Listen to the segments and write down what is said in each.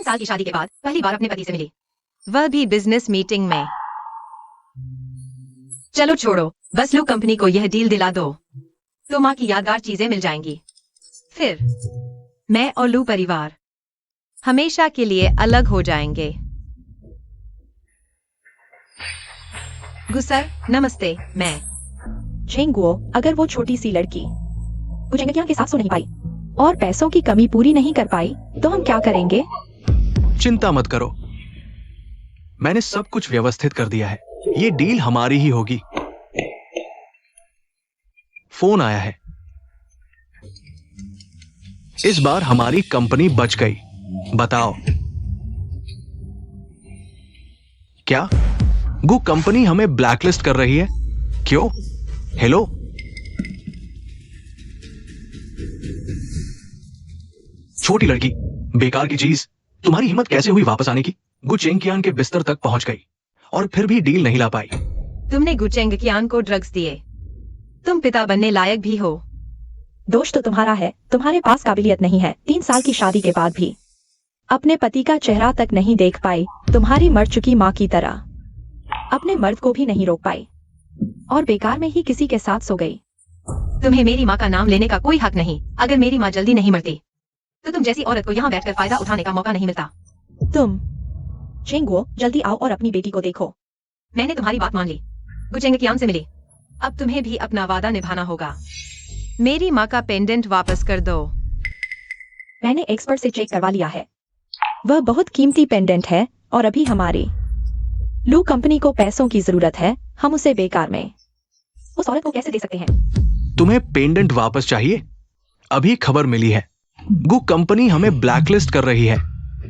साल की शादी के बाद पहली बार अपने पति से मिली, वह भी बिजनेस मीटिंग में। चलो छोड़ो, बस लू कंपनी को यह डील दिला दो तो माँ की यादगार चीजें मिल जाएंगी। फिर मैं और लू परिवार हमेशा के लिए अलग हो जाएंगे। गुसर, नमस्ते। मैं चेंगुओ, अगर वो छोटी सी लड़की गुचेंगियान के साथ सो नहीं पाई और पैसों की कमी पूरी नहीं कर पाई तो हम क्या करेंगे? चिंता मत करो, मैंने सब कुछ व्यवस्थित कर दिया है। ये डील हमारी ही होगी। फोन आया है। इस बार हमारी कंपनी बच गई। बताओ क्या गु कंपनी हमें ब्लैकलिस्ट कर रही है? क्यों? हेलो, छोटी लड़की, बेकार की चीज, तुम्हारी हिम्मत कैसे हुई वापस आने की? गु चेंगियान के बिस्तर तक पहुंच गई और फिर भी डील नहीं ला पाई। तुमने गु चेंगियान को ड्रग्स दिए। तुम पिता बनने लायक भी हो। दोष तो तुम्हारा है, तुम्हारे पास काबिलियत नहीं है। 3 साल की शादी के बाद भी अपने पति का चेहरा तक नहीं देख पाई, तुम्हारी मर चुकी माँ की तरह। अपने मर्द को भी नहीं रोक पाई और बेकार में ही किसी के साथ सो गई। तुम्हें मेरी माँ का नाम लेने का कोई हक नहीं। अगर मेरी माँ जल्दी नहीं मरती तो तुम जैसी औरत को यहाँ बैठकर फायदा उठाने का मौका नहीं मिलता। तुम चेंगुओ, जल्दी आओ और अपनी बेटी को देखो। मैंने तुम्हारी बात मान ली, गु चेंगियान से मिली। अब तुम्हें भी अपना वादा निभाना होगा। मेरी माँ का पेंडेंट वापस कर दो। मैंने एक्सपर्ट से चेक करवा लिया है, वह बहुत कीमती पेंडेंट है और अभी हमारी लू कंपनी को पैसों की जरूरत है। हम उसे बेकार में उस औरत को कैसे दे सकते हैं? तुम्हें पेंडेंट वापस चाहिए? अभी खबर मिली है, गु कंपनी हमें ब्लैकलिस्ट कर रही है।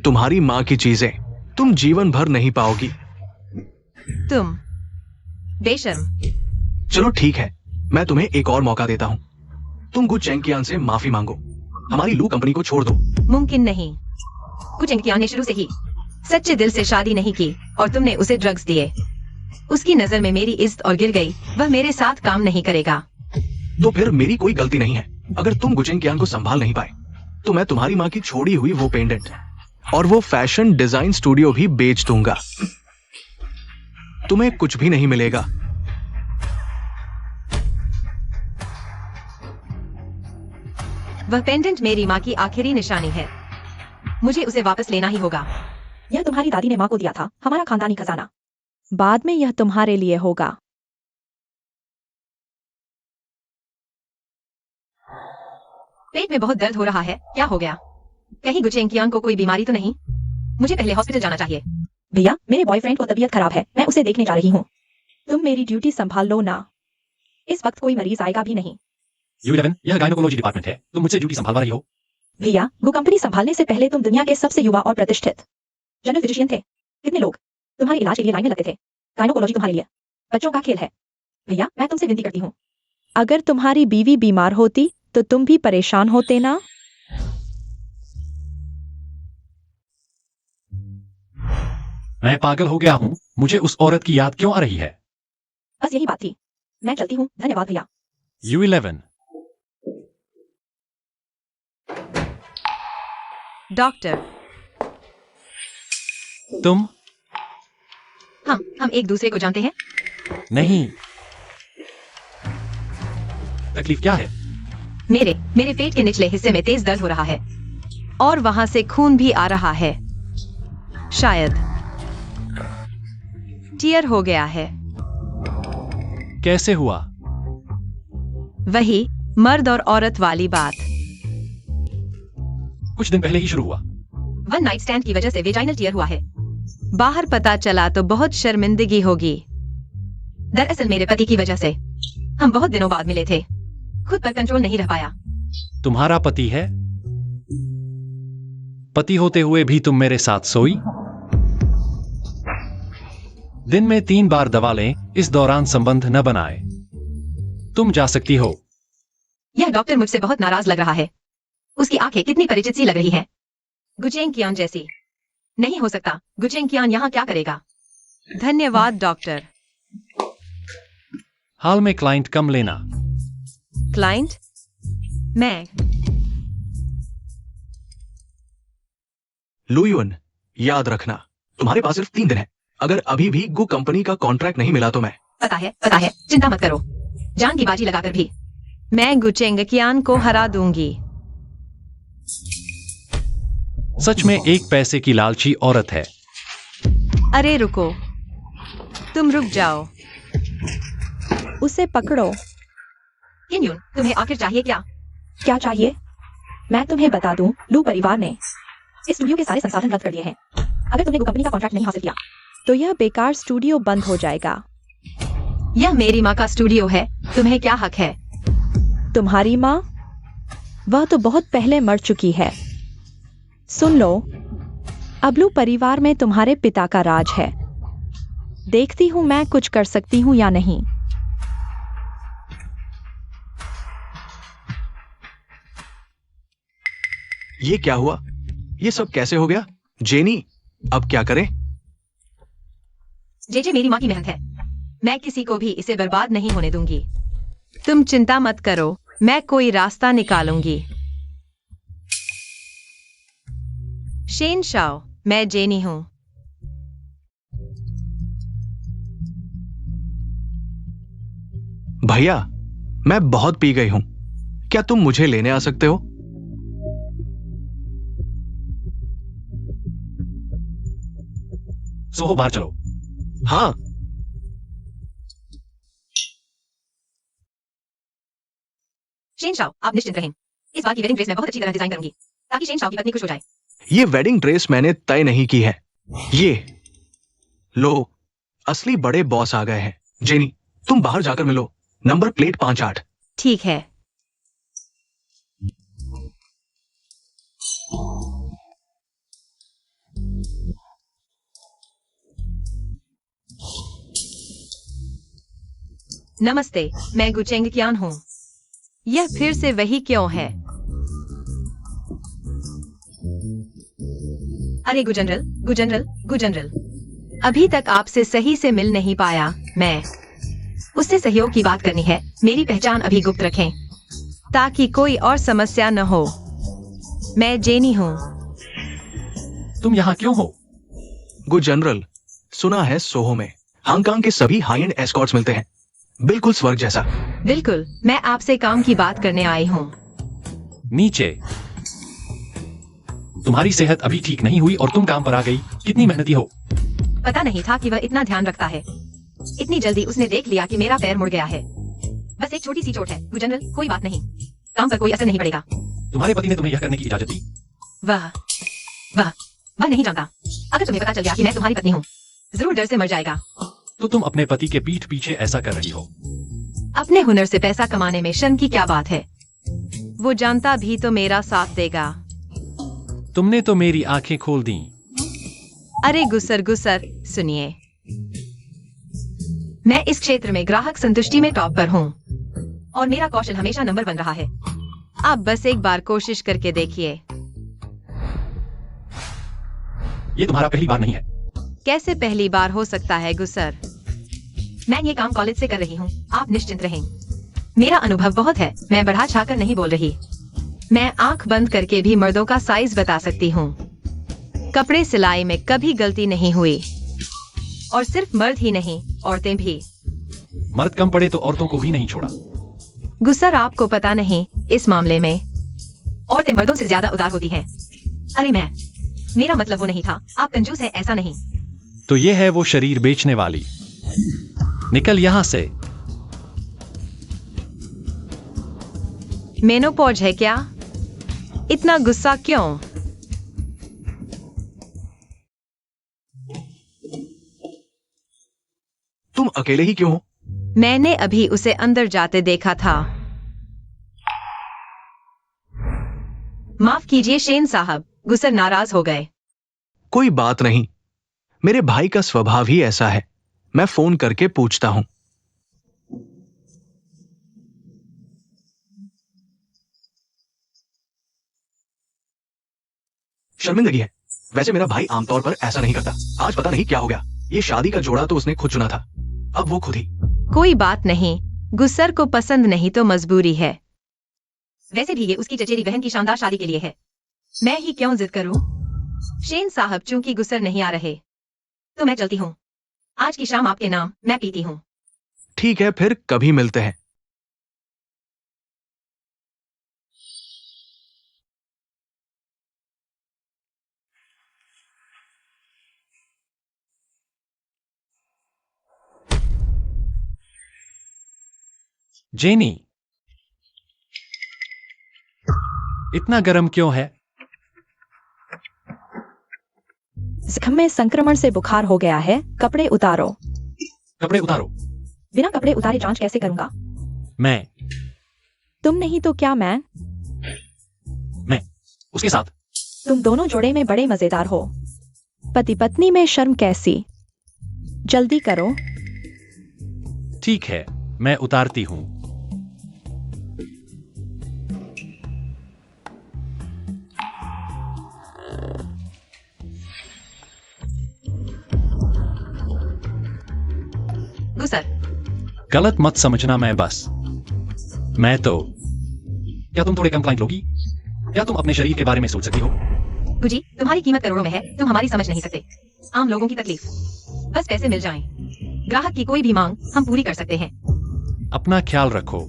तुम्हारी माँ की चीजें तुम जीवन भर नहीं पाओगी। तुम बेशर्म। चलो ठीक है, मैं तुम्हें एक और मौका देता हूं। तुम गु चेंगियान से माफी मांगो, हमारी लू कंपनी को छोड़ दो। मुमकिन नहीं। गु चेंगियान ने शुरू से ही सच्चे दिल से शादी नहीं की और तुमने उसे ड्रग्स दिए। उसकी नजर में मेरी इज्जत और गिर गई। वह मेरे साथ काम नहीं करेगा। तो फिर मेरी कोई गलती नहीं है। अगर तुम गु चेंगियान को संभाल नहीं पाए तो मैं तुम्हारी माँ की छोड़ी हुई वो पेंडेंट और वो फैशन डिजाइन स्टूडियो भी बेच दूंगा। तुम्हें कुछ भी नहीं मिलेगा। वह पेंडेंट मेरी माँ की आखिरी निशानी है। मुझे उसे वापस लेना ही होगा। यह तुम्हारी दादी ने माँ को दिया था, हमारा खानदानी खजाना। बाद में यह तुम्हारे लिए होगा। पेट में बहुत दर्द हो रहा है, क्या हो गया? कहीं गु चेंगियान को कोई बीमारी तो नहीं? मुझे पहले हॉस्पिटल जाना चाहिए। भैया, मेरे बॉयफ्रेंड को तबीयत खराब है, मैं उसे देखने जा रही हूँ। तुम मेरी ड्यूटी संभाल लो ना, इस वक्त कोई मरीज आएगा भी नहीं। U11, यह गायनोकोलॉजी डिपार्टमेंट है। तुम मुझसे ड्यूटी संभालवा रही हो? भैया, गु कंपनी संभालने से पहले तुम दुनिया के सबसे युवा और प्रतिष्ठित जनरल फिजिशियन थे। कितने लोग तुम्हारे इलाज के लिए लाइन में लगते थे। गायनोकोलॉजी तुम्हारे लिए बच्चों का खेल है। भैया, मैं तुमसे विनती करती हूँ, अगर तुम्हारी बीवी बीमार होती तो तुम भी परेशान होते ना? मैं पागल हो गया हूँ, मुझे उस औरत की याद क्यों आ रही है? बस यही बात थी। मैं चलती हूँ, धन्यवाद भैया। U11, डॉक्टर, तुम? हम एक दूसरे को जानते हैं। नहीं। तकलीफ क्या है? मेरे पेट के निचले हिस्से में तेज दर्द हो रहा है और वहां से खून भी आ रहा है। शायद टीयर हो गया है। कैसे हुआ? वही मर्द और औरत वाली बात। कुछ दिन पहले ही शुरू हुआ। वन नाइट स्टैंड की वजह से वेजाइनल टीयर हुआ है। बाहर पता चला तो बहुत शर्मिंदगी होगी। दरअसल मेरे पति की वजह से हम बहुत दिनों बाद मिले थे। खुद पर कंट्रोल नहीं रह पाया। तुम्हारा पति है? पति होते हुए भी तुम मेरे साथ सोई? दिन में 3 बार दवा लें, इस दौरान संबंध न बनाए। तुम जा सकती हो। यह डॉक्टर मुझसे बहुत नाराज लग रहा है। उसकी आंखें कितनी परिचित सी लग रही हैं। गु चेंगियान जैसी। नहीं हो सकता। गु चेंगियान यहाँ क्या करेगा? धन्यवाद डॉक्टर। हाल में क्लाइंट कम लेना। क्लाइंट? मैं? लुयुन, याद रखना, तुम्हारे पास सिर्फ 3 दिन है। अगर अभी भी गु कंपनी का कॉन्ट्रैक्ट नहीं मिला तो मैं पता है, चिंता मत करो। जान की बाजी लगाकर भी मैं गुचेंगकियान को हरा दूंगी। सच में एक पैसे की लालची औरत है। अरे रुको, तुम रुक जाओ। उसे पकड़ो। किन्यून, तुम्हें आखिर चाहिए क्या? क्या चाहिए? मैं तुम्हें बता दूं, लू परिवार ने इस स्टूडियो के सारे संसाधन रद्द कर दिए हैं। अगर तुमने गु कंपनी का कॉन्ट्रैक्ट नहीं हासिल किया तो यह बेकार स्टूडियो बंद हो जाएगा। यह मेरी माँ का स्टूडियो है, तुम्हें क्या हक है? तुम्हारी माँ? वह तो बहुत पहले मर चुकी है। सुन लो, अब लू परिवार में तुम्हारे पिता का राज है। देखती हूँ मैं कुछ कर सकती हूँ या नहीं। ये क्या हुआ? ये सब कैसे हो गया? जेनी, अब क्या करें? जेजे मेरी माँ की मेहनत है, मैं किसी को भी इसे बर्बाद नहीं होने दूंगी। तुम चिंता मत करो, मैं कोई रास्ता निकालूंगी। शेन शाओ, मैं जेनी हूं। भैया, मैं बहुत पी गई हूं, क्या तुम मुझे लेने आ सकते हो? सोहो, बाहर चलो। हाँ। शेन शाओ, आप निश्चिंत रहें। इस बार की वेडिंग ड्रेस मैं बहुत अच्छी तरह डिजाइन करूंगी ताकि शेन शाओ की पत्नी खुश हो जाए। ये वेडिंग ड्रेस मैंने तय नहीं की है। ये लो, असली बड़े बॉस आ गए हैं। जेनी, तुम बाहर जाकर मिलो। Number plate 58। ठीक है। नमस्ते, मैं गुचेंगकियान हूँ। यह फिर से वही क्यों है? अरे गुजनरल, अभी तक आपसे सही से मिल नहीं पाया। मैं उससे सहयोग की बात करनी है। मेरी पहचान अभी गुप्त रखें ताकि कोई और समस्या न हो। मैं जेनी हूँ। तुम यहाँ क्यों हो? गुड जनरल, सुना है सोहो में हांगकांग के सभी हाई एंड एस्कॉर्ट्स मिलते हैं, बिल्कुल स्वर्ग जैसा। बिल्कुल, मैं आपसे काम की बात करने आई हूँ। नीचे। तुम्हारी सेहत अभी ठीक नहीं हुई और तुम काम पर आ गई। कितनी मेहनती हो। पता नहीं था कि वह इतना ध्यान रखता है। इतनी जल्दी उसने देख लिया कि मेरा पैर मुड़ गया है। बस एक छोटी सी चोट है गुड जनरल, कोई बात नहीं, काम पर कोई असर नहीं पड़ेगा। तुम्हारे पति ने तुम्हें यह करने की इजाजत दी? वह नहीं जानता। अगर तुम्हें पता चल गया कि मैं तुम्हारी पत्नी हूँ, जरूर डर से मर जाएगा। तो तुम अपने पति के पीठ पीछे ऐसा कर रही हो? अपने हुनर से पैसा कमाने में शर्म की क्या बात है? वो जानता भी तो मेरा साथ देगा। तुमने तो मेरी आंखें खोल दी। अरे गुसर, सुनिए, मैं इस क्षेत्र में ग्राहक संतुष्टि में टॉप पर हूँ और मेरा कौशल हमेशा नंबर 1 रहा है। आप बस एक बार कोशिश करके देखिए। ये तुम्हारा पहली बार नहीं है। कैसे पहली बार हो सकता है गुसर? मैं ये काम कॉलेज से कर रही हूँ, आप निश्चिंत रहें। मेरा अनुभव बहुत है, मैं बढ़ा छाकर नहीं बोल रही। मैं आंख बंद करके भी मर्दों का साइज बता सकती हूँ। कपड़े सिलाई में कभी गलती नहीं हुई, और सिर्फ मर्द ही नहीं, औरतें भी। मर्द कम पड़े तो औरतों को भी नहीं छोड़ा। गुस्सर, आपको पता नहीं, इस मामले में औरतें मर्दों से ज्यादा उदार होती हैं। अरे मेरा मतलब वो नहीं था, आप कंजूस हैं ऐसा नहीं। तो ये है वो शरीर बेचने वाली। निकल यहां से। मेनोपॉज है क्या? इतना गुस्सा क्यों? तुम अकेले ही क्यों हो? मैंने अभी उसे अंदर जाते देखा था। माफ कीजिए शेन साहब, गुस्सर नाराज हो गए। कोई बात नहीं, मेरे भाई का स्वभाव ही ऐसा है। मैं फोन करके पूछता हूं। शर्मिंदगी है। वैसे मेरा भाई आमतौर पर ऐसा नहीं करता। आज पता नहीं क्या हो गया। ये शादी का जोड़ा तो उसने खुद चुना था, अब वो खुद ही। कोई बात नहीं, गुस्सर को पसंद नहीं तो मजबूरी है। वैसे भी ये उसकी चचेरी बहन की शानदार शादी के लिए है। मैं ही क्यों जिद करूं? शेन साहब चूंकि गुस्सर नहीं आ रहे तो मैं चलती हूँ। आज की शाम आपके नाम मैं पीती हूँ। ठीक है, फिर कभी मिलते हैं। जेनी, इतना गर्म क्यों है? जख्म में संक्रमण से बुखार हो गया है। कपड़े उतारो। कपड़े उतारो। बिना कपड़े उतारे जांच कैसे करूंगा? मैं तुम नहीं तो क्या मैं? उसके साथ। तुम दोनों जोड़े में बड़े मजेदार हो। पति पत्नी में शर्म कैसी? जल्दी करो। ठीक है, मैं उतारती हूँ। गुस्सर, गलत मत समझना, मैं तो। क्या तुम थोड़े कम क्लाइंट लोगी? क्या तुम अपने शरीर के बारे में सोच सकती हो? गुजी, तुम्हारी कीमत करोड़ों में है, तुम हमारी समझ नहीं सकते। आम लोगों की तकलीफ, बस पैसे मिल जाएं। ग्राहक की कोई भी मांग हम पूरी कर सकते हैं। अपना ख्याल रखो।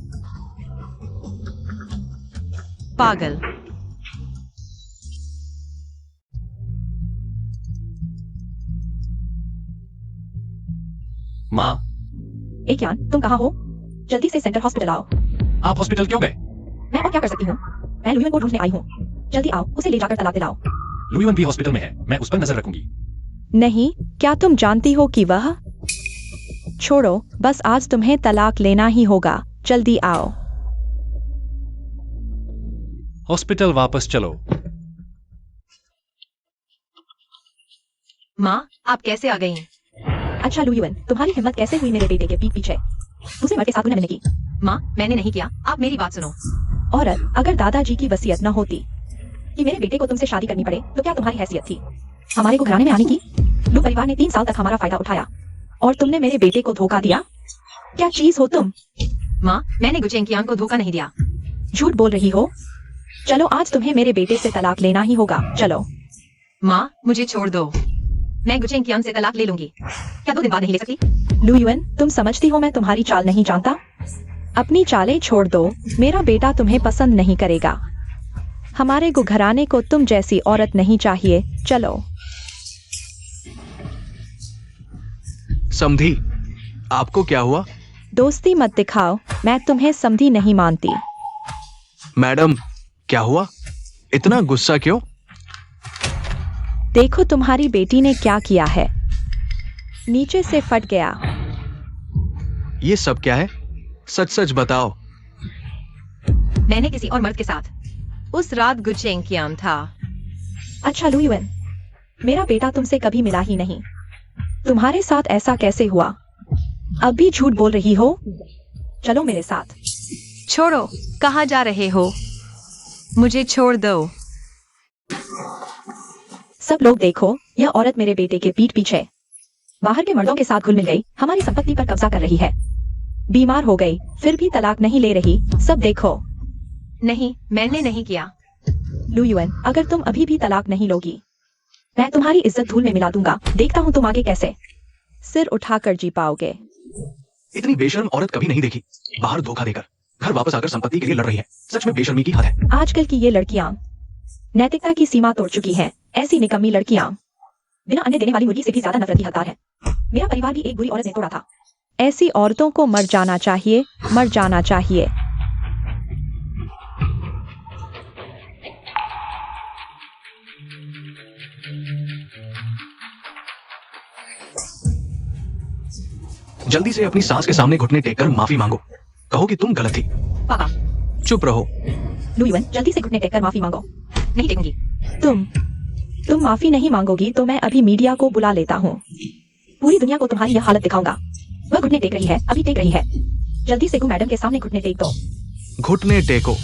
पागल। माँ, एक यान, तुम कहाँ हो? जल्दी से सेंटर हॉस्पिटल आओ। आप हॉस्पिटल क्यों गए? मैं और क्या कर सकती हूँ? मैं लुयन को ढूंढने आई हूँ। जल्दी आओ, उसे ले जाकर तलाक दिलाओ। लुईवन भी हॉस्पिटल में है, मैं उस पर नजर रखूंगी। नहीं, क्या तुम जानती हो कि वह? छोड़ो, बस आज तुम्हें तलाक लेना ही होगा। जल्दी आओ। हॉस्पिटल वापस चलो। माँ, आप कैसे आ गई? अच्छा लुयन, तुम्हारी हिम्मत कैसे हुई मेरे बेटे के पीठ पीछे दूसरे मर्द के साथ मिलने की? माँ, मैंने नहीं किया, आप मेरी बात सुनो। औरत, अगर दादाजी की वसीयत न होती कि मेरे बेटे को तुमसे शादी करनी पड़े तो क्या तुम्हारी हैसियत थी हमारे को घराने में आने की? लू परिवार ने 3 साल तक हमारा फायदा उठाया और तुमने मेरे बेटे को धोखा दिया। क्या चीज हो तुम? माँ, मैंने गुचेंकियान को धोखा नहीं दिया। झूठ बोल रही हो। चलो, आज तुम्हें मेरे बेटे से तलाक लेना ही होगा। चलो। माँ, मुझे छोड़ दो, मैं गुचेंकियान से तलाक ले लूंगी। क्या 2 दिन बाद नहीं ले सकती? लुयन, तुम समझती हो मैं तुम्हारी चाल नहीं जानता? अपनी चालें छोड़ दो, मेरा बेटा तुम्हें पसंद नहीं करेगा। हमारे को घराने को तुम जैसी औरत नहीं चाहिए। चलो। समधी, आपको क्या हुआ? दोस्ती मत दिखाओ, मैं तुम्हें समधी नहीं मानती। मैडम, क्या हुआ? इतना गुस्सा क्यों? देखो तुम्हारी बेटी ने क्या किया है, नीचे से फट गया। ये सब क्या है? सच सच बताओ। मैंने किसी और मर्द के साथ उस रात गुचेंकियान था। अच्छा लुयन, मेरा बेटा तुमसे कभी मिला ही नहीं। तुम्हारे साथ ऐसा कैसे हुआ? अब भी झूठ बोल रही हो। चलो मेरे साथ। छोड़ो, कहाँ जा रहे हो? मुझे छोड़ दो। सब लोग देखो, यह औरत मेरे बेटे के पीठ पीछे बाहर के मर्दों के साथ घुल मिल गई, हमारी संपत्ति पर कब्जा कर रही है। बीमार हो गई, फिर भी तलाक नहीं ले रही। सब देखो। नहीं, मैंने नहीं किया। लुयन, अगर तुम अभी भी तलाक नहीं लोगी, मैं तुम्हारी इज्जत धूल में मिला दूंगा। देखता हूँ तुम आगे कैसे सिर उठाकर जी पाओगे। इतनी बेशर्म औरत कभी नहीं देखी। बाहर धोखा देकर घर वापस आकर संपत्ति के लिए लड़ रही है। सच में बेशर्मी की हद है। आजकल की ये लड़कियां नैतिकता की सीमा तोड़ चुकी हैं। ऐसी निकम्मी लड़कियां बिना अंडे देने वाली मुर्गी से भी ज्यादा नफरती हकदार है। मेरा परिवार भी एक बुरी औरत ने तोड़ा था। ऐसी औरतों को मर जाना चाहिए, मर जाना चाहिए। जल्दी से अपनी सास के सामने घुटने टेक कर माफी मांगो। कहो कि तुम गलत थी। पापा। चुप रहो। लुयन, जल्दी से घुटने टेककर माफी मांगो। नहीं टेकूंगी। तुम माफी नहीं मांगोगी तो मैं अभी मीडिया को बुला लेता हूँ। पूरी दुनिया को तुम्हारी यह हालत दिखाऊंगा। वह घुटने टेक रही है, अभी टेक रही है। जल्दी से मैडम के सामने घुटने टेक दो। घुटने टेको।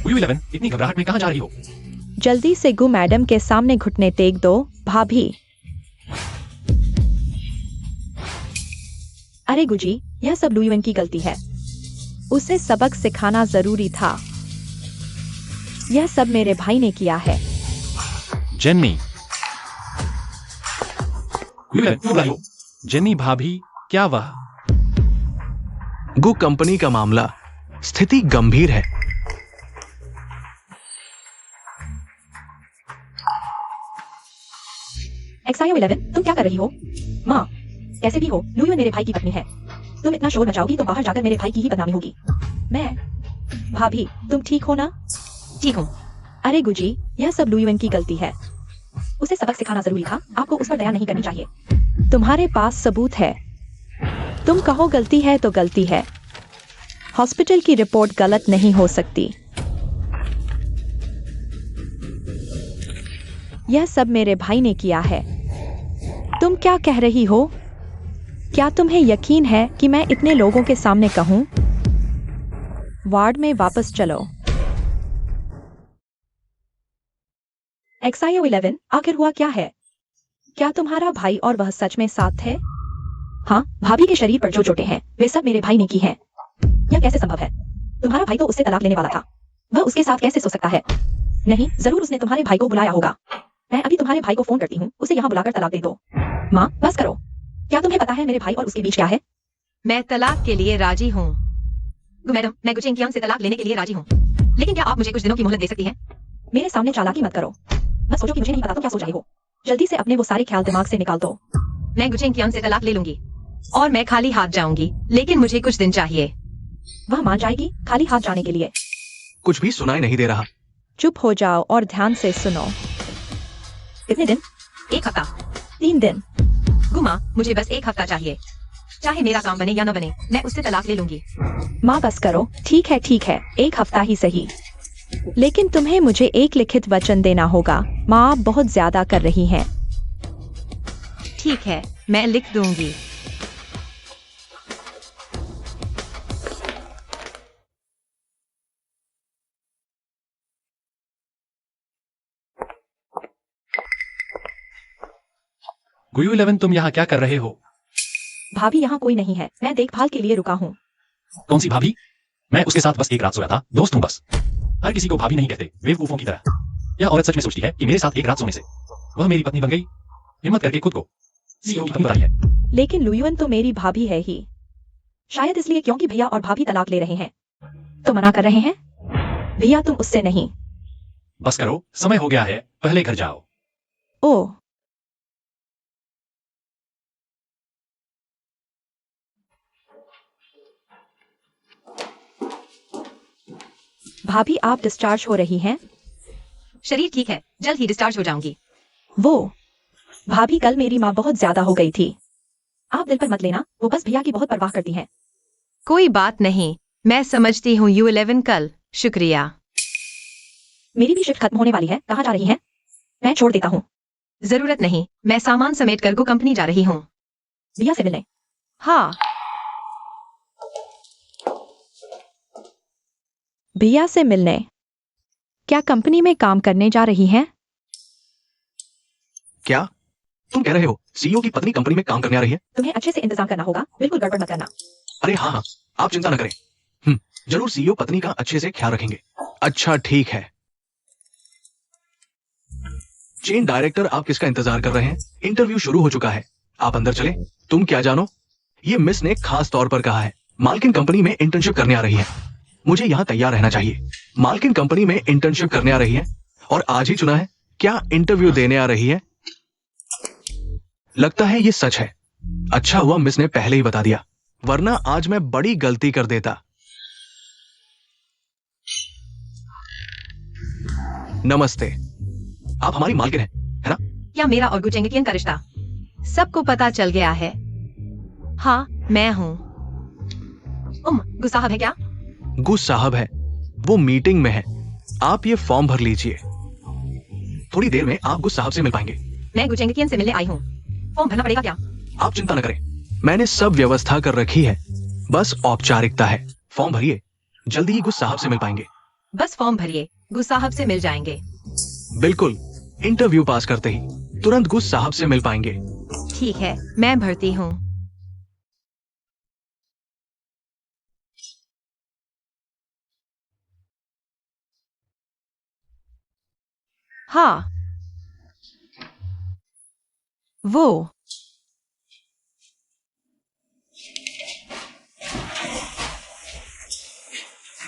U11, इतनी घबराहट में कहाँ जा रही हो? जल्दी से गु मैडम के सामने घुटने टेक दो। भाभी। अरे गुजी, यह सब लुईवन की गलती है। उसे सबक सिखाना जरूरी था। यह सब मेरे भाई ने किया है। जेन्नी, जेन्नी भाभी, क्या वह? गु कंपनी का मामला, स्थिति गंभीर है। XIO 11, तुम क्या कर रही हो? माँ, कैसे भी हो, लुयुन मेरे भाई की पत्नी है। तुम इतना शोर मचाओगी तो बाहर जाकर मेरे भाई की ही बदनामी होगी। भाभी, तुम ठीक हो ना? ठीक हूँ। अरे गुजी, यह सब लुयुन की गलती है। उसे सबक सिखाना जरूरी था, आपको उस पर दया नहीं करनी चाहिए। तुम्हारे पास सबूत है। तुम कहो गलती है तो गलती है। हॉस्पिटल की रिपोर्ट गलत नहीं हो सकती। यह सब मेरे भाई ने किया है। तुम क्या कह रही हो? क्या तुम्हें यकीन है कि मैं इतने लोगों के सामने कहूं? वार्ड में वापस चलो। XIO 11, आखिर हुआ क्या है? क्या तुम्हारा भाई और वह सच में साथ थे? हाँ, भाभी के शरीर पर जो चोटें हैं, वे सब मेरे भाई ने की हैं। यह कैसे संभव है? तुम्हारा भाई तो उससे तलाक लेने वाला था। वह उसके साथ कैसे सो सकता है? नहीं, जरूर उसने तुम्हारे भाई को बुलाया होगा। मैं अभी तुम्हारे भाई को फोन करती हूँ, उसे यहाँ बुलाकर तलाक दे दो। माँ, बस करो। क्या तुम्हें पता है मेरे भाई और उसके बीच क्या है? मैं तलाक के लिए राजी हूँ। मैडम, मैं गुचेंग कियांग से तलाक लेने के लिए राजी हूँ। लेकिन क्या आप मुझे कुछ दिनों की मोहलत दे सकती हैं? मेरे सामने चालाकी मत करो। बस सोचो कि मुझे नहीं पता तुम क्या सोच रही हो। जल्दी से अपने वो सारे ख्याल दिमाग से निकाल दो। मैं गुचेंग कियांग से तलाक ले लूंगी और मैं खाली हाथ जाऊंगी, लेकिन मुझे कुछ दिन चाहिए। वह मान जाएगी खाली हाथ जाने के लिए? कुछ भी सुनाई नहीं दे रहा। चुप हो जाओ और ध्यान से सुनो। कितने दिन? 1 हफ्ता। 3 दिन। गुमा, मुझे बस 1 हफ्ता चाहिए। चाहे मेरा काम बने या न बने, मैं उससे तलाक ले लूंगी। माँ, बस करो। ठीक है, 1 हफ्ता ही सही। लेकिन तुम्हें मुझे एक लिखित वचन देना होगा। माँ, आप बहुत ज्यादा कर रही हैं। ठीक है, मैं लिख दूंगी। गुयू 11, तुम यहाँ क्या कर रहे हो? भाभी यहाँ कोई नहीं है, मैं देखभाल के लिए रुका हूँ। कौन सी भाभी? मैं उसके साथ बस एक रात सोया था, दोस्त हूँ बस। हर किसी को भाभी नहीं कहते, बेवकूफों की तरह। यह औरत सच में सोचती है कि मेरे साथ एक रात सोने से वह मेरी पत्नी बन गई। हिम्मत करके खुद को सीईओ की पत्नी बनाई है। लेकिन लुयुन तो मेरी भाभी है ही। शायद इसलिए क्योंकि भैया और भाभी तलाक ले रहे हैं तो मना कर रहे हैं। भैया, तुम उससे नहीं। बस करो, समय हो गया है, पहले घर जाओ। ओह, भाभी, आप डिस्चार्ज हो रही हैं? शरीर ठीक है, जल्द ही डिस्चार्ज हो जाऊंगी। वो भाभी, कल मेरी माँ बहुत ज्यादा हो गई थी। आप दिल पर मत लेना, वो बस भैया की बहुत परवाह करती हैं। कोई बात नहीं, मैं समझती हूँ। U11 कल। शुक्रिया। मेरी भी शिफ्ट खत्म होने वाली है। कहाँ जा रही हैं? मैं छोड़ देता हूँ। जरूरत नहीं, मैं सामान समेट कर गो कंपनी जा रही हूँ। भैया से मिलने? हाँ। भैया से मिलने? क्या कंपनी में काम करने जा रही हैं? क्या तुम कह रहे हो सीईओ की पत्नी कंपनी में काम करने आ रही है? तुम्हें अच्छे से इंतजाम करना होगा, बिल्कुल गड़बड़ मत करना। अरे हाँ हाँ, आप चिंता न करें। जरूर सीईओ पत्नी का अच्छे से ख्याल रखेंगे। अच्छा, ठीक है। चेन डायरेक्टर, आप किसका इंतजार कर रहे हैं? इंटरव्यू शुरू हो चुका है, आप अंदर चले। तुम क्या जानो, ये मिस ने खास तौर पर कहा है मालकिन कंपनी में इंटर्नशिप करने आ रही है। मुझे यहाँ तैयार रहना चाहिए। मालकिन कंपनी में इंटर्नशिप करने आ रही है और आज ही चुना है। क्या इंटरव्यू देने आ रही है? लगता है ये सच है। अच्छा हुआ मिस ने पहले ही बता दिया, वरना आज मैं बड़ी गलती कर देता। नमस्ते, आप हमारी मालकिन हैं, है ना? क्या मेरा और गुचेंगियन का रिश्ता सबको पता चल गया है? हाँ, मैं हूँ। गु साहब है क्या? गु साहब है, वो मीटिंग में है। आप ये फॉर्म भर लीजिए, थोड़ी देर में आप गु साहब से मिल पाएंगे। मैं गुचेंगियन से मिलने आई हूँ। फॉर्म भरना पड़ेगा क्या? आप चिंता न करें, मैंने सब व्यवस्था कर रखी है, बस औपचारिकता है। फॉर्म भरिए, जल्दी ही गु साहब से मिल पाएंगे। बस फॉर्म भरिए, गु साहब से मिल जाएंगे। बिल्कुल, इंटरव्यू पास करते ही तुरंत गु साहब से मिल पाएंगे। ठीक है, मैं भरती हूँ। हाँ, वो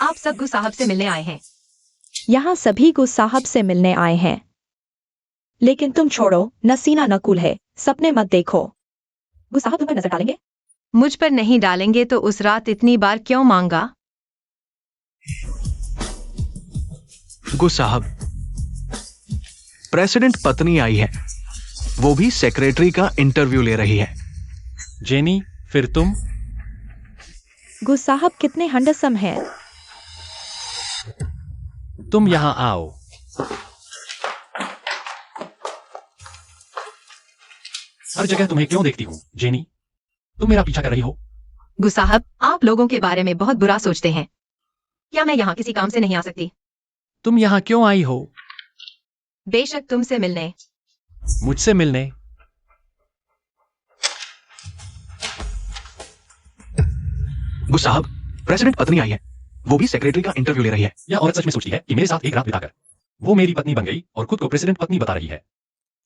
आप सब गु साहब से मिलने आए हैं। यहाँ सभी गुस साहब से मिलने आए हैं। लेकिन तुम छोड़ो, न सीना न कुल है, सपने मत देखो। गुस साहब तुम पर नजर डालेंगे? मुझ पर नहीं डालेंगे तो उस रात इतनी बार क्यों मांगा? गु साहब, प्रेसिडेंट पत्नी आई है, वो भी सेक्रेटरी का इंटरव्यू ले रही है। जेनी, फिर तुम? गुस साहब कितने हंडसम हैं। तुम यहां आओ। हर जगह तुम्हें क्यों देखती हूं, जेनी? तुम मेरा पीछा कर रही हो? गु साहब, आप लोगों के बारे में बहुत बुरा सोचते हैं। क्या मैं यहाँ किसी काम से नहीं आ सकती? तुम यहां क्यों आई हो? बेशक तुमसे मिलने। मुझसे मिलने? गु साहब, प्रेसिडेंट पत्नी आई है, वो भी सेक्रेटरी का इंटरव्यू ले रही है। यह औरत सच में सोचती है कि मेरे साथ एक रात बिताकर वो मेरी पत्नी बन गई और खुद को प्रेसिडेंट पत्नी बता रही है।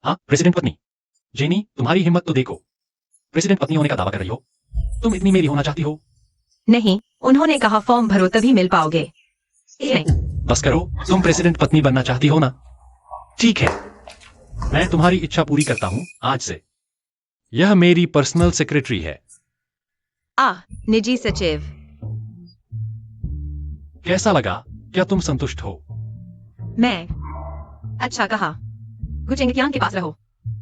हाँ, प्रेसिडेंट पत्नी। जेनी, तुम्हारी हिम्मत तो देखो। प्रेसिडेंट पत्नी होने का दावा कर रही हो। तुम इतनी मेरी होना चाहती हो? नहीं, उन्होंने कहा फॉर्म भरो तभी मिल पाओगे। नहीं, बस करो, तुम प्रेसिडेंट पत्नी बनना चाहती हो ना? ठीक है, मैं तुम्हारी इच्छा पूरी करता हूं आज से। यह मेरी पर्सनल सेक्रेटरी है। निजी सचिव। कैसा लगा? क्या तुम संतुष्ट हो? मैं अच्छा कहा। गुचेंगियान के पास रहो।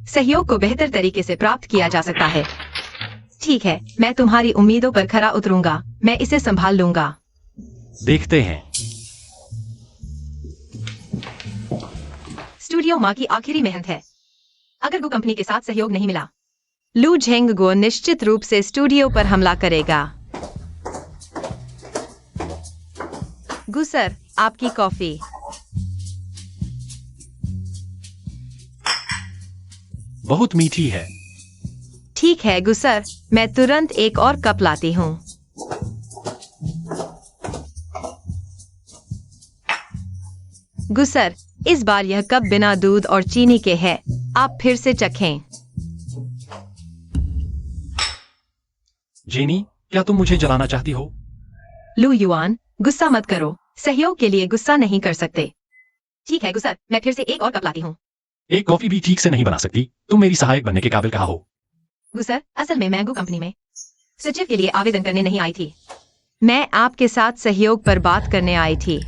सहयोग को बेहतर तरीके से प्राप्त किया जा सकता है। ठीक है, मैं तुम्हारी उम्मीदों पर खरा उतरूंगा। मैं इसे संभाल लूंगा। देखते हैं। स्टूडियो माँ की आखिरी मेहनत है। अगर गु कंपनी के साथ सहयोग नहीं मिला, लू झेंग गो निश्चित रूप से स्टूडियो पर हमला करेगा। गु सर, आपकी कॉफी। बहुत मीठी है। ठीक है गु सर, मैं तुरंत एक और कप लाती हूँ। गु सर, इस बार यह कप बिना दूध और चीनी के है। आप फिर से चखें। जेनी, क्या तुम मुझे जलाना चाहती हो? लू युआन, गुस्सा मत करो। सहयोग के लिए गुस्सा नहीं कर सकते। ठीक है गु सर, मैं फिर से एक और कप लाती हूँ। एक कॉफी भी ठीक से नहीं बना सकती। तुम मेरी सहायक बनने के काबिल कहा हो। गु सर, असल में मैं गु कंपनी में सचिव के लिए आवेदन करने नहीं आई थी। मैं आपके साथ सहयोग पर बात करने आई थी।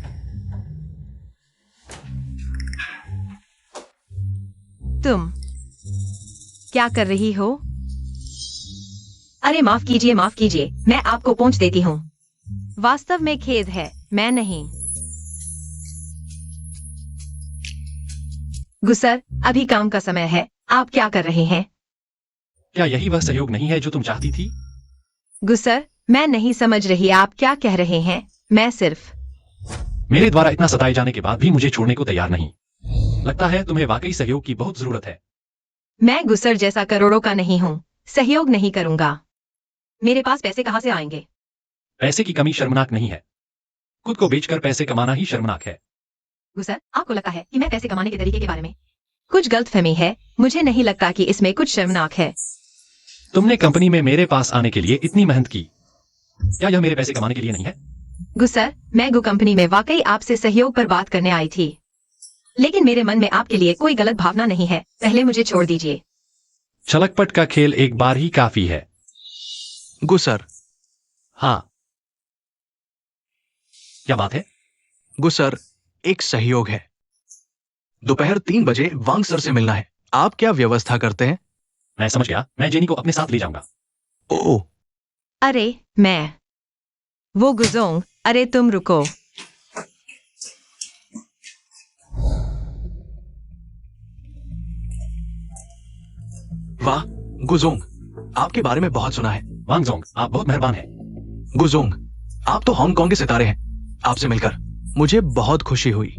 तुम क्या कर रही हो? अरे माफ कीजिए, माफ कीजिए, मैं आपको पहुंच देती हूँ। वास्तव में खेद है, मैं नहीं। गु सर, अभी काम का समय है। आप क्या कर रहे हैं? क्या यही वह सहयोग नहीं है जो तुम चाहती थी? गु सर, मैं नहीं समझ रही आप क्या कह रहे हैं। मैं सिर्फ मेरे द्वारा इतना सताए जाने के बाद भी मुझे छोड़ने को तैयार नहीं। लगता है तुम्हें वाकई सहयोग की बहुत जरूरत है। मैं गु सर जैसा करोड़ों का नहीं हूँ। सहयोग नहीं करूंगा। मेरे पास पैसे कहाँ से आएंगे? पैसे की कमी शर्मनाक नहीं है। खुद को बेचकर पैसे कमाना ही शर्मनाक है। गु सर, आपको लगता है कि मैं पैसे कमाने के तरीके के बारे में कुछ गलतफहमी है? मुझे नहीं लगता कि इसमें कुछ शर्मनाक है। तुमने कंपनी में मेरे पास आने के लिए इतनी मेहनत की, क्या यह मेरे पैसे कमाने के लिए नहीं है? गु सर, मैं गु कंपनी में वाकई आपसे सहयोग पर बात करने आई थी, लेकिन मेरे मन में आपके लिए कोई गलत भावना नहीं है। पहले मुझे छोड़ दीजिए। छलकपट का खेल एक बार ही काफी है। गु सर। हाँ, क्या बात है? गु सर, एक सहयोग है। दोपहर 3 बजे वांग सर से मिलना है। आप क्या व्यवस्था करते हैं? मैं समझ गया, मैं जेनी को अपने साथ ले जाऊंगा। ओह, अरे मैं वो गुजोंग, अरे तुम रुको। वाह गुजोंग, आपके बारे में बहुत सुना है। वांगजोंग, आप बहुत मेहरबान हैं। गुजोंग, आप तो हांगकांग के सितारे हैं। आपसे मिलकर मुझे बहुत खुशी हुई।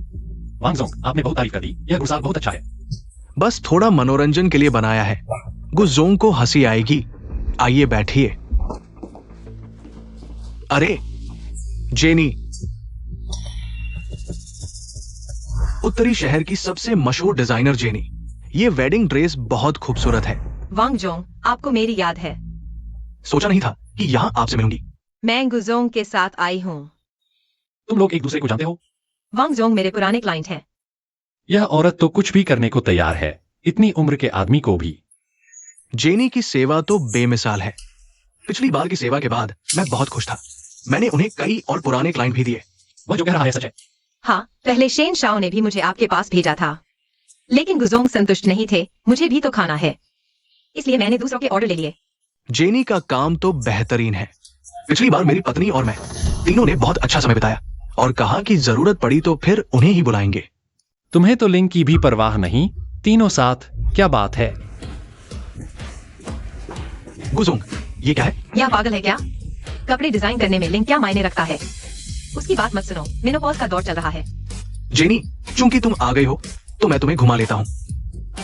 वांगजोंग, आपने बहुत तारीफ कर दी। यह गुलजार बहुत अच्छा है। बस थोड़ा मनोरंजन के लिए बनाया है। गुजोंग को हंसी आएगी। आइए बैठिए। अरे जेनी, उत्तरी शहर की सबसे मशहूर डिजाइनर जेनी। ये वेडिंग ड्रेस बहुत खूबसूरत है। वांग जोंग, आपको मेरी याद है। सोचा नहीं था कि यहाँ आपसे मिलूंगी। मैं गुजोंग के साथ आई हूँ। तुम लोग एक दूसरे को जानते हो? वांग जोंग मेरे पुराने क्लाइंट हैं। यह औरत तो कुछ भी करने को तैयार है, इतनी उम्र के आदमी को भी। जेनी की सेवा तो बेमिसाल है। पिछली बार की सेवा के बाद मैं बहुत खुश था। मैंने उन्हें कई और पुराने क्लाइंट भी दिए। वह जो कह रहा है सच है। हाँ, पहले शेन शाओ ने भी मुझे आपके पास भेजा था, लेकिन गुजोंग संतुष्ट नहीं थे। मुझे भी तो खाना है, इसलिए मैंने दूसरों के ऑर्डर ले लिए। जेनी का काम तो बेहतरीन है। पिछली बार मेरी पत्नी और मैं तीनों ने बहुत अच्छा समय बिताया और कहा कि जरूरत पड़ी तो फिर उन्हें ही बुलाएंगे। तुम्हें तो लिंग की भी परवाह नहीं, तीनों साथ, क्या बात है। गुजोंग, ये क्या है? यह पागल है क्या? कपड़े डिजाइन करने में लिंग क्या मायने रखता है? उसकी बात मत सुनो, मेनोपॉज का दौर चल रहा है। जेनी, चूंकि तुम आ गई हो तो मैं तुम्हें घुमा लेता हूँ।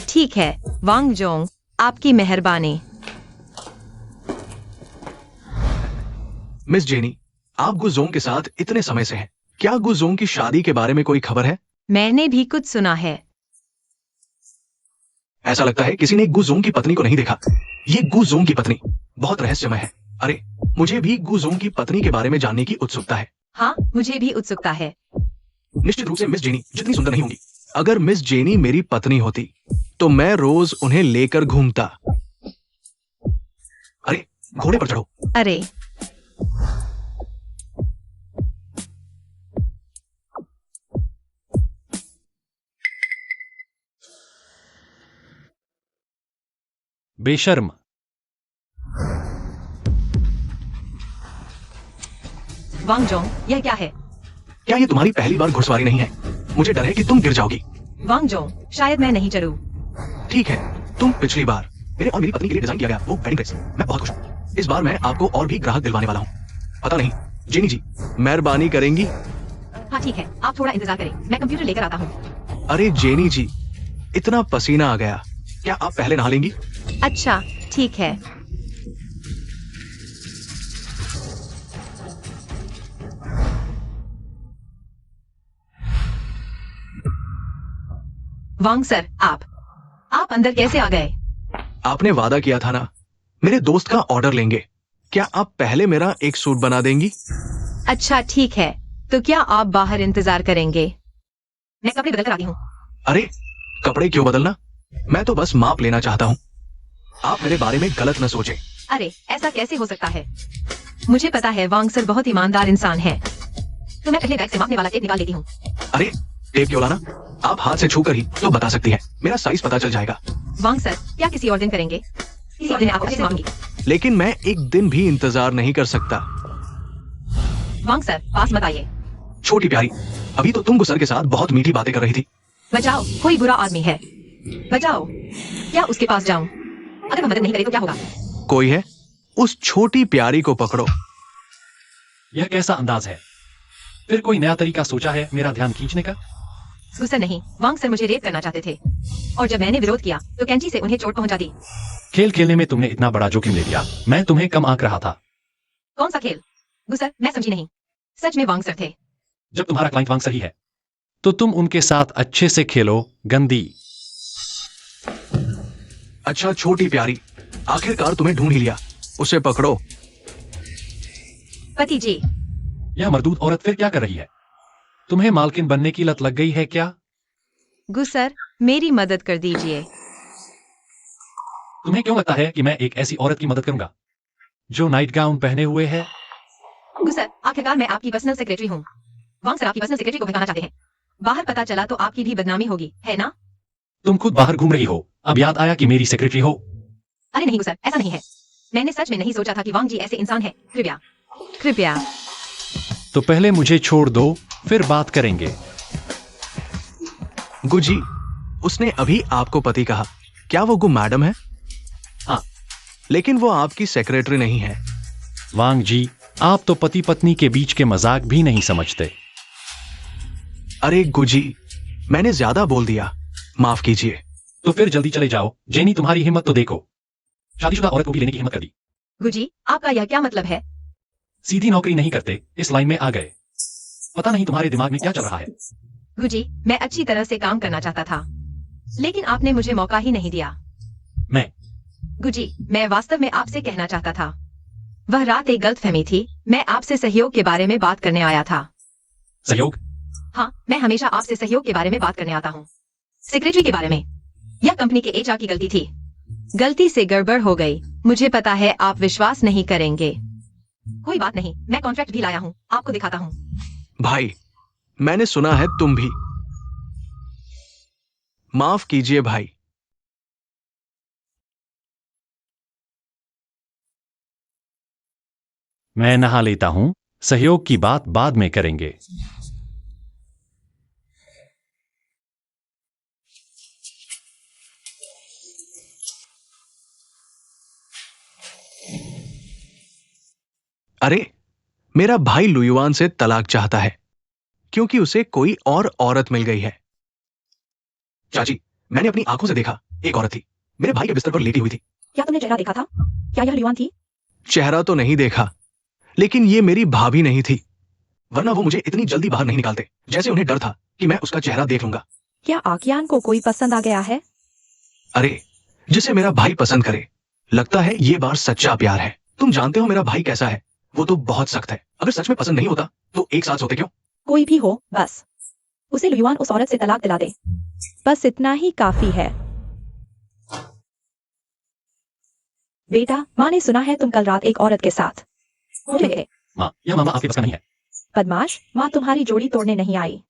ठीक है वांग जोंग, आपकी मेहरबानी। मिस जेनी, आप गुजोंग के साथ इतने समय से हैं। क्या गुजोंग की शादी के बारे में कोई खबर है? मैंने भी कुछ सुना है। ऐसा लगता है किसी ने गुजोंग की पत्नी को नहीं देखा। ये गुजोंग की पत्नी बहुत रहस्यमय है। अरे, मुझे भी गुजोंग की पत्नी के बारे में जानने की उत्सुकता है। हाँ, मुझे भी उत्सुकता है। निश्चित रूप से मिस जेनी जितनी सुंदर नहीं होंगी। अगर मिस जेनी मेरी पत्नी होती तो मैं रोज उन्हें लेकर घूमता। अरे, घोड़े पर चढ़ो। अरे, बेशर्म। वांग जोंग, यह क्या है? क्या ये तुम्हारी पहली बार घुड़सवारी नहीं है? मुझे डर है कि तुम गिर जाओगी। वांग जोंग, शायद मैं नहीं चलूं। ठीक है, तुम पिछली बार मेरे और मेरी पत्नी के लिए डिजाइन किया गया वो वेडिंग ड्रेस, मैं बहुत खुश हूँ। इस बार मैं आपको और भी ग्राहक दिलवाने वाला हूँ। पता नहीं, जेनी जी, मेहरबानी करेंगी? हाँ ठीक है, आप थोड़ा इंतजार करें, मैं कंप्यूटर लेकर आता हूँ। अरे जेनी जी, इतना पसीना आ गया, क्या आप पहले नहा लेंगी? अच्छा, ठीक है। वांग सर, आप अंदर कैसे आ गए? आपने वादा किया था ना, मेरे दोस्त का ऑर्डर लेंगे। क्या आप पहले मेरा एक सूट बना देंगी? अच्छा ठीक है, तो क्या आप बाहर इंतजार करेंगे? मैं कपड़े बदल कर आती हूँ। अरे, कपड़े क्यों बदलना? मैं तो बस माप लेना चाहता हूँ। आप मेरे बारे में गलत न सोचें। अरे, ऐसा कैसे हो सकता है? मुझे पता है वांग सर बहुत ईमानदार इंसान है। तो मैं पहले बैग से मापने वाला टेप निकाल लेती हूँ। अरे, टेप क्यों लाना? आप हाथ से छूकर ही तो बता सकती हैं। मेरा साइज पता चल जाएगा। वांग सर, क्या किसी और दिन करेंगे? किसी और दिन आपको अच्छे से मापूंगी। लेकिन मैं एक दिन भी इंतजार नहीं कर सकता। वांग सर, पास मत आइए। छोटी प्यारी, अभी तो तुम गुसर के साथ बहुत मीठी बातें कर रही थी। बचाओ, कोई बुरा आदमी है। बचाओ। क्या उसके पास जाऊं? अगर वो मदद नहीं करे तो क्या होगा? कोई है? उस छोटी प्यारी को पकड़ो। यह कैसा अंदाज है? फिर कोई नया तरीका सोचा है मेरा ध्यान खींचने का? गुस्सा नहीं, वांग सर मुझे रेप करना चाहते थे और जब मैंने विरोध किया तो कैंची से उन्हें चोट पहुंचा दी। खेल खेलने में तुमने इतना बड़ा जोखिम ले लिया। मैं तुम्हें कम आंक रहा था। कौन सा खेल? गुस्सा, मैं समझी नहीं। सच में वांग सर थे? जब तुम्हारा क्लाइंट वांग सही है तो तुम उनके साथ अच्छे से खेलो, गंदी। अच्छा छोटी प्यारी, आखिरकार तुम्हें ढूंढ ही लिया। उसे पकड़ो। पति जी। यह मर्दूद औरत फिर क्या कर रही है? तुम्हें मालकिन बनने की लत लग गई है क्या? गुस्सर, मेरी मदद कर दीजिए। तुम्हें क्यों लगता है कि मैं एक ऐसी औरत की मदद करूंगा जो नाइट गाउन पहने हुए है? गुस्सर, आखिरकार मैं आपकी पर्सनल सेक्रेटरी हूँ। वांग सर आपकी पर्सनल सेक्रेटरी को भगाना चाहते हैं। बाहर पता चला तो आपकी भी बदनामी होगी, है ना? तुम खुद बाहर घूम रही हो, अब याद आया कि मेरी सेक्रेटरी हो। अरे नहीं गुस्सर, ऐसा नहीं है। मैंने सच में नहीं सोचा था कि वांग जी ऐसे इंसान हैं। कृपया कृपया। तो पहले मुझे छोड़ दो, फिर बात करेंगे। गुजी, उसने अभी आपको पति कहा। क्या वो गु मैडम है? हाँ। लेकिन वो आपकी सेक्रेटरी नहीं है। वांग जी, आप तो पति पत्नी के बीच के मजाक भी नहीं समझते। अरे गुजी, मैंने ज्यादा बोल दिया, माफ कीजिए। तो फिर जल्दी चले जाओ। जेनी, तुम्हारी हिम्मत तो देखो, शादीशुदा औरत को भी लेने की हिम्मत कर दी। गुजी, आपका यह क्या मतलब है? सीधी नौकरी नहीं करते, इस लाइन में आ गए। पता नहीं तुम्हारे दिमाग में क्या चल रहा है। गुजी, मैं अच्छी तरह से काम करना चाहता था, लेकिन आपने मुझे मौका ही नहीं दिया। मैं गुजी, मैं वास्तव में आपसे कहना चाहता था। वह रात एक गलतफहमी थी। मैं आपसे सहयोग के बारे में बात करने आया था। सहयोग? हाँ, मैं हमेशा आपसे सहयोग के बारे में बात करने आता हूँ। सेक्रेटरी के बारे में। यह कंपनी के एचआर की गलती थी। गलती से गड़बड़ हो गई। मुझे पता है आप विश्वास नहीं करेंगे। कोई बात नहीं, मैं कॉन्ट्रैक्ट भी लाया हूँ, आपको दिखाता हूँ। भाई, मैंने सुना है तुम भी। माफ कीजिए भाई। मैं नहा लेता हूं। सहयोग की बात बाद में करेंगे। अरे, मेरा भाई लुयुआन से तलाक चाहता है क्योंकि उसे कोई और औरत मिल गई है। चाची, मैंने अपनी आंखों से देखा, एक औरत थी, मेरे भाई के बिस्तर पर लेटी हुई थी। क्या तुमने चेहरा देखा था? क्या यह लियुआन थी? चेहरा तो नहीं देखा, लेकिन ये मेरी भाभी नहीं थी, वरना वो मुझे इतनी जल्दी बाहर नहीं निकालते। जैसे उन्हें डर था कि मैं उसका चेहरा देख लूंगा। क्या आकियान को कोई पसंद आ गया है? अरे, जिसे मेरा भाई पसंद करे, लगता है ये बार सच्चा प्यार है। तुम जानते हो मेरा भाई कैसा है, वो तो बहुत सख्त है। अगर सच में पसंद नहीं होता तो एक साथ सोते क्यों? कोई भी हो, बस उसे लुयुआन उस औरत से तलाक दिला दे। बस इतना ही काफी है। बेटा, माँ ने सुना है तुम कल रात एक औरत के साथ मुझे गए। माँ, यह मामा आपके पास का नहीं है। बदमाश, माँ तुम्हारी जोड़ी तोड़ने नहीं आई।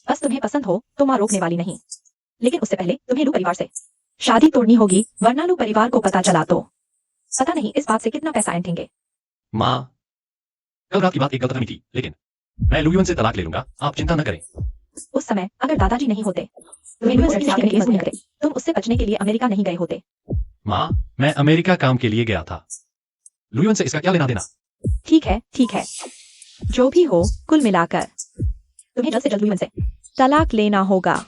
बस तुम्हें पसंद हो तो माँ रोकने वाली नहीं, लेकिन उससे पहले तुम्हें लू परिवार से शादी तोड़नी होगी, वरना लू परिवार को पता चला तो पता नहीं इस बात से कितना पैसा ऐंठेंगे। माँ, कल रात की बात एक गलतफहमी थी, लेकिन मैं लुयुआन से तलाक ले लूंगा, आप चिंता न करें। उस समय अगर दादाजी नहीं होते तो लुयुआन से शादी नहीं करते। तुम उससे बचने के लिए अमेरिका नहीं गए होते। माँ, मैं अमेरिका काम के लिए गया था। लुयुआन से इसका क्या लेना देना? ठीक है, ठीक है, जो भी हो, कुल मिलाकर तुम्हें जल्द से जल्द लुयुआन से तलाक लेना होगा।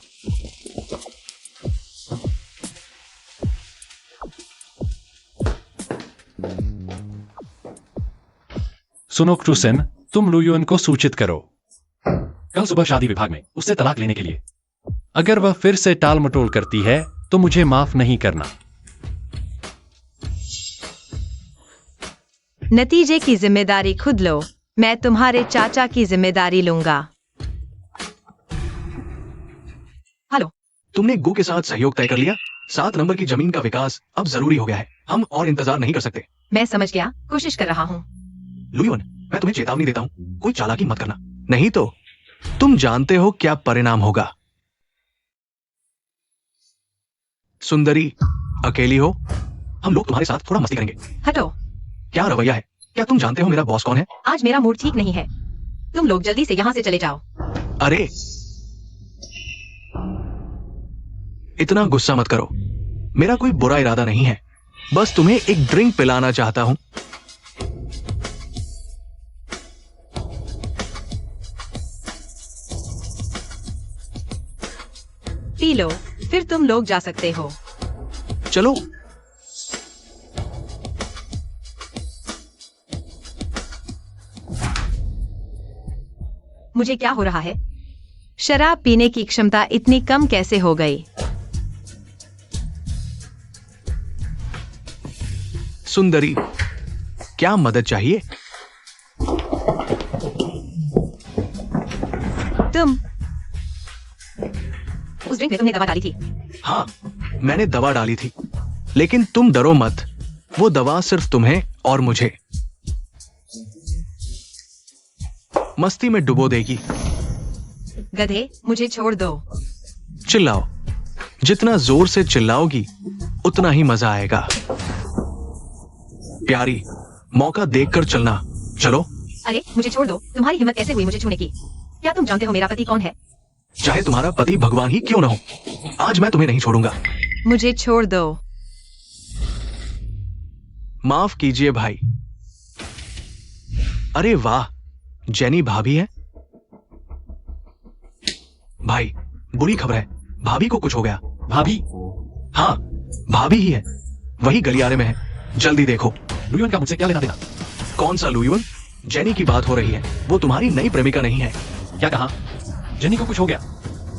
सुनो क्रूसेन, तुम लुयुआन को सूचित करो कल सुबह शादी विभाग में उससे तलाक लेने के लिए। अगर वह फिर से टाल मटोल करती है तो मुझे माफ नहीं करना। नतीजे की जिम्मेदारी खुद लो। मैं तुम्हारे चाचा की जिम्मेदारी लूंगा। हेलो, तुमने गो के साथ सहयोग तय कर लिया। 7 नंबर की जमीन का विकास अब जरूरी हो गया है। हम और इंतजार नहीं कर सकते। मैं समझ गया, कोशिश कर रहा हूँ। लुयुआन, मैं तुम्हें चेतावनी देता हूँ, कोई चालाकी मत करना, नहीं तो तुम जानते हो क्या परिणाम होगा। सुंदरी, अकेली हो? हम लोग तुम्हारे साथ थोड़ा मस्ती करेंगे। हटो। क्या रवैया है? क्या तुम जानते हो मेरा बॉस कौन है? आज मेरा मूड ठीक नहीं है। तुम लोग जल्दी से यहाँ से चले जाओ। अरे, इतना गुस्सा मत करो। मेरा कोई बुरा इरादा नहीं है, बस तुम्हें एक ड्रिंक पिलाना चाहता हूं। पी लो, फिर तुम लोग जा सकते हो। चलो। मुझे क्या हो रहा है? शराब पीने की क्षमता इतनी कम कैसे हो गई? सुंदरी, क्या मदद चाहिए? तुम उस ड्रिंक में तुमने दवा डाली थी। हाँ, मैंने दवा डाली थी, लेकिन तुम डरो मत, वो दवा सिर्फ तुम्हें और मुझे मस्ती में डुबो देगी। गधे, मुझे छोड़ दो। चिल्लाओ, जितना जोर से चिल्लाओगी उतना ही मजा आएगा। प्यारी, मौका देखकर चलना। चलो। अरे, मुझे छोड़ दो। तुम्हारी हिम्मत कैसे हुई मुझे छूने की? क्या तुम जानते हो मेरा पति कौन है? चाहे तुम्हारा पति भगवान ही क्यों ना हो, आज मैं तुम्हें नहीं छोड़ूंगा। मुझे छोड़ दो। माफ कीजिए भाई। अरे वाह, जेनी भाभी है। भाई, बुरी खबर है, भाभी को कुछ हो गया। भाभी? हाँ, भाभी ही है, वही गलियारे में है, जल्दी देखो। लुयुआन का मुझसे क्या लेना देना? कौन सा लुयुआन? जेनी की बात हो रही है, वो तुम्हारी नई प्रेमिका नहीं है। क्या कहा? जेनी को कुछ हो गया?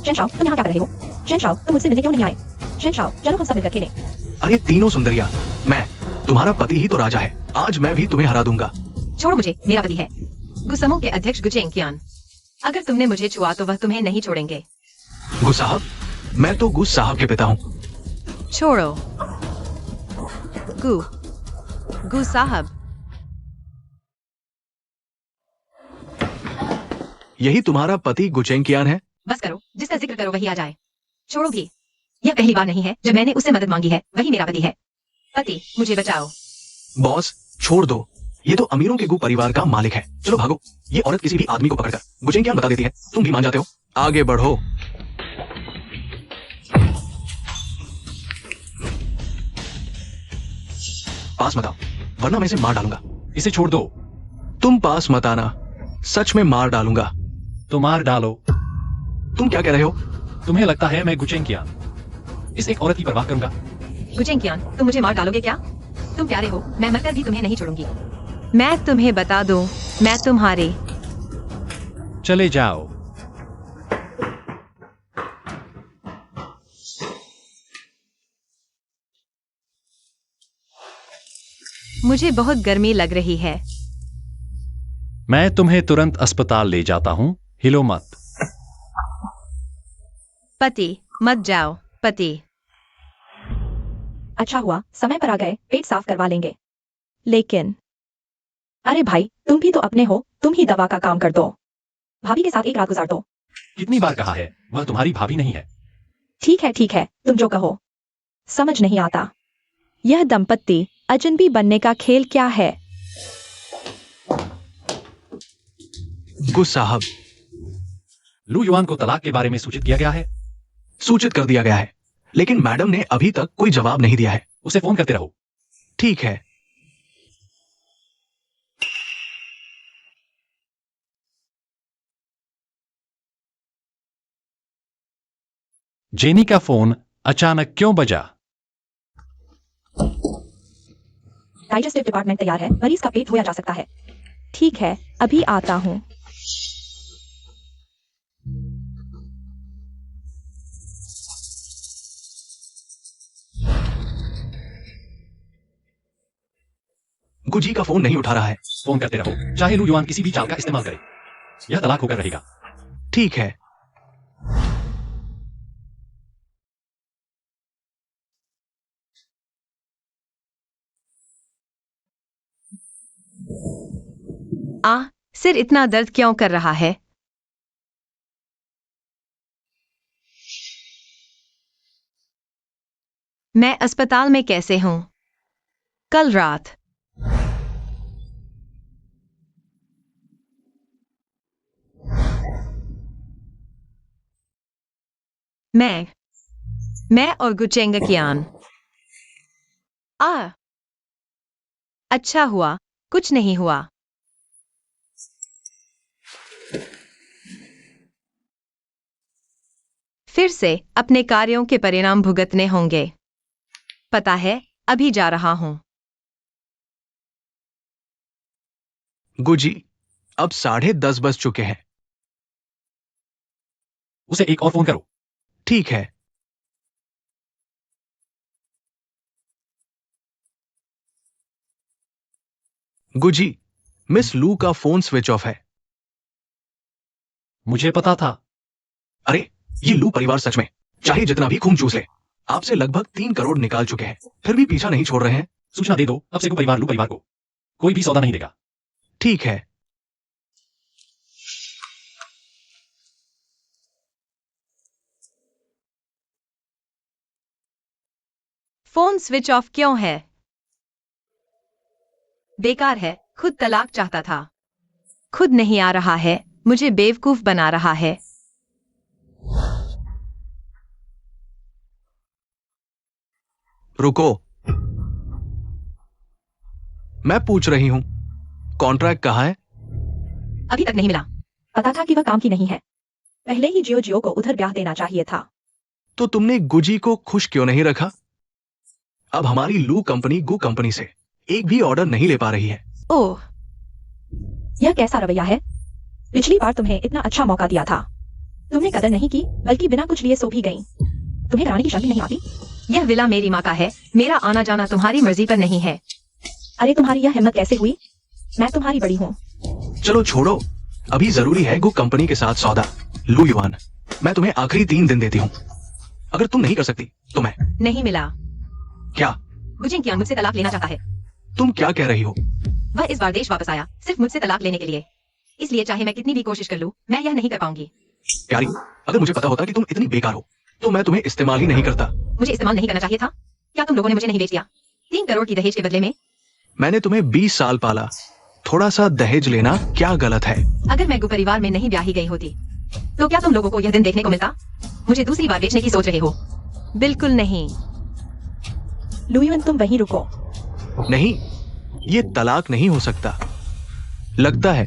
शेनशाओ, तुम यहाँ क्या कर रहे हो? शेनशाओ, तुम मुझसे मिलने क्यों नहीं आए? शेनशाओ, चलो हम सब मिलकर खेलें। अरे तीनों सुंदरिया, मैं तुम्हारा पति ही तो राजा है। आज मैं भी तुम्हें हरा दूंगा। छोड़ो मुझे, मेरा पति है गुस्समों के अध्यक्ष गुचेंकियान। अगर तुमने मुझे छुआ तो वह तुम्हें नहीं छोड़ेंगे। गु साहब, मैं तो गु साहब के पिता हूँ। छोड़ो गु गु साहब। यही तुम्हारा पति गुचेंकियान है? बस करो, जिसका जिक्र करो वही आ जाए। छोड़ो भी, यह पहली बार नहीं है जब मैंने उससे मदद मांगी है। वही मेरा पति है। पति, मुझे बचाओ। बॉस छोड़ दो, ये तो अमीरों के गु परिवार का मालिक है। चलो भागो। ये औरत किसी भी आदमी को पकड़कर गुचेंकियान बता देती है, तुम भी मान जाते हो। आगे बढ़ो। पास मत आओ, वरना मैं इसे मार डालूंगा। इसे छोड़ दो। तुम पास मत आना, सच में मार डालूंगा। तो मार डालो। तुम क्या कह रहे हो? तुम्हें लगता है मैं गुचेंकियान इस एक औरत की परवाह करूंगा? गुचेंकियान, तुम मुझे मार डालोगे क्या? तुम प्यारे हो, मैं मरकर भी तुम्हें नहीं छोड़ूंगी। मैं तुम्हें बता दूं, मैं तुम्हारे। चले जाओ। मुझे बहुत गर्मी लग रही है। मैं तुम्हें तुरंत अस्पताल ले जाता हूं, हिलो मत। पति, मत जाओ। पति। अच्छा हुआ समय पर आ गए, पेट साफ करवा लेंगे। लेकिन अरे भाई, तुम भी तो अपने हो, तुम ही दवा का काम कर दो। भाभी के साथ एक रात गुजार दो। कितनी बार कहा है, वह तुम्हारी भाभी नहीं है। ठीक है, तुम जो कहो। समझ नहीं आता, यह दंपत्ति अजनबी बनने का खेल क्या है? गु साहब, लू युआन को तलाक के बारे में सूचित किया गया है। सूचित कर दिया गया है, लेकिन मैडम ने अभी तक कोई जवाब नहीं दिया है। उसे फोन करते रहो। ठीक है। जेनी का फोन अचानक क्यों बजा? डाइजेस्टिव डिपार्टमेंट तैयार है, मरीज का पेट धोया जा सकता है। ठीक है, अभी आता हूँ। गुजी का फोन नहीं उठा रहा है। फोन करते रहो, चाहे लू युआन किसी भी चाल का इस्तेमाल करे। यह तलाक होकर रहेगा। ठीक है। सिर इतना दर्द क्यों कर रहा है? मैं अस्पताल में कैसे हूं? कल रात मैं और गुचेंकियान। अच्छा हुआ, कुछ नहीं हुआ। फिर से अपने कार्यों के परिणाम भुगतने होंगे। पता है, अभी जा रहा हूं। गुजी, अब 10:30 बज चुके हैं। उसे एक और फोन करो। ठीक है। गुजी, मिस लू का फोन स्विच ऑफ है। मुझे पता था। अरे, ये लू परिवार सच में चाहे जितना भी खून चूस ले, आपसे लगभग 3 करोड़ निकाल चुके हैं, फिर भी पीछा नहीं छोड़ रहे हैं। सूचना दे दो, अब से परिवार लू परिवार को कोई भी सौदा नहीं देगा। ठीक है। फोन स्विच ऑफ क्यों है? बेकार है, खुद तलाक चाहता था। खुद नहीं आ रहा है, मुझे बेवकूफ बना रहा है। रुको, मैं पूछ रही हूं, कॉन्ट्रैक्ट कहाँ है? अभी तक नहीं मिला। पता था कि वह काम की नहीं है। पहले ही जियो को उधर ब्याह देना चाहिए था। तो तुमने गुजी को खुश क्यों नहीं रखा? अब हमारी लू कंपनी गु कंपनी से एक भी ऑर्डर नहीं ले पा रही है। ओह, यह कैसा रवैया है? पिछली बार तुम्हें इतना अच्छा मौका दिया था, तुमने कदर नहीं की, बल्कि बिना कुछ लिए सो भी गई। तुम्हें कराने की शर्म भी नहीं आती? यह विला मेरी माँ का है, मेरा आना जाना तुम्हारी मर्जी पर नहीं है। अरे तुम्हारी यह हिम्मत कैसे हुई? मैं तुम्हारी बड़ी हूँ। चलो छोड़ो, अभी जरूरी है गु कंपनी के साथ सौदा। लू युआन, मैं तुम्हें आखिरी 3 दिन देती हूँ। अगर तुम नहीं कर सकती तो मैं। नहीं मिला। क्या? गुजिंग कियान मुझसे तलाक लेना चाहता है। तुम क्या कह रही हो? वह इस बार देश वापस आया सिर्फ मुझसे तलाक लेने के लिए। इसलिए चाहे मैं कितनी भी कोशिश कर लूं, मैं यह नहीं कर पाऊंगी। प्यारी, अगर मुझे पता होता कि तुम इतनी बेकार हो तो मैं तुम्हें इस्तेमाल ही नहीं करता। मुझे इस्तेमाल नहीं करना चाहिए था। क्या तुम लोगों ने मुझे नहीं बेच दिया? 3 करोड़ की दहेज के बदले में? मैंने तुम्हें 20 साल पाला, थोड़ा सा दहेज लेना क्या गलत है? अगर मैं गु परिवार में नहीं ब्याही गई होती तो क्या तुम लोगों को यह दिन देखने को मिलता? मुझे दूसरी बार बेचने की सोच रहे हो? बिल्कुल नहीं। लुयुन, तुम वहीं रुको। नहीं, ये तलाक नहीं हो सकता। लगता है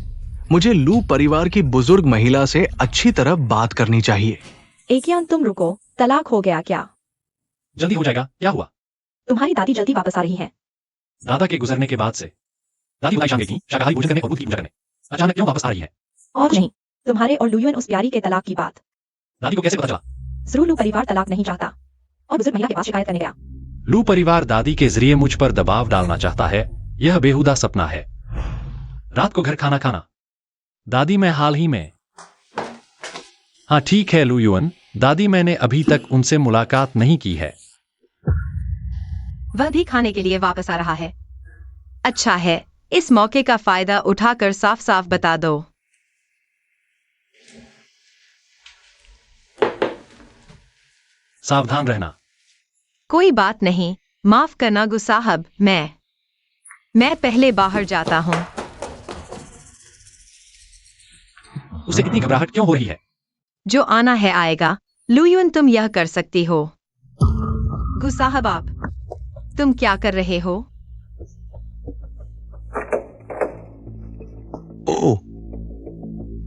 मुझे लू परिवार की बुजुर्ग महिला से अच्छी तरह बात करनी चाहिए। एकियान, तुम रुको। तलाक हो गया क्या? जल्दी हो जाएगा, क्या हुआ? तुम्हारी दादी जल्दी वापस आ रही है। दादा के गुजरने के बाद से दादी उदाई शाम की शाकाहारी भोजन करने और दूध की पूजा करने अचानक क्यों वापस आ रही है? और नहीं, तुम्हारे और लुयुन उस प्यारी के तलाक की बात। दादी को कैसे पता चला? जरूर लू परिवार तलाक नहीं चाहता और बुजुर्ग महिला के पास शिकायत करने गया। लू परिवार दादी के जरिए मुझ पर दबाव डालना चाहता है। यह बेहुदा सपना है। रात को घर खाना खाना। दादी, मैं हाल ही में। हाँ ठीक है लू युअन, दादी मैंने अभी तक उनसे मुलाकात नहीं की है। वह भी खाने के लिए वापस आ रहा है। अच्छा है, इस मौके का फायदा उठाकर साफ साफ बता दो। सावधान रहना। कोई बात नहीं, माफ करना गु साहब, मैं पहले बाहर जाता हूँ। उसे इतनी घबराहट क्यों हो रही है? जो आना है आएगा। लुयुन, तुम यह कर सकती हो। गु साहब, आप तुम क्या कर रहे हो? ओह,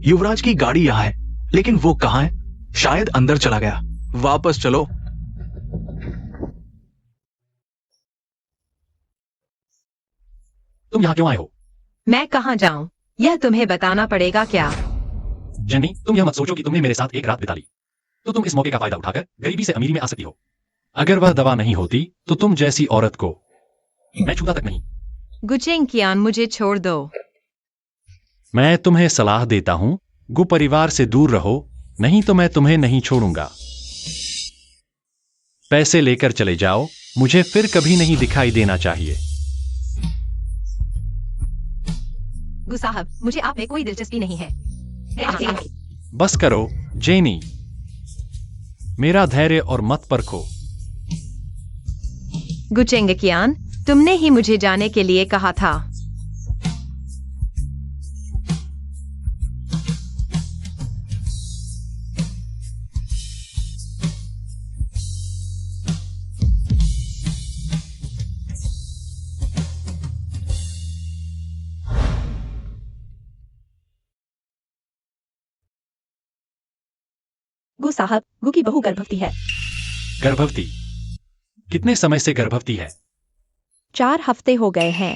युवराज की गाड़ी यहाँ है, लेकिन वो कहाँ है? शायद अंदर चला गया। वापस चलो। तुम यहाँ क्यों आए हो? मैं कहाँ जाऊं? यह तुम्हें बताना पड़ेगा क्या? जेनी, तुम यह मत सोचो कि तुमने मेरे साथ एक रात बिता ली तो तुम इस मौके का फायदा उठाकर गरीबी से अमीरी में आ सकती हो। अगर वह दवा नहीं होती तो तुम जैसी औरत को मैं छूता तक नहीं। गुचेंग कियान, मुझे छोड़ दो। मैं तुम्हें सलाह देता हूं, गु परिवार से दूर रहो, नहीं तो मैं तुम्हें नहीं छोड़ूंगा। पैसे लेकर चले जाओ, मुझे फिर कभी नहीं दिखाई देना चाहिए। गु साहब, मुझे आप में कोई दिलचस्पी नहीं है। बस करो जेनी, मेरा धैर्य और मत परखो। गुचेंग कियान, तुमने ही मुझे जाने के लिए कहा था। गु साहब, गु की बहू गर्भवती है। गर्भवती? कितने समय से गर्भवती है? 4 हफ्ते हो गए हैं।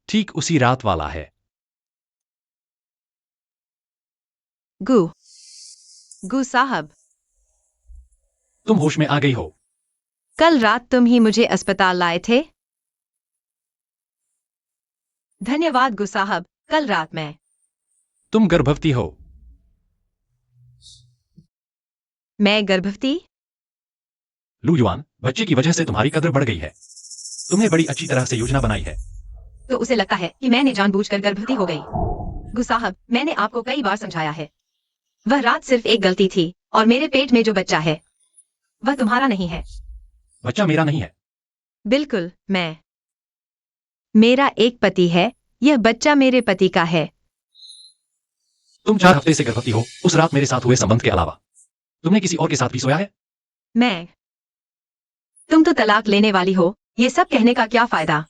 ठीक उसी रात वाला है। गु साहब, तुम होश में आ गई हो? कल रात तुम ही मुझे अस्पताल लाए थे। धन्यवाद गु साहब, कल रात मैं। तुम गर्भवती हो? मैं गर्भवती? लू युआन, बच्चे की वजह से तुम्हारी कदर बढ़ गई है। तुमने बड़ी अच्छी तरह से योजना बनाई है। तो उसे लगता है कि मैंने जानबूझकर गर्भवती हो गई। गु साहब, मैंने आपको कई बार समझाया है। वह रात सिर्फ एक गलती थी और मेरे पेट में जो बच्चा है वह तुम्हारा नहीं है। बच्चा मेरा नहीं है। बिल्कुल, मेरा एक पति है, यह बच्चा मेरे पति का है। तुम 4 हफ्ते से गर्भवती हो, उस रात मेरे साथ हुए संबंध के अलावा तुमने किसी और के साथ भी सोया है? तुम तो तलाक लेने वाली हो, ये सब कहने का क्या फायदा?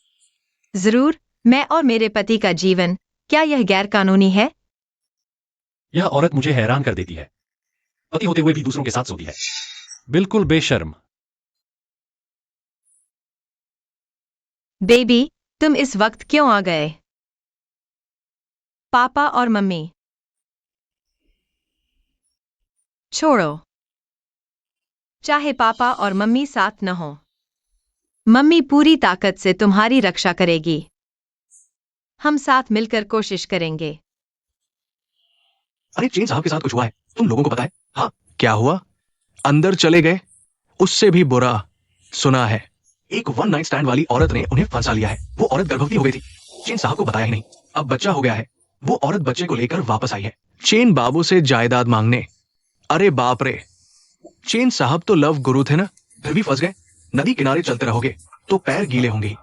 जरूर, मैं और मेरे पति का जीवन, क्या यह गैर कानूनी है? यह औरत मुझे हैरान कर देती है। पति होते हुए भी दूसरों के साथ सोती है। बिल्कुल बेशर्म। बेबी, तुम इस वक्त क्यों आ गए? पापा और मम्मी। छोड़ो, चाहे पापा और मम्मी साथ न हो, मम्मी पूरी ताकत से तुम्हारी रक्षा करेगी। हम साथ मिलकर कोशिश करेंगे। अरे चेन साहब के साथ कुछ हुआ है, तुम लोगों को पता है? हाँ, क्या हुआ? अंदर चले गए। उससे भी बुरा सुना है, एक वन नाइट स्टैंड वाली औरत ने उन्हें फंसा लिया है। वो औरत गर्भवती हो गई थी, चेन साहब को बताया ही नहीं। अब बच्चा हो गया है, वो औरत बच्चे को लेकर वापस आई है चेन बाबू से जायदाद मांगने। अरे बाप रे, चेन साहब तो लव गुरु थे ना, फिर भी फंस गए। नदी किनारे चलते रहोगे तो पैर गीले होंगे।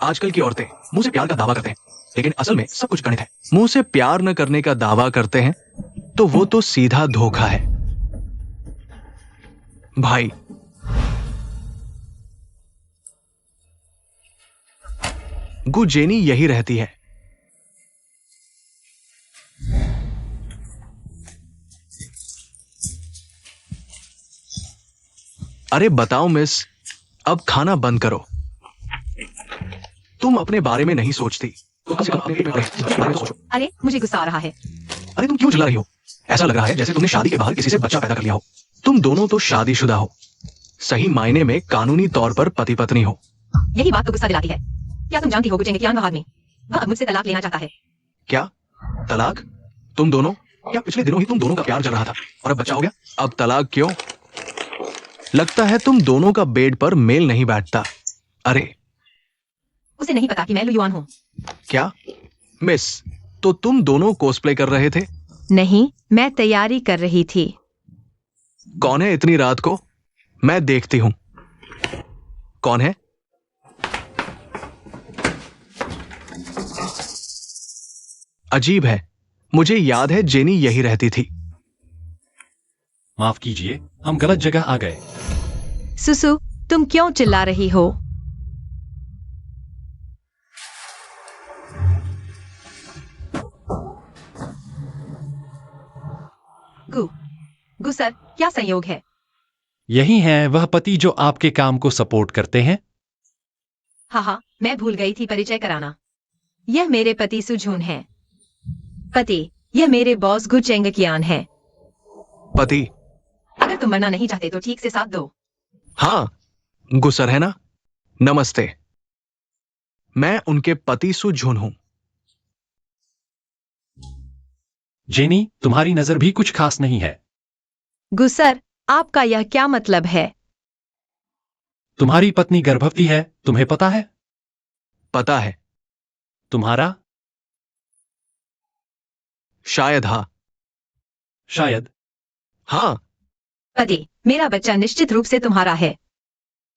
आजकल की औरतें मुंह से प्यार का दावा करते हैं, लेकिन असल में सब कुछ गणित है। मुंह से प्यार न करने का दावा करते हैं तो वो तो सीधा धोखा है भाई। जेनी यही रहती है। अरे बताओ मिस, अब खाना बंद करो। तुम अपने बारे में नहीं सोचती, तो कम से कम अपने बारे में सोचो। अरे मुझे गुस्सा आ रहा है। अरे तुम क्यों चिल्ला रही हो? ऐसा लग रहा है जैसे तुमने शादी के बाहर किसी से बच्चा पैदा कर लिया हो। तुम दोनों तो शादीशुदा हो, सही मायने में कानूनी तौर पर पति पत्नी हो। यही बात तो गुस्सा दिलाती है। क्या तुम जानती हो गुचेंगे वह आदमी, वह अब मुझसे तलाक लेना चाहता है। क्या तलाक? तुम दोनों? क्या पिछले दिनों ही तुम दोनों का प्यार चल रहा था और अब बच्चा हो गया? अब तलाक क्यों? लगता है तुम दोनों का बेड पर मेल नहीं बैठता। अरे उसे नहीं पता कि मैं लुयुआन हूँ। क्या मिस, तो तुम दोनों कोस्प्ले कर रहे थे? नहीं, मैं तैयारी कर रही थी। कौन है इतनी रात को? मैं देखती हूं। कौन है? अजीब है, मुझे याद है जेनी यही रहती थी। माफ कीजिए, हम गलत जगह आ गए। सुसु, तुम क्यों चिल्ला रही हो? गु सर, क्या संयोग है? यही है वह पति जो आपके काम को सपोर्ट करते हैं। हाँ, मैं भूल गई थी परिचय कराना। यह मेरे पति सुझून है। पति, यह मेरे बॉस गु चेंगकियान है। पति? अगर तुम मरना नहीं चाहते तो ठीक से साथ दो। हाँ, गुसर है ना? नमस्ते, मैं उनके पति सुझून हूं। जेनी, तुम्हारी नजर भी कुछ खास नहीं है। गुसर, आपका यह क्या मतलब है? तुम्हारी पत्नी गर्भवती है, तुम्हें पता है? पता है। तुम्हारा? शायद हाँ। शायद? हाँ। पति, मेरा बच्चा निश्चित रूप से तुम्हारा है।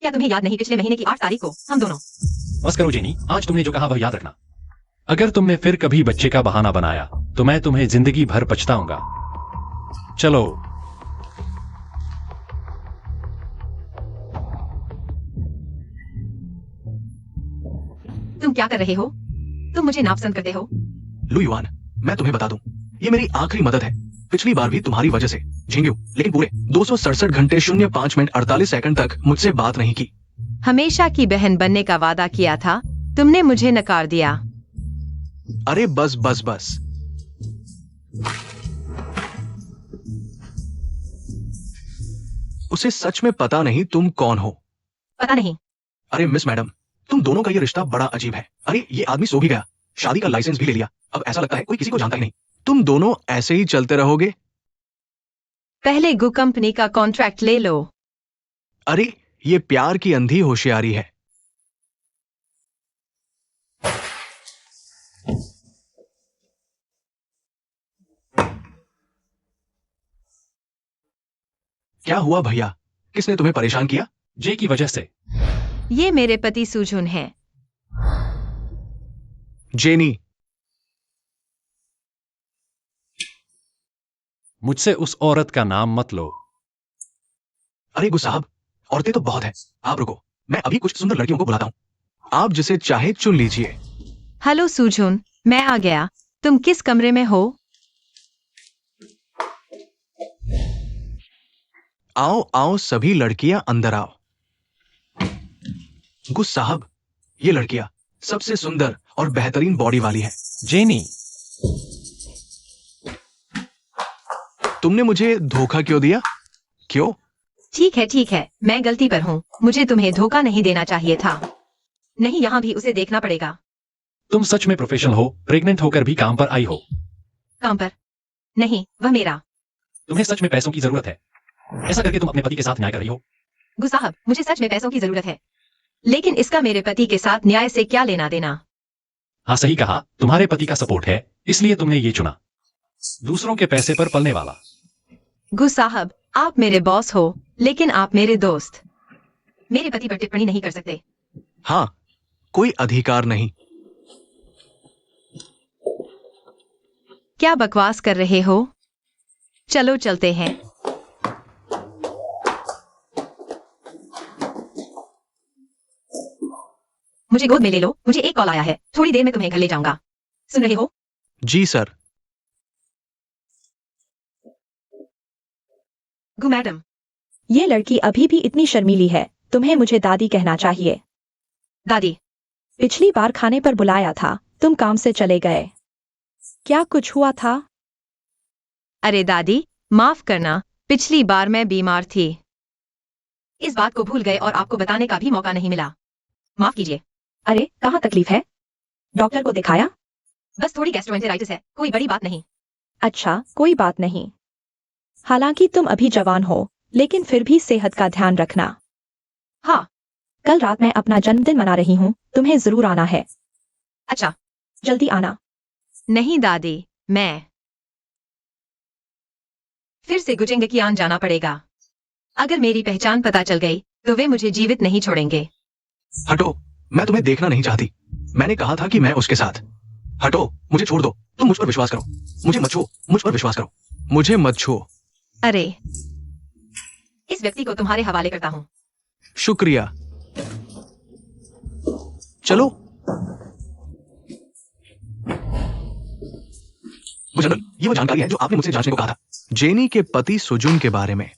क्या तुम्हें याद नहीं, पिछले महीने की 8 तारीख को हम दोनों। बस करो जेनी, आज तुमने जो कहा वह याद रखना। अगर तुमने फिर कभी बच्चे का बहाना बनाया तो मैं तुम्हें जिंदगी भर पछताऊंगा। चलो। तुम क्या कर रहे हो? तुम मुझे नापसंद करते हो? लुयुआन, मैं तुम्हें बता दूं, ये मेरी आखिरी मदद है। पिछली बार भी तुम्हारी वजह से झिंग्यू, लेकिन पूरे 267 घंटे 05 मिनट 48 सेकंड तक मुझसे बात नहीं की। हमेशा की बहन बनने का वादा किया था, तुमने मुझे नकार दिया। अरे बस बस बस। उसे सच में पता नहीं तुम कौन हो। पता नहीं। अरे मिस मैडम, तुम दोनों का ये रिश्ता बड़ा अजीब है। अरे ये आदमी सो भी गया, शादी का लाइसेंस भी ले लिया, अब ऐसा लगता है कोई किसी को जानता ही नहीं। तुम दोनों ऐसे ही चलते रहोगे? पहले गु कंपनी का कॉन्ट्रैक्ट ले लो। अरे ये प्यार की अंधी होशियारी है। क्या हुआ भैया, किसने तुम्हें परेशान किया? जे की वजह से। ये मेरे पति सुझुन है। जेनी। मुझसे उस औरत का नाम मत लो। अरे गु साहब, औरतें तो बहुत हैं, आप रुको, मैं अभी कुछ सुंदर लड़कियों को बुलाता हूं, आप जिसे चाहे चुन लीजिए। हेलो सुझुन, मैं आ गया। तुम किस कमरे में हो? आओ आओ सभी लड़कियां अंदर आओ। गु साहब, ये लड़कियां सबसे सुंदर और बेहतरीन बॉडी वाली है। जेनी। तुमने मुझे धोखा क्यों दिया? क्यों? ठीक है, मैं गलती पर हूँ। मुझे तुम्हें धोखा नहीं देना चाहिए था। नहीं, यहाँ भी उसे देखना पड़ेगा। तुम सच में प्रोफेशनल हो, प्रेग्नेंट होकर भी काम पर आई हो। काम पर? नहीं, वह मेरा। तुम्हें सच में पैसों की जरूरत है। ऐसा करके तुम अपने पति के साथ न्याय कर रही हो। गु साहब, मुझे सच में पैसों की जरूरत है, लेकिन इसका मेरे पति के साथ न्याय से क्या लेना देना? हाँ सही कहा, तुम्हारे पति का सपोर्ट है, इसलिए तुमने ये चुना। दूसरों के पैसे पर पलने वाला। गु साहब, आप मेरे बॉस हो, लेकिन आप मेरे दोस्त। मेरे पति पर टिप्पणी नहीं कर सकते। हाँ, कोई अधिकार नहीं। क्या बकवास कर रहे हो? चलो चलते हैं। मुझे गोद में ले लो, मुझे एक कॉल आया है। थोड़ी देर में तुम्हें घर ले जाऊंगा। सुन रहे हो? जी सर। गु मैडम, ये लड़की अभी भी इतनी शर्मीली है। तुम्हें मुझे दादी कहना चाहिए। दादी। पिछली बार खाने पर बुलाया था, तुम काम से चले गए। क्या कुछ हुआ था? अरे दादी, माफ करना, पिछली बार मैं बीमार थी। इस बात को भूल गए और आपको बताने का भी मौका नहीं मिला। माफ कीजिए। अरे, कहाँ तकलीफ है? डॉक्टर को दिखाया? बस थोड़ी गैस्ट्रोएंटेराइटिस है, कोई बड़ी बात नहीं। अच्छा, कोई बात नहीं। हालांकि तुम अभी जवान हो, लेकिन फिर भी सेहत का ध्यान रखना। हाँ। कल रात मैं अपना जन्मदिन मना रही हूँ, तुम्हें जरूर आना है। अच्छा। जल्दी आना। नहीं दादी, मैं फिर से गुजेंगकियान जाना पड़ेगा। अगर मेरी पहचान पता चल गई तो वे मुझे जीवित नहीं छोड़ेंगे। हटो, मैं तुम्हें देखना नहीं चाहती। मैंने कहा था कि मैं उसके साथ। हटो, मुझे छोड़ दो। तुम मुझ पर विश्वास करो। मुझे मत छुओ, मुझ पर विश्वास करो। मुझे मत छुओ। अरे, इस व्यक्ति को तुम्हारे हवाले करता हूँ। शुक्रिया। चलो। जनरल, ये वो जानकारी है जो आपने मुझसे जांचने को कहा था। जेनी के पति सुजुन के बारे में।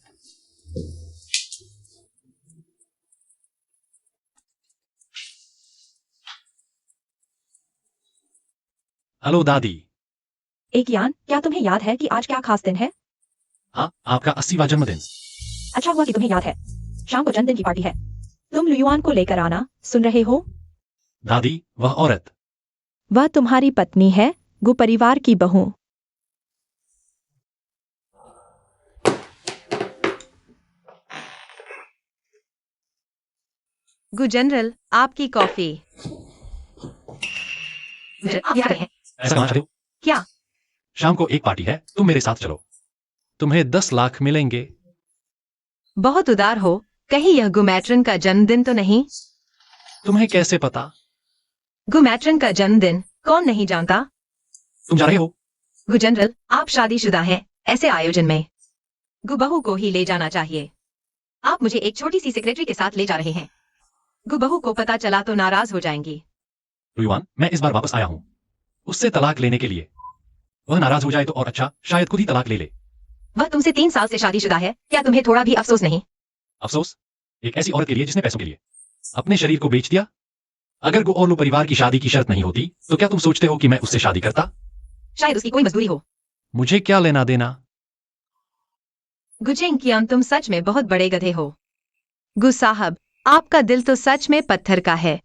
हेलो दादी। एक यान, क्या तुम्हें याद है कि आज क्या खास दिन है? हाँ, आपका 80वां जन्मदिन। अच्छा हुआ कि तुम्हें याद है। शाम को जन्मदिन की पार्टी है, तुम लुयुआन को लेकर आना। सुन रहे हो? दादी, वह औरत। वह तुम्हारी पत्नी है, गु परिवार की बहू। गु जनरल, आपकी कॉफी। आप क्या हैं? ऐसा कहना चाहते हो? क्या? शाम को एक पार्टी है, तुम मेरे साथ चलो। तुम्हें 10 लाख मिलेंगे। बहुत उदार हो। कहीं यह गुमैट्रन का जन्मदिन तो नहीं? तुम्हें कैसे पता? गुमैट्रन का जन्मदिन कौन नहीं जानता? तुम जा रहे हो? गु जनरल, आप शादीशुदा हैं। ऐसे आयोजन में गु बहू को ही ले जाना चाहिए। आप मुझे एक छोटी सी सेक्रेटरी के साथ ले जा रहे हैं। गु बहू को पता चला तो नाराज हो जाएंगी। लुयुआन, मैं इस बार वापस आया हूँ उससे तलाक लेने के लिए। वह नाराज हो जाए तो और अच्छा, शायद खुद ही तलाक ले ले। वह तुमसे 3 साल से शादीशुदा है, क्या तुम्हें थोड़ा भी अफसोस नहीं? अफसोस? एक ऐसी औरत के लिए जिसने पैसों के लिए अपने शरीर को बेच दिया। अगर गो और लो परिवार की शादी की शर्त नहीं होती तो क्या तुम सोचते हो कि मैं उससे शादी करता? शायद उसकी कोई मजबूरी हो। मुझे क्या लेना देना? गुजेंकियान, तुम सच में बहुत बड़े गधे हो। गु साहब, आपका दिल तो सच में पत्थर का है।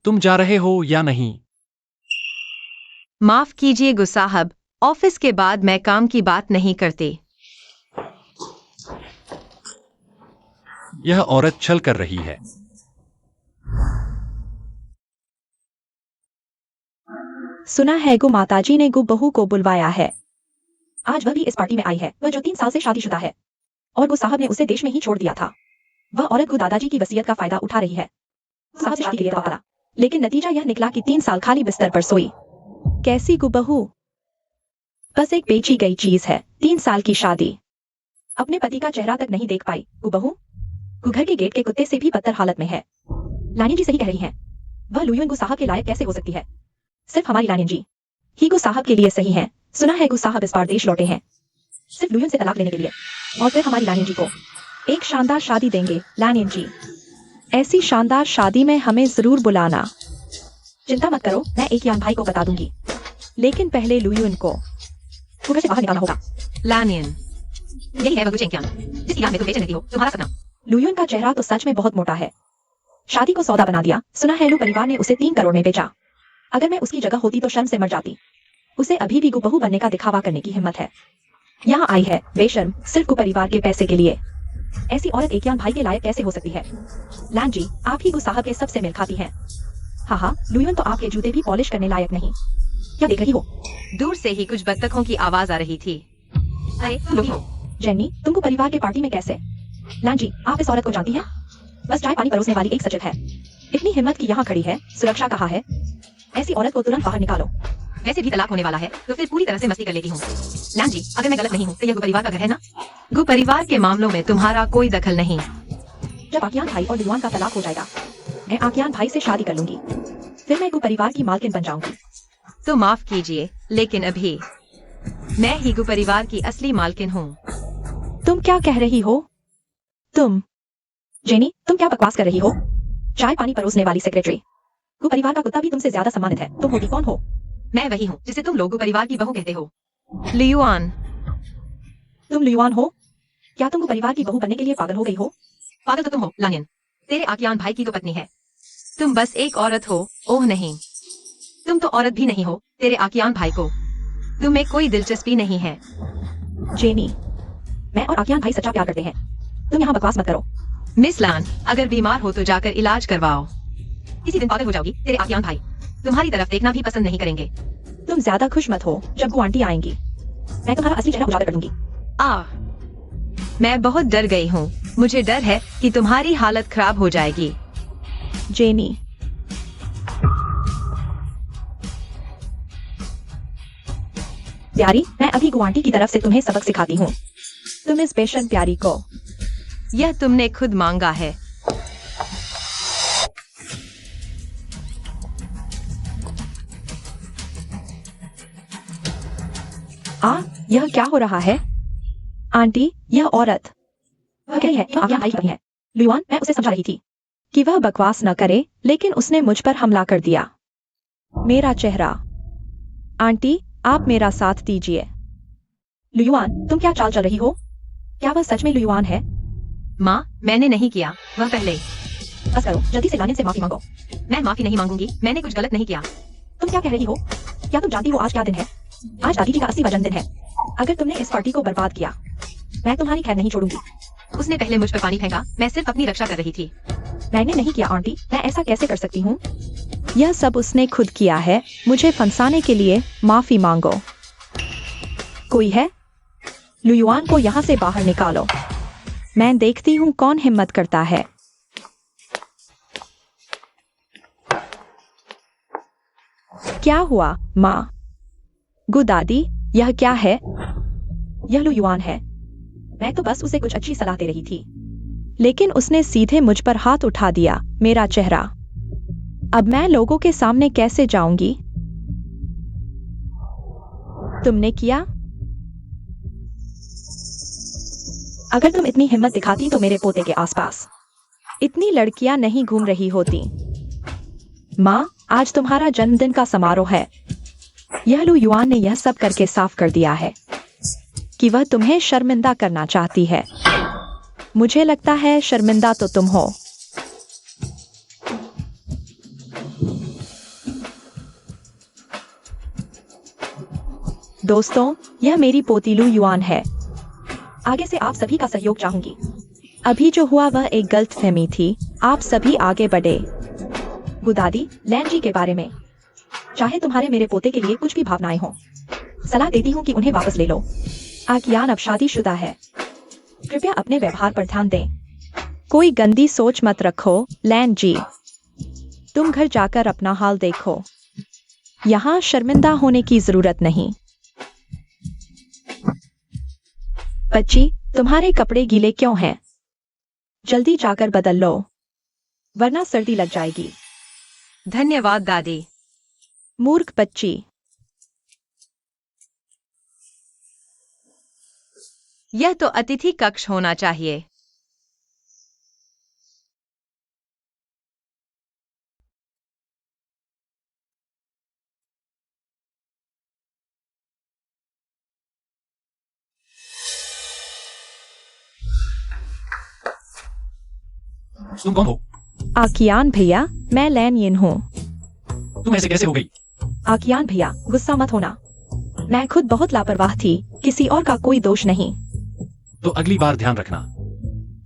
तुम जा रहे हो या नहीं? माफ कीजिए गु साहब, ऑफिस के बाद मैं काम की बात नहीं करती। यह औरत छल कर रही है। सुना है गु माताजी ने गु बहू को बुलवाया है। आज वह भी इस पार्टी में आई है, वह जो 3 साल से शादीशुदा है। और गु साहब ने उसे देश में ही छोड़ दिया था। वह औरत गु दादाजी की वसीयत का फायदा उठा रही है। साहब से शादी के लिए दवा डाला, लेकिन नतीजा यह निकला कि 3 साल खाली बिस्तर पर सोई। कैसी गु बहू? बस एक बेची गई चीज है। 3 साल की शादी। अपने पति का चेहरा तक नहीं देख पाई गु बहू। गु घर के गेट के कुत्ते से भी बदतर हालत में है। लानी जी सही कह रही हैं। वह लुयुन गु साहब के लायक कैसे हो सकती है? सिर्फ हमारी लानिन जी ही गु साहब के लिए सही है। सुना है गु साहब इस बार देश लौटे हैं, सिर्फ लुयुन से तलाक लेने के लिए। और फिर हमारी लानिन जी को एक शानदार शादी देंगे। लानिन जी, ऐसी शानदार शादी में हमें जरूर बुलाना। चिंता मत करो, मैं एक यान भाई को बता दूंगी, लेकिन पहले लुयुन को घर से बाहर निकालना होगा। लानियन, यही है वह गुचेंग्यांग जिसकी याद में तुम बेचैन रहती हो, तुम्हारा सपना। लुयुन का चेहरा तो सच में बहुत मोटा है। शादी को सौदा बना दिया। सुना है लू परिवार ने उसे 3 करोड़ में बेचा। अगर मैं उसकी जगह होती तो शर्म से मर जाती। उसे अभी भी गुबहू बनने का दिखावा करने की हिम्मत है। यहाँ आई है बेशर्म, सिर्फ गु परिवार के पैसे के लिए। ऐसी औरत एकयान भाई के लायक कैसे हो सकती है? लैन जी, आप ही गु साहब के सबसे मिल खाती हैं। हाँ, लुयुन तो आपके जूते भी पॉलिश करने लायक नहीं। क्या देख रही हो? दूर से ही कुछ बत्तखों की आवाज आ रही थी। अरे तुम लोग ही हो। जेन्नी, तुमको परिवार के पार्टी में कैसे? लैन जी, आप इस औरत को जानती हैं? बस चाय पानी परोसने वाली एक सचिव है। इतनी हिम्मत की यहाँ खड़ी है, सुरक्षा कहाँ है? ऐसी औरत को तुरंत बाहर निकालो। वैसे भी तलाक होने वाला है तो फिर पूरी तरह से मस्ती कर लेती हूँ। लैन जी, अगर मैं गलत नहीं हूँ तो यह गु परिवार का घर है ना? गु परिवार के मामलों में तुम्हारा कोई दखल नहीं। जब आकियान भाई और लुयुआन का तलाक हो जाएगा, मैं आकियान भाई से शादी कर लूंगी। फिर मैं गु परिवार की मालकिन बन जाऊंगी। तो माफ कीजिए, लेकिन अभी मैं ही गु परिवार की असली मालकिन हूँ। तुम क्या कह रही हो? तुम जेनी, तुम क्या बकवास कर रही हो? चाय पानी परोसने वाली सेक्रेटरी। गु परिवार का कुत्ता भी तुमसे ज्यादा सम्मानित है। तुम होती कौन हो? मैं वही हूँ जिसे तुम लोग गु परिवार की बहू कहते हो। लियुआन। तुम लुयुआन हो? क्या तुम गु परिवार की बहू बनने के लिए पागल हो गई हो? पागल तो तुम हो लानियन। तेरे आकियान भाई की तो पत्नी है। तुम बस एक औरत हो। ओह नहीं, तुम तो औरत भी नहीं हो। तेरे आकियान भाई को तुम्हें कोई दिलचस्पी नहीं है। जेनी, मैं और आकियान भाई सच्चा प्यार करते हैं। तुम यहाँ बकवास मत करो। मिस लान, अगर बीमार हो तो जाकर इलाज करवाओ। किसी दिन पागल हो जाओगी। तेरे आकियान भाई तुम्हारी तरफ देखना भी पसंद नहीं करेंगे। तुम ज्यादा खुश मत हो। जब गु आंटी आएंगी, मैं तुम्हारा असली चेहरा उजागर कर दूंगी। मैं बहुत डर गई हूँ। मुझे डर है कि तुम्हारी हालत खराब हो जाएगी। जेनी, प्यारी, मैं अभी गु आंटी की तरफ से तुम्हें सबक सिखाती हूँ। तुम इस बेशर्म प्यारी को। यह तुमने खुद मांगा है। यह क्या हो रहा है? आंटी, यह औरत वह कह रही है यह आकियान भाई की पत्नी है। लुयुआन, मैं उसे समझा रही थी कि वह बकवास न करे, लेकिन उसने मुझ पर हमला कर दिया। मेरा चेहरा। आंटी, आप मेरा साथ दीजिए। लुयुआन, तुम क्या चाल चल रही हो? क्या वह सच में लुयुआन है? माँ, मैंने नहीं किया, वह पहले। बस करो, जल्दी से लानिन से माफी मांगो। मैं माफी नहीं मांगूंगी। मैंने कुछ गलत नहीं किया। तुम क्या कह रही हो? क्या तुम जानती हो आज क्या दिन है? आज दादी जी का 80वां जन्मदिन है। अगर तुमने इस पार्टी को बर्बाद किया, मैं तुम्हारी खैर नहीं छोड़ूंगी। उसने पहले मुझ पर पानी फेंका। मैं सिर्फ अपनी रक्षा कर रही थी। मैंने नहीं किया आंटी, मैं ऐसा कैसे कर सकती हूँ? यह सब उसने खुद किया है। मुझे फंसाने के लिए माफी मांगो। कोई है? लुयुआन को यहाँ से बाहर निकालो। मैं देखती हूँ कौन हिम्मत करता है। क्या हुआ माँ? गु दादी, यह क्या है? यह लुयुआन है। मैं तो बस उसे कुछ अच्छी सलाह दे रही थी, लेकिन उसने सीधे मुझ पर हाथ उठा दिया। मेरा चेहरा। अब मैं लोगों के सामने कैसे जाऊंगी? तुमने किया? अगर तुम इतनी हिम्मत दिखाती तो मेरे पोते के आसपास इतनी लड़कियां नहीं घूम रही होती। माँ, आज तुम्हारा जन्मदिन का समारोह है। यह लुयुआन ने यह सब करके साफ कर दिया है कि वह तुम्हें शर्मिंदा करना चाहती है। मुझे लगता है शर्मिंदा तो तुम हो। दोस्तों, यह मेरी पोती लुयुआन है। आगे से आप सभी का सहयोग चाहूंगी। अभी जो हुआ वह एक गलतफहमी थी। आप सभी आगे बढ़े। गुदादी, लैन जी के बारे में चाहे तुम्हारे मेरे पोते के लिए कुछ भी भावनाएं हो, सलाह देती हूँ कि उन्हें वापस ले लो। आकियान अब शादीशुदा है। कृपया अपने व्यवहार पर ध्यान दें। कोई गंदी सोच मत रखो। लैन जी, तुम घर जाकर अपना हाल देखो। यहाँ शर्मिंदा होने की जरूरत नहीं। बच्ची, तुम्हारे कपड़े गीले क्यों हैं? जल्दी जाकर बदल लो, वरना सर्दी लग जाएगी। धन्यवाद दादी। मूर्ख बच्ची। यह तो अतिथि कक्ष होना चाहिए। तुम कौन हो? आकियान भैया, मैं लैन यिन हूँ। तुम ऐसे कैसे हो गई? आकियान भैया, गुस्सा मत होना। मैं खुद बहुत लापरवाह थी, किसी और का कोई दोष नहीं। तो अगली बार ध्यान रखना।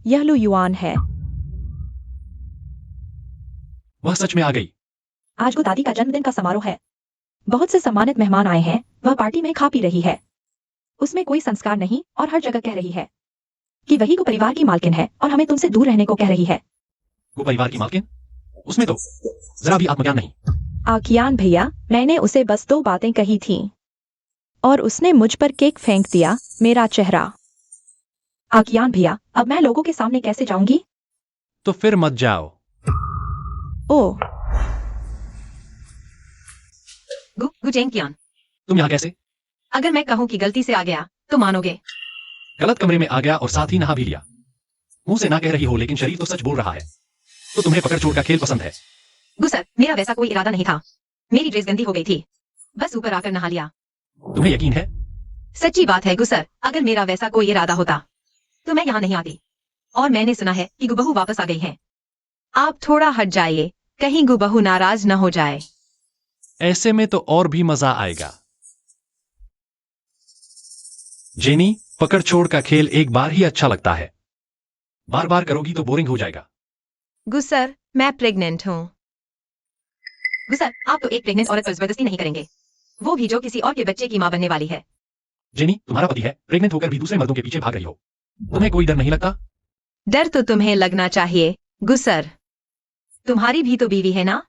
यह लू युआन है। वह सच में आ गई। आज को दादी का जन्मदिन का समारोह है। बहुत से सम्मानित मेहमान आए हैं। वह पार्टी में खा पी रही है। उसमें कोई संस्कार नहीं और हर जगह कह रही है कि वही को परिवार की मालकिन है और हमें तुमसे दूर रहने को कह रही है। वो परिवार की मालकिन? उसमें तो जरा भी आत्मज्ञान नहीं। आकियान भैया, मैंने उसे बस 2 बातें कही थीं और उसने मुझ पर केक फेंक दिया। मेरा चेहरा। आकियान भैया, अब मैं लोगों के सामने कैसे जाऊंगी? तो फिर मत जाओ। ओह, गुजेंग कियान, तुम यहाँ कैसे? अगर मैं कहूँ कि गलती से आ गया तो मानोगे? गलत कमरे में आ गया और साथ ही नहा भी लिया। मुंह से ना कह रही हो लेकिन शरीर तो सच बोल रहा है। तो तुम्हें पकड़ छोड़ का खेल पसंद है? गुसर, मेरा वैसा कोई इरादा नहीं था। मेरी ड्रेस गंदी हो गई थी, बस ऊपर आकर नहा लिया। तुम्हें यकीन है? सच्ची बात है गुसर, अगर मेरा वैसा कोई इरादा होता तो मैं यहाँ नहीं आती। और मैंने सुना है कि गुबहू वापस आ गई है। आप थोड़ा हट जाइए, कहीं गुबहू नाराज न हो जाए। ऐसे में तो और भी मजा आएगा। जेनी, पकड़ छोड़ का खेल एक बार ही अच्छा लगता है। बार बार करोगी तो बोरिंग हो जाएगा। गुसर, मैं प्रेग्नेंट हूँ। गुसर, आप तो एक प्रेग्नेंट औरत पर जबरदस्ती नहीं करेंगे, वो भी जो किसी और के बच्चे की मां बनने वाली है। जेनी, तुम्हारा पति है, प्रेग्नेंट होकर भी दूसरे मर्दों के पीछे भाग रही हो। तुम्हें कोई डर नहीं लगता? डर तो तुम्हें लगना चाहिए गुसर, तुम्हारी भी तो बीवी है ना,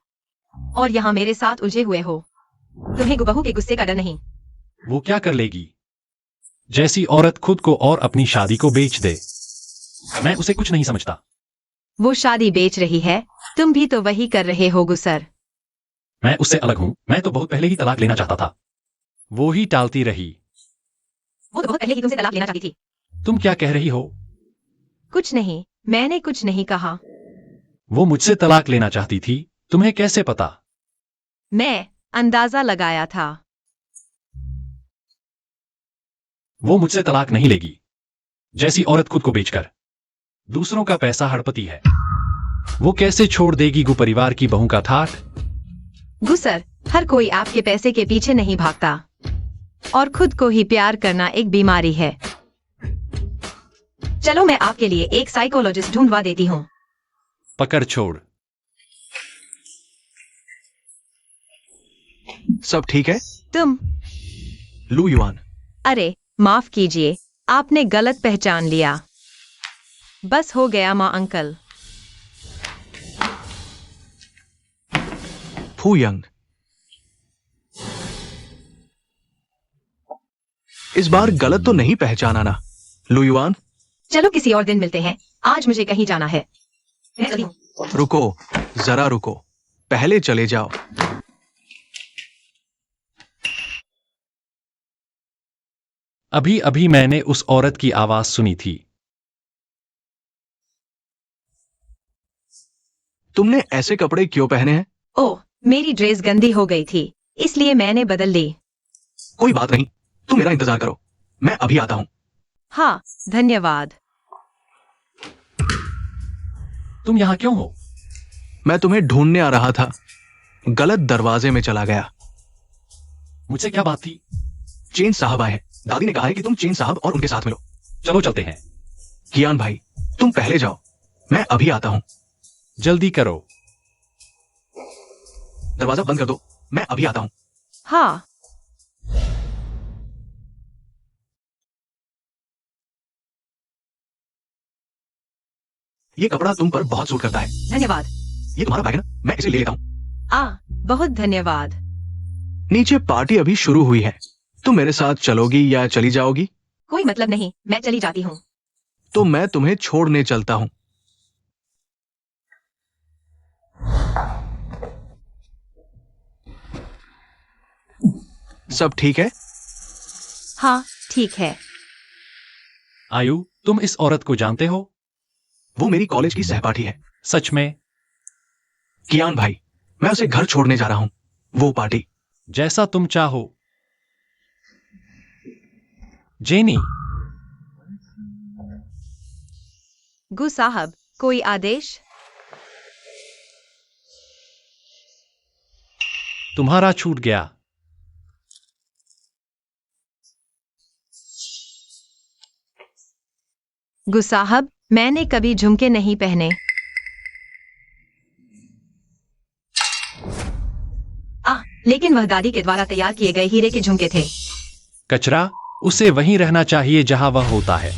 और यहाँ मेरे साथ उलझे हुए हो। तुम्हें गुबहू के गुस्से का डर नहीं? वो क्या कर लेगी? जैसी औरत खुद को और अपनी शादी को बेच दे। मैं उसे कुछ नहीं समझता। वो शादी बेच रही है, तुम भी तो वही कर रहे हो गुसर। मैं उससे अलग हूं। मैं तो बहुत पहले ही तलाक लेना चाहता था। वो ही टालती रही। वो तो बहुत पहले ही तुमसे तलाक लेना चाहती थी। तुम क्या कह रही हो? कुछ नहीं, मैंने कुछ नहीं कहा। वो मुझसे तलाक लेना चाहती थी। तुम्हें कैसे पता? मैं अंदाजा लगाया था। वो मुझसे तलाक नहीं लेगी। जैसी औरत खुद को बेचकर दूसरों का पैसा हड़पती है, वो कैसे छोड़ देगी गु परिवार की बहू का ठाठ? गुसर, हर कोई आपके पैसे के पीछे नहीं भागता, और खुद को ही प्यार करना एक बीमारी है। चलो मैं आपके लिए एक साइकोलॉजिस्ट ढूंढवा देती हूँ। पकड़ छोड़। सब ठीक है? तुम? लू युआन। अरे माफ कीजिए, आपने गलत पहचान लिया। बस हो गया माँ अंकल। फू यंग। इस बार गलत तो नहीं पहचाना ना, लू युआन? चलो किसी और दिन मिलते हैं, आज मुझे कहीं जाना है। मैं चली हूँ। रुको, जरा रुको, पहले चले जाओ। अभी अभी मैंने उस औरत की आवाज सुनी थी। तुमने ऐसे कपड़े क्यों पहने हैं? ओह, मेरी ड्रेस गंदी हो गई थी, इसलिए मैंने बदल ली। कोई बात नहीं, तुम मेरा इंतजार करो, मैं अभी आता हूं। हाँ, धन्यवाद। तुम यहां क्यों हो? मैं तुम्हें ढूंढने आ रहा था, गलत दरवाजे में चला गया। मुझसे क्या बात थी? चेन साहब आए हैं। दादी ने कहा है कि तुम चेन साहब और उनके साथ मिलो। चलो चलते हैं। कियान भाई, तुम पहले जाओ, मैं अभी आता हूं। जल्दी करो। दरवाजा बंद कर दो, मैं अभी आता हूं। हाँ। ये कपड़ा तुम पर बहुत सूट करता है। धन्यवाद। ये तुम्हारा बैग है ना, मैं इसे ले लेता हूं। बहुत धन्यवाद। नीचे पार्टी अभी शुरू हुई है, तुम मेरे साथ चलोगी या चली जाओगी? कोई मतलब नहीं, मैं चली जाती हूँ। तो मैं तुम्हें छोड़ने चलता हूं। सब ठीक है? हाँ, ठीक है। आयु, तुम इस औरत को जानते हो? वो मेरी कॉलेज की सहपाठी है। सच में? कियान भाई, मैं उसे घर छोड़ने जा रहा हूं, वो पार्टी। जैसा तुम चाहो। जेनी। गु साहब, कोई आदेश? तुम्हारा छूट गया। गुसाहब, मैंने कभी झुमके नहीं पहने। लेकिन वह दादी के द्वारा तैयार किए गए हीरे के झुमके थे। कचरा, उसे वहीं रहना चाहिए जहां वह होता है।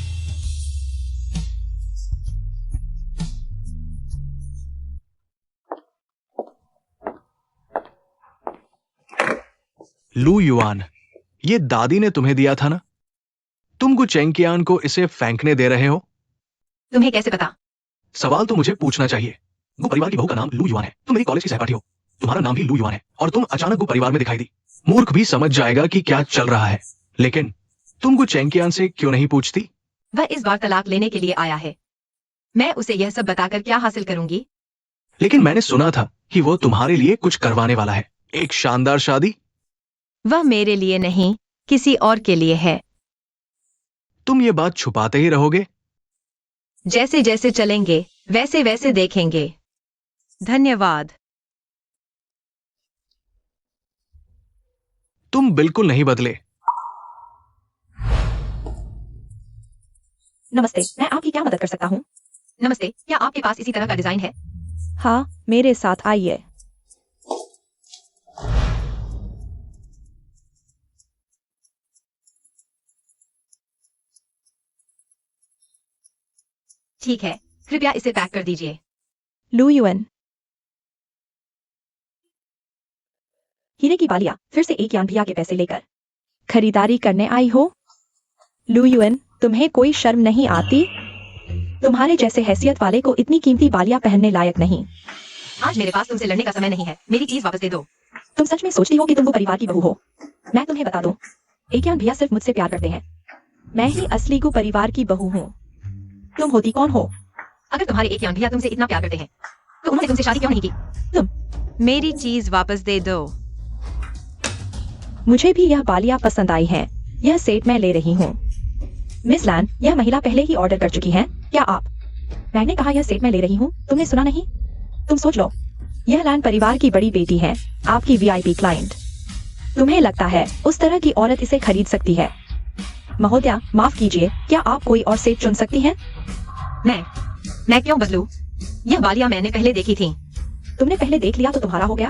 लू युआन, ये दादी ने तुम्हें दिया था ना? तुम गु चेंकियान को इसे फेंकने दे रहे हो? तुम्हें कैसे पता? सवाल तो मुझे पूछना चाहिए। गु परिवार की बहू का नाम लू युआन है। तुम मेरी कॉलेज की सहपाठी हो। तुम्हारा नाम भी लू युआन है और तुम अचानक गु परिवार में दिखाई दी। मूर्ख भी समझ जाएगा कि क्या चल रहा है। लेकिन तुम गु चेंकियान से क्यों नहीं पूछती? वह इस बार तलाक लेने के लिए आया है। मैं उसे यह सब बताकर क्या हासिल करूंगी? लेकिन मैंने सुना था कि वो तुम्हारे लिए कुछ करवाने वाला है, एक शानदार शादी। वह मेरे लिए नहीं, किसी और के लिए है। तुम ये बात छुपाते ही रहोगे? जैसे जैसे चलेंगे वैसे वैसे देखेंगे। धन्यवाद। तुम बिल्कुल नहीं बदले। नमस्ते, मैं आपकी क्या मदद कर सकता हूँ? नमस्ते, क्या आपके पास इसी तरह का डिजाइन है? हाँ, मेरे साथ आइए। ठीक है, कृपया इसे पैक कर दीजिए। लू युएन। हीरे की बालियां फिर से एक यान भैया के पैसे लेकर खरीदारी करने आई हो? लू युएन, तुम्हें कोई शर्म नहीं आती? तुम्हारे जैसे हैसियत वाले को इतनी कीमती बालियां पहनने लायक नहीं। आज मेरे पास तुमसे लड़ने का समय नहीं है। मेरी चीज वापस दे दो। तुम सच में सोचती हो कि तुम वो परिवार की बहू हो? मैं तुम्हें बता दूं, एकियान भैया सिर्फ मुझसे प्यार करते हैं। मैं ही असली गु परिवार की बहू हूँ। तुम होती कौन हो? अगर तुम्हारे एक यान भैया तुमसे इतना प्यार करते हैं तो उन्होंने तुमसे शादी क्यों नहीं की? तुम। मेरी चीज वापस दे दो। मुझे भी यह बालियां पसंद आई हैं। यह सेट मैं ले रही हूँ। मिस लैन, यह महिला पहले ही ऑर्डर कर चुकी है। क्या आप? मैंने कहा यह सेट मैं ले रही हूँ, तुमने सुना नहीं? तुम सोच लो, यह लैन परिवार की बड़ी बेटी है, आपकी वीआईपी क्लाइंट। तुम्हें लगता है उस तरह की औरत इसे खरीद सकती है? महोदया, माफ कीजिए, क्या आप कोई और सेट चुन सकती हैं? मैं क्यों बदलूं? यह बालियां मैंने पहले देखी थी। तुमने पहले देख लिया तो तुम्हारा हो गया?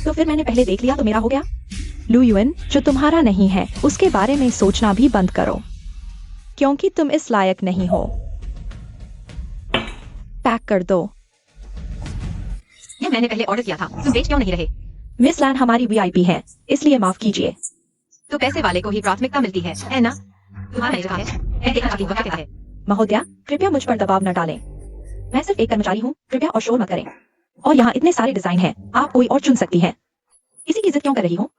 तो फिर मैंने पहले देख लिया तो मेरा हो गया? लू युएन, जो तुम्हारा नहीं है उसके बारे में सोचना भी बंद करो, क्योंकि तुम इस लायक नहीं हो। पैक कर दो। यह मैंने पहले ऑर्डर किया था, तुम बेच क्यों नहीं रहे? मिस लैन हमारी वीआईपी है, इसलिए माफ कीजिए। तो पैसे वाले को ही प्राथमिकता मिलती है ना? तुम्हारा इरादा है? मैं देखना चाहती हूँ क्या कहता है। महोदया, कृपया मुझ पर दबाव न डालें। मैं सिर्फ एक कर्मचारी हूँ, कृपया और शोर मत करें। और यहाँ इतने सारे डिजाइन हैं, आप कोई और चुन सकती हैं। इसी की इज्जत क्यों कर रही हो?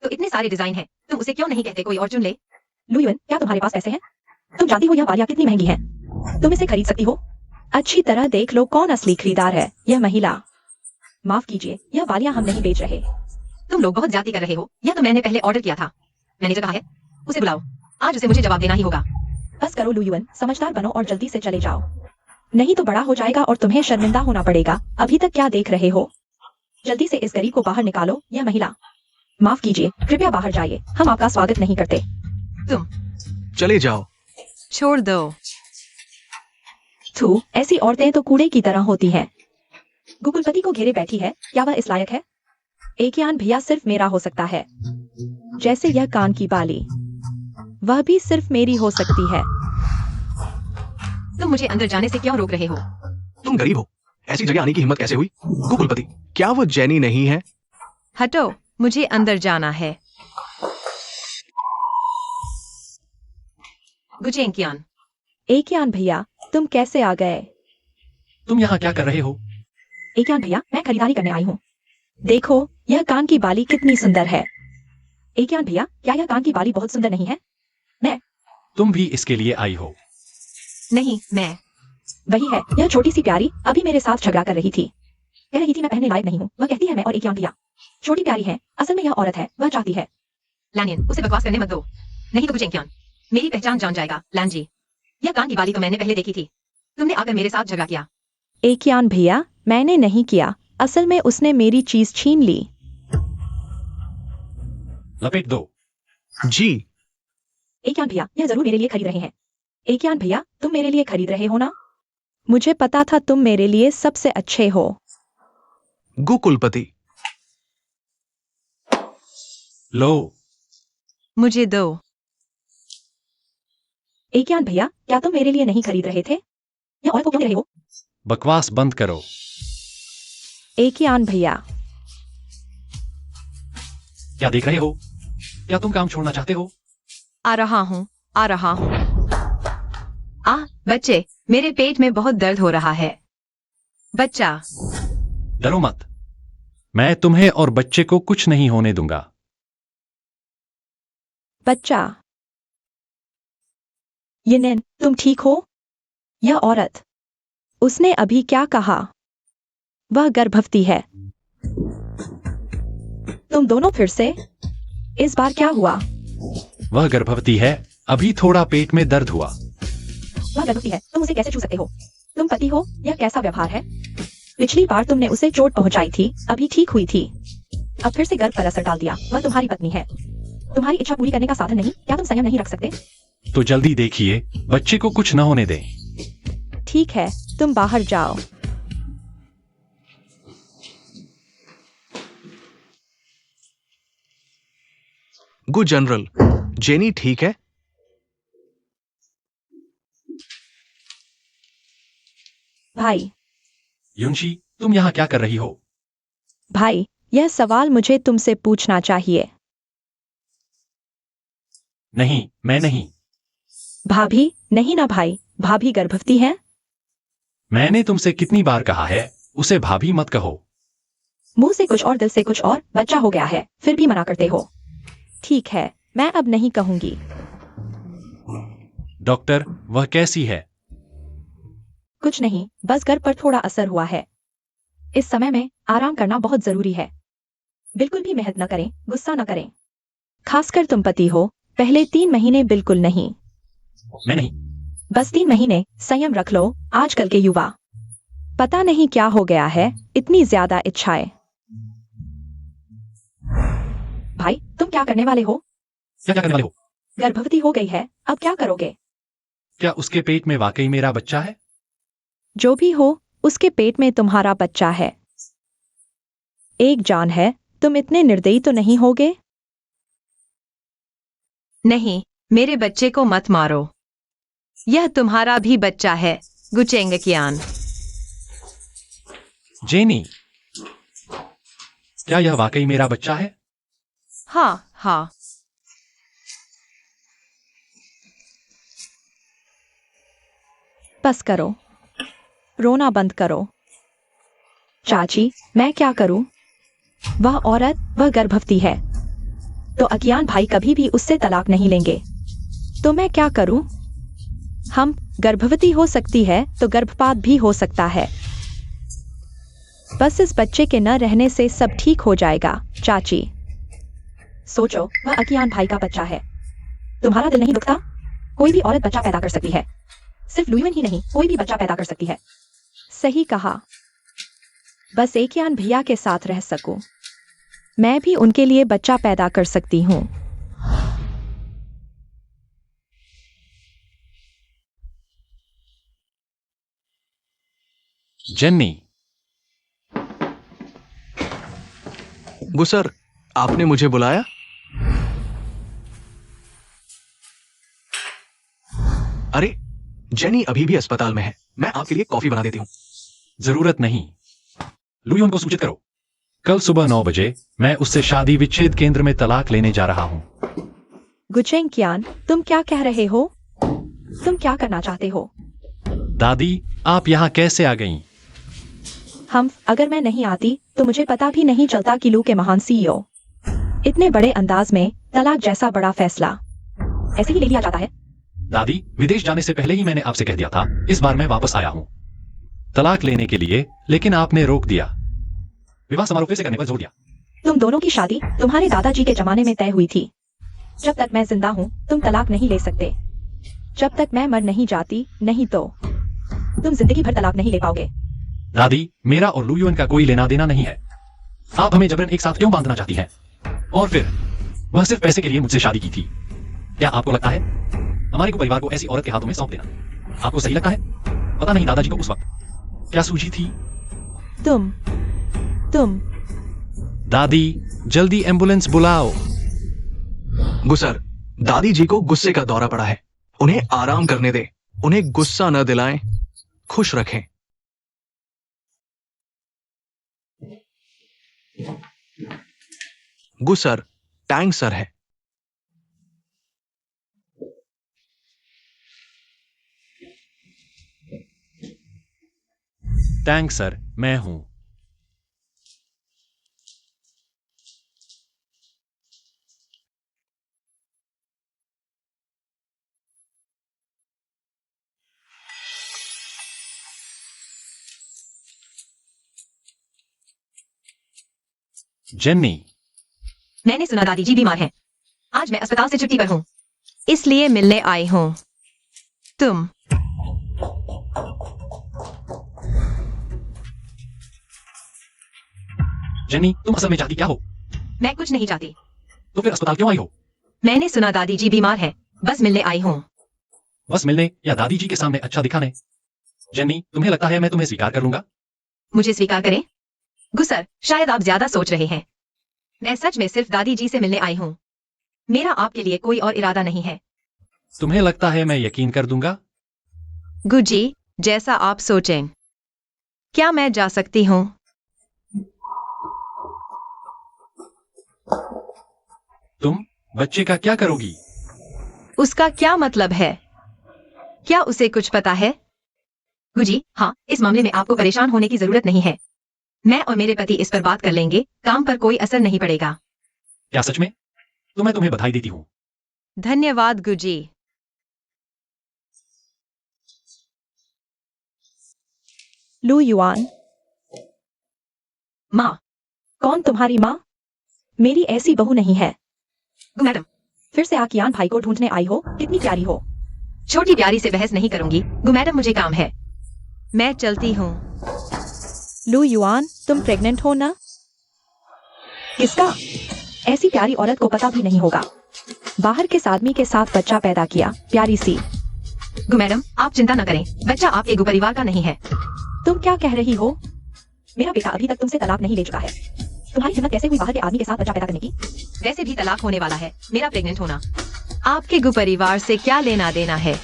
तो इतने सारे डिजाइन हैं, तुम उसे क्यों नहीं कहते कोई और चुन ले? लू युएन, क्या तुम्हारे पास पैसे हैं? तुम जानती हो यह बालियां कितनी महंगी है? तुम इसे खरीद सकती हो? अच्छी तरह देख लो कौन असली खरीदार है, यह महिला। माफ कीजिए, यह बालियां हम नहीं बेच रहे। तुम लोग बहुत ज्यादा कर रहे हो। यह तो मैंने पहले ऑर्डर किया था। मैनेजर कहाँ है? उसे बुलाओ। आज उसे मुझे जवाब देना ही होगा। बस करो लू युएन, समझदार बनो और जल्दी से चले जाओ, नहीं तो बड़ा हो जाएगा और तुम्हें शर्मिंदा होना पड़ेगा। अभी तक क्या देख रहे हो? जल्दी से इस गरीब को बाहर निकालो। यह महिला। माफ कीजिए, कृपया बाहर जाइए, हम आपका स्वागत नहीं करते। तुम चले जाओ। छोड़ दो। थू, ऐसी औरतें तो कूड़े की तरह होती हैं। गुकुलपति को घेरे बैठी है, क्या वह इस लायक है? एकियान भैया सिर्फ मेरा हो सकता है, जैसे यह कान की बाली, वह भी सिर्फ मेरी हो सकती है। तुम मुझे अंदर जाने से क्यों रोक रहे हो? तुम गरीब हो, ऐसी जगह आने की हिम्मत कैसे हुई? कुलपति, क्या वो जेनी नहीं है? हटो, मुझे अंदर जाना है। गुचेंकियान। एकियान भैया, तुम कैसे आ गए? तुम यहाँ क्या कर रहे हो? एकियान भैया, मैं खरीदारी करने आई हूँ। देखो, यह कान की बाली कितनी सुंदर है। एकियान भैया, क्या यह कान की बाली बहुत सुंदर नहीं है? तुम भी इसके लिए आई हो? नहीं, मैं। वही है, यह छोटी सी प्यारी अभी मेरे साथ झगड़ा कर रही थी। कह रही थी मैं पहनने लायक नहीं हूँ। वह कहती है मैं और एकियान भैया छोटी प्यारी है, असल में यह औरत है, वह चाहती है। लैनियन, उसे बकवास करने मत दो, नहीं तो गुचेंकियान मेरी पहचान जान जाएगा। लैन जी, यह कान की बाली तो मैंने पहले देखी थी। तुमने आकर मेरे साथ झगड़ा किया। एकियान भैया, मैंने नहीं किया, असल में उसने मेरी चीज छीन ली। लपेट दो। जी। एकियान भैया यह जरूर मेरे लिए खरीद रहे हैं। एकियान भैया तुम मेरे लिए खरीद रहे हो ना? मुझे पता था तुम मेरे लिए सबसे अच्छे हो। गु कुलपति। लो। मुझे दो। एकियान भैया क्या तुम मेरे लिए नहीं खरीद रहे थे? या और को क्यों दे रहे हो? बकवास बंद करो। एकियान भैया क्या देख रहे हो? क्या तुम काम छोड़ना चाहते हो? आ रहा हूँ, आ रहा हूँ। बच्चे, मेरे पेट में बहुत दर्द हो रहा है। बच्चा। डरो मत, मैं तुम्हें और बच्चे को कुछ नहीं होने दूंगा। बच्चा। यिनेन तुम ठीक हो? यह औरत, उसने अभी क्या कहा? वह गर्भवती है। तुम दोनों फिर से? इस बार क्या हुआ? वह गर्भवती है, अभी थोड़ा पेट में दर्द हुआ। वह गर्भवती है, तुम उसे कैसे छू सकते हो? तुम पति हो, यह कैसा व्यवहार है? पिछली बार तुमने उसे चोट पहुंचाई थी, अभी ठीक हुई थी। अब फिर से गर्भ पर असर डाल दिया। वह तुम्हारी पत्नी है, तुम्हारी इच्छा पूरी करने का साधन नहीं। क्या तुम संयम नहीं रख सकते? तो जल्दी देखिए, बच्चे को कुछ न होने दें। ठीक है, तुम बाहर जाओ। गु जनरल, जेनी ठीक है? भाई, युनशी, तुम यहाँ क्या कर रही हो? भाई, यह सवाल मुझे तुमसे पूछना चाहिए। नहीं, मैं नहीं। भाभी, नहीं ना भाई, भाभी गर्भवती है। मैंने तुमसे कितनी बार कहा है, उसे भाभी मत कहो। मुंह से कुछ और दिल से कुछ और, बच्चा हो गया है, फिर भी मना करते हो। ठीक है, मैं अब नहीं कहूंगी। डॉक्टर, वह कैसी है? कुछ नहीं, बस गर्भ पर थोड़ा असर हुआ है। इस समय में आराम करना बहुत जरूरी है। बिल्कुल भी मेहनत न करें, गुस्सा न करें। खासकर तुम पति हो, पहले 3 महीने बिल्कुल नहीं। मैं नहीं। बस 3 महीने संयम रख लो। आजकल के युवा, पता नहीं क्या हो गया है, इतनी ज्यादा इच्छाएं। भाई, तुम क्या करने वाले हो? क्या करने वाले हो? गर्भवती हो गई है, अब क्या करोगे? क्या उसके पेट में वाकई मेरा बच्चा है? जो भी हो, उसके पेट में तुम्हारा बच्चा है। एक जान है, तुम इतने निर्दयी तो नहीं होगे? नहीं, मेरे बच्चे को मत मारो। यह तुम्हारा भी बच्चा है, गुचेंगकियान। जेनी, क्या यह वाकई मेरा बच्चा है? हाँ, हाँ। बस करो, रोना बंद करो। चाची, मैं क्या करूं? वह औरत, वह गर्भवती है, तो अज्ञान भाई कभी भी उससे तलाक नहीं लेंगे। तो मैं क्या करूं? हम गर्भवती हो सकती है तो गर्भपात भी हो सकता है। बस इस बच्चे के न रहने से सब ठीक हो जाएगा। चाची, सोचो, वह अज्ञान भाई का बच्चा है। तुम्हारा दिल नहीं दुखता? कोई भी औरत बच्चा पैदा कर सकती है, सिर्फ लुईवन ही नहीं, कोई भी बच्चा पैदा कर सकती है। सही कहा। बस एकियान भैया के साथ रह सकूं, मैं भी उनके लिए बच्चा पैदा कर सकती हूँ। जेन्नी, गु सर, आपने मुझे बुलाया? अरे, जेनी अभी भी अस्पताल में है। मैं आपके लिए कॉफी बना देती हूँ। जरूरत नहीं। लुईवन को सूचित करो। कल सुबह 9 बजे मैं उससे शादी विच्छेद केंद्र में तलाक लेने जा रहा हूँ। गुचेंगकियान, तुम क्या कह रहे हो? तुम क्या करना चाहते हो? दादी, आप यहाँ कैसे आ गईं? अगर मैं नहीं आती तो मुझे पता भी नहीं चलता कि लू के महान सीईओ इतने बड़े अंदाज में तलाक जैसा बड़ा फैसला ऐसे ही ले लिया जाता है। दादी, विदेश जाने से पहले ही मैंने आपसे कह दिया था, इस बार मैं वापस आया हूँ तलाक लेने के लिए, लेकिन आपने रोक दिया। विवाह समारोह फिर से करने पर जोर दिया। तुम दोनों की शादी तुम्हारे दादाजी के जमाने में तय हुई थी। जब तक मैं जिंदा हूँ तुम तलाक नहीं ले सकते। जब तक मैं मर नहीं जाती, नहीं तो तुम जिंदगी भर तलाक नहीं ले पाओगे। दादी, मेरा और लुईवन का कोई लेना देना नहीं है। आप हमें जबरन एक साथ क्यों बांधना चाहती हैं? और फिर वह सिर्फ पैसे के लिए मुझसे शादी की थी। क्या आपको लगता है हमारे को परिवार को ऐसी औरत के हाथों में सौंप देना आपको सही लगता है? पता नहीं दादाजी को उस वक्त क्या सूझी थी। तुम दादी जल्दी एम्बुलेंस बुलाओ। गुसर, दादी जी को गुस्से का दौरा पड़ा है। उन्हें आराम करने दे। उन्हें गुस्सा न दिलाएं, खुश रखें। गुसर टैंक सर है। टैंक सर, मैं हूं। जेन्नी, मैंने सुना दादी जी बीमार हैं। आज मैं अस्पताल से छुट्टी पर हूँ, इसलिए मिलने आई हूँ। तुम जेन्नी, तुम असल में चाहती क्या हो? मैं कुछ नहीं चाहती। तो फिर अस्पताल क्यों आई हो? मैंने सुना दादी जी बीमार है, बस मिलने आई हूँ। बस मिलने या दादी जी के सामने अच्छा दिखाने? जेन्नी, तुम्हें लगता है मैं तुम्हें स्वीकार कर लूंगा? मुझे स्वीकार करें? गुसर, शायद आप ज्यादा सोच रहे हैं। मैं सच में सिर्फ दादी जी से मिलने आई हूँ। मेरा आपके लिए कोई और इरादा नहीं है। तुम्हें लगता है मैं यकीन कर दूंगा? गुजी, जैसा आप सोचें। क्या मैं जा सकती हूँ? तुम बच्चे का क्या करोगी? उसका क्या मतलब है? क्या उसे कुछ पता है? गुजी, हाँ, इस मामले में आपको परेशान होने की जरूरत नहीं है। मैं और मेरे पति इस पर बात कर लेंगे, काम पर कोई असर नहीं पड़ेगा। क्या सच में? तो मैं तुम्हें बधाई देती हूँ। धन्यवाद गुजी। लू युआन, माँ। कौन तुम्हारी माँ? मेरी ऐसी बहू नहीं है। मैडम, फिर से आकियान भाई को ढूंढने आई हो? कितनी प्यारी हो। छोटी प्यारी से बहस नहीं करूंगी। मैडम, मुझे काम है, मैं चलती हूँ। लू युआन, तुम प्रेग्नेंट हो ना? किसका? ऐसी प्यारी औरत को पता भी नहीं होगा। बाहर किस आदमी के साथ बच्चा पैदा किया? प्यारी सी। मैडम, आप चिंता न करें, बच्चा आपके परिवार का नहीं है। तुम क्या कह रही हो? मेरा बेटा अभी तक तुमसे तलाक नहीं ले चुका है। तुम्हारी हिम्मत कैसे हुई बाहर के आदमी के साथ बच्चा पैदा करने की? वैसे भी तलाक होने वाला है, मेरा प्रेग्नेंट होना आपके परिवार से क्या लेना देना है?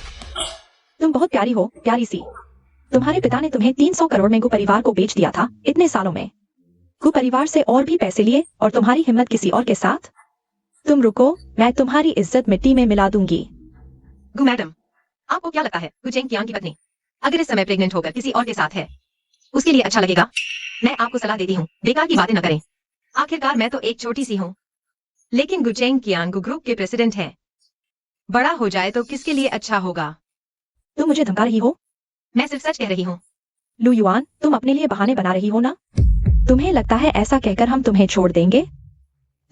तुम बहुत प्यारी हो, प्यारी सी। तुम्हारे पिता ने तुम्हें 300 करोड़ में परिवार को बेच दिया था इतने सालों में। परिवार से और भी पैसे लिए और तुम्हारी हिम्मत किसी और के साथ। तुम रुको, मैं तुम्हारी इज्जत मिट्टी में मिला दूंगी। मैडम, आपको क्या लगता है गुचेंग कियांग की पत्नी अगर इस समय प्रेग्नेंट होकर किसी और के साथ है, उसके लिए अच्छा लगेगा? मैं आपको सलाह देती हूँ, बेकार की बातें न करें। आखिरकार मैं तो एक छोटी सी हूँ, लेकिन गुचेंग कियांग ग्रुप के प्रेसिडेंट हैं। बड़ा हो जाए तो किसके लिए अच्छा होगा? तुम मुझे धमका रही हो? मैं सिर्फ सच कह रही हूँ। लू युआन, तुम अपने लिए बहाने बना रही हो ना? तुम्हें लगता है ऐसा कहकर हम तुम्हें छोड़ देंगे?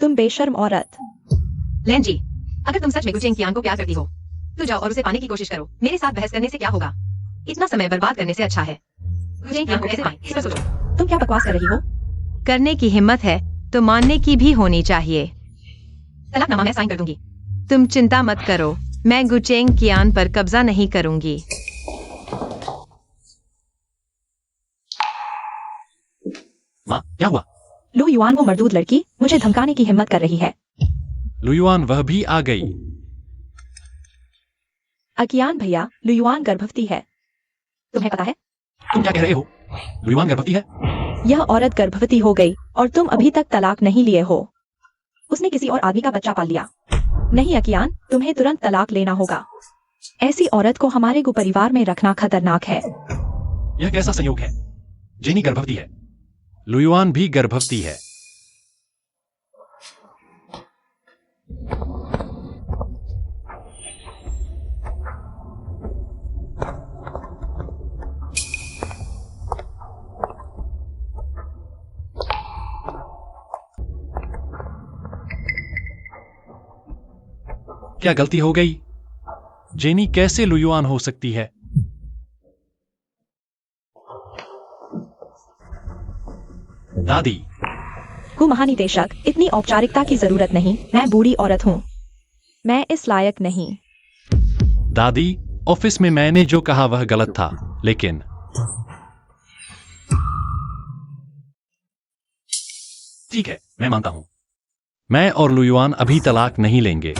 तुम बेशर्म औरत। लैन जी, अगर तुम सच में गुचेंग कियांग को प्यार करती हो तो जाओ और उसे पाने की कोशिश करो। मेरे साथ बहस करने से क्या होगा? इतना समय बर्बाद करने से अच्छा है गुचेंग कियांग को कैसे पाएं, इस पर सोचो। तुम क्या बकवास कर रही हो? करने की हिम्मत है तो मानने की भी होनी चाहिए। तलाकनामा मैं साइन कर दूंगी। तुम चिंता मत करो, मैं गुचेंग कियान पर कब्जा नहीं करूंगी। माँ, क्या हुआ? लू युआन, वो मर्दूद लड़की मुझे धमकाने की हिम्मत कर रही है। लुयुआन वह भी आ गई। अकियान भैया, लू युआन गर्भवती है। तुम्हें पता है? तुम क्या कह रहे हो? लुयुआन गर्भवती है? यह औरत गर्भवती हो गई और तुम अभी तक तलाक नहीं लिए हो। उसने किसी और आदमी का बच्चा पाल लिया। नहीं अकियान, तुम्हें तुरंत तलाक लेना होगा। ऐसी औरत को हमारे परिवार में रखना खतरनाक है। यह कैसा संयोग है? जेनी गर्भवती है, लुयुआन भी गर्भवती है। क्या गलती हो गई? जेनी कैसे लुयुआन हो सकती है? दादी, गु महानिदेशक, इतनी औपचारिकता की जरूरत नहीं, मैं बूढ़ी औरत हूँ। मैं इस लायक नहीं। दादी, ऑफिस में मैंने जो कहा वह गलत था, लेकिन ठीक है, मैं मानता हूं। मैं और लुयुआन अभी तलाक नहीं लेंगे।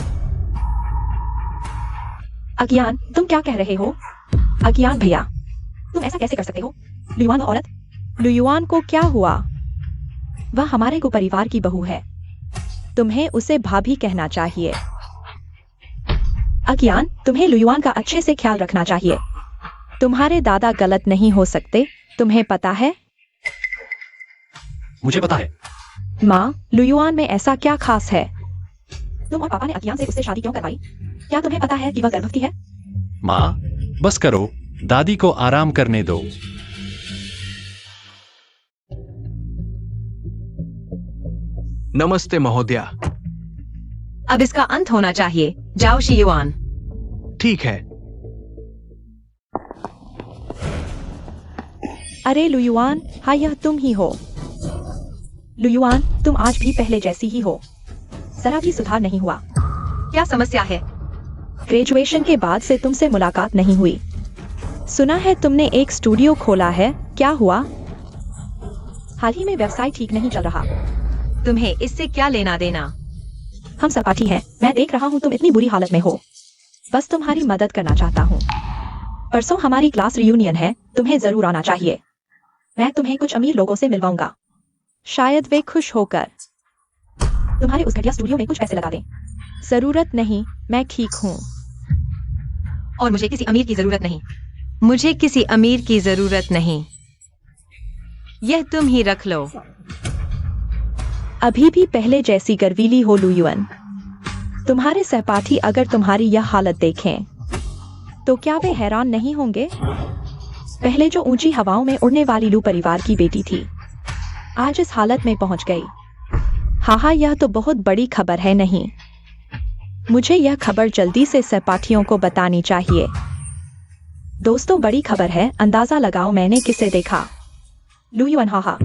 अज्ञान, तुम क्या कह रहे हो? अज्ञान भैया, तुम ऐसा कैसे कर सकते हो? लुयुआन औरत, लुयुआन को क्या हुआ? वह हमारे को परिवार की बहू है। तुम्हें उसे भाभी कहना चाहिए। अज्ञान, तुम्हें लुयुआन का अच्छे से ख्याल रखना चाहिए। तुम्हारे दादा गलत नहीं हो सकते, तुम्हें पता है? मुझे पता है। माँ, लुयुआन में ऐसा क्या खास है? तुम और पापा ने अज्ञान से उससे शादी क्यों करवाई? क्या तुम्हें पता है कि वह गर्भवती है? माँ, बस करो, दादी को आराम करने दो। नमस्ते महोदया। अब इसका अंत होना चाहिए। जाओ शियुआन। ठीक है। अरे लुयुआन, हाँ यह तुम ही हो। लुयुआन, तुम आज भी पहले जैसी ही हो। जरा भी सुधार नहीं हुआ। क्या समस्या है? ग्रेजुएशन के बाद से तुमसे मुलाकात नहीं हुई। सुना है तुमने एक स्टूडियो खोला है, क्या हुआ? हाल ही में व्यवसाय ठीक नहीं चल रहा। तुम्हें इससे क्या लेना देना? हम सहपाठी हैं, मैं देख रहा हूँ तुम इतनी बुरी हालत में हो। बस तुम्हारी मदद करना चाहता हूँ। परसों हमारी क्लास रियूनियन है, तुम्हें जरूर आना चाहिए। मैं तुम्हें कुछ अमीर लोगों से मिलवाऊंगा। शायद वे खुश होकर तुम्हारे उस घटिया स्टूडियो में कुछ पैसे लगा दें। जरूरत नहीं, मैं ठीक हूँ। और मुझे किसी अमीर की जरूरत नहीं। मुझे किसी अमीर की जरूरत नहीं। यह तुम ही रख लो। अभी भी पहले जैसी गर्वीली हो लुयुआन। तुम्हारे सहपाठी अगर तुम्हारी यह हालत देखें तो क्या वे हैरान नहीं होंगे? पहले जो ऊंची हवाओं में उड़ने वाली लू परिवार की बेटी थी, आज इस हालत में पहुंच गई। हाँ, यह तो बहुत बड़ी खबर है नहीं? मुझे यह खबर जल्दी से सहपाठियों को बतानी चाहिए। दोस्तों, बड़ी खबर है, अंदाजा लगाओ मैंने किसे देखा। लुयुआन, हाँ,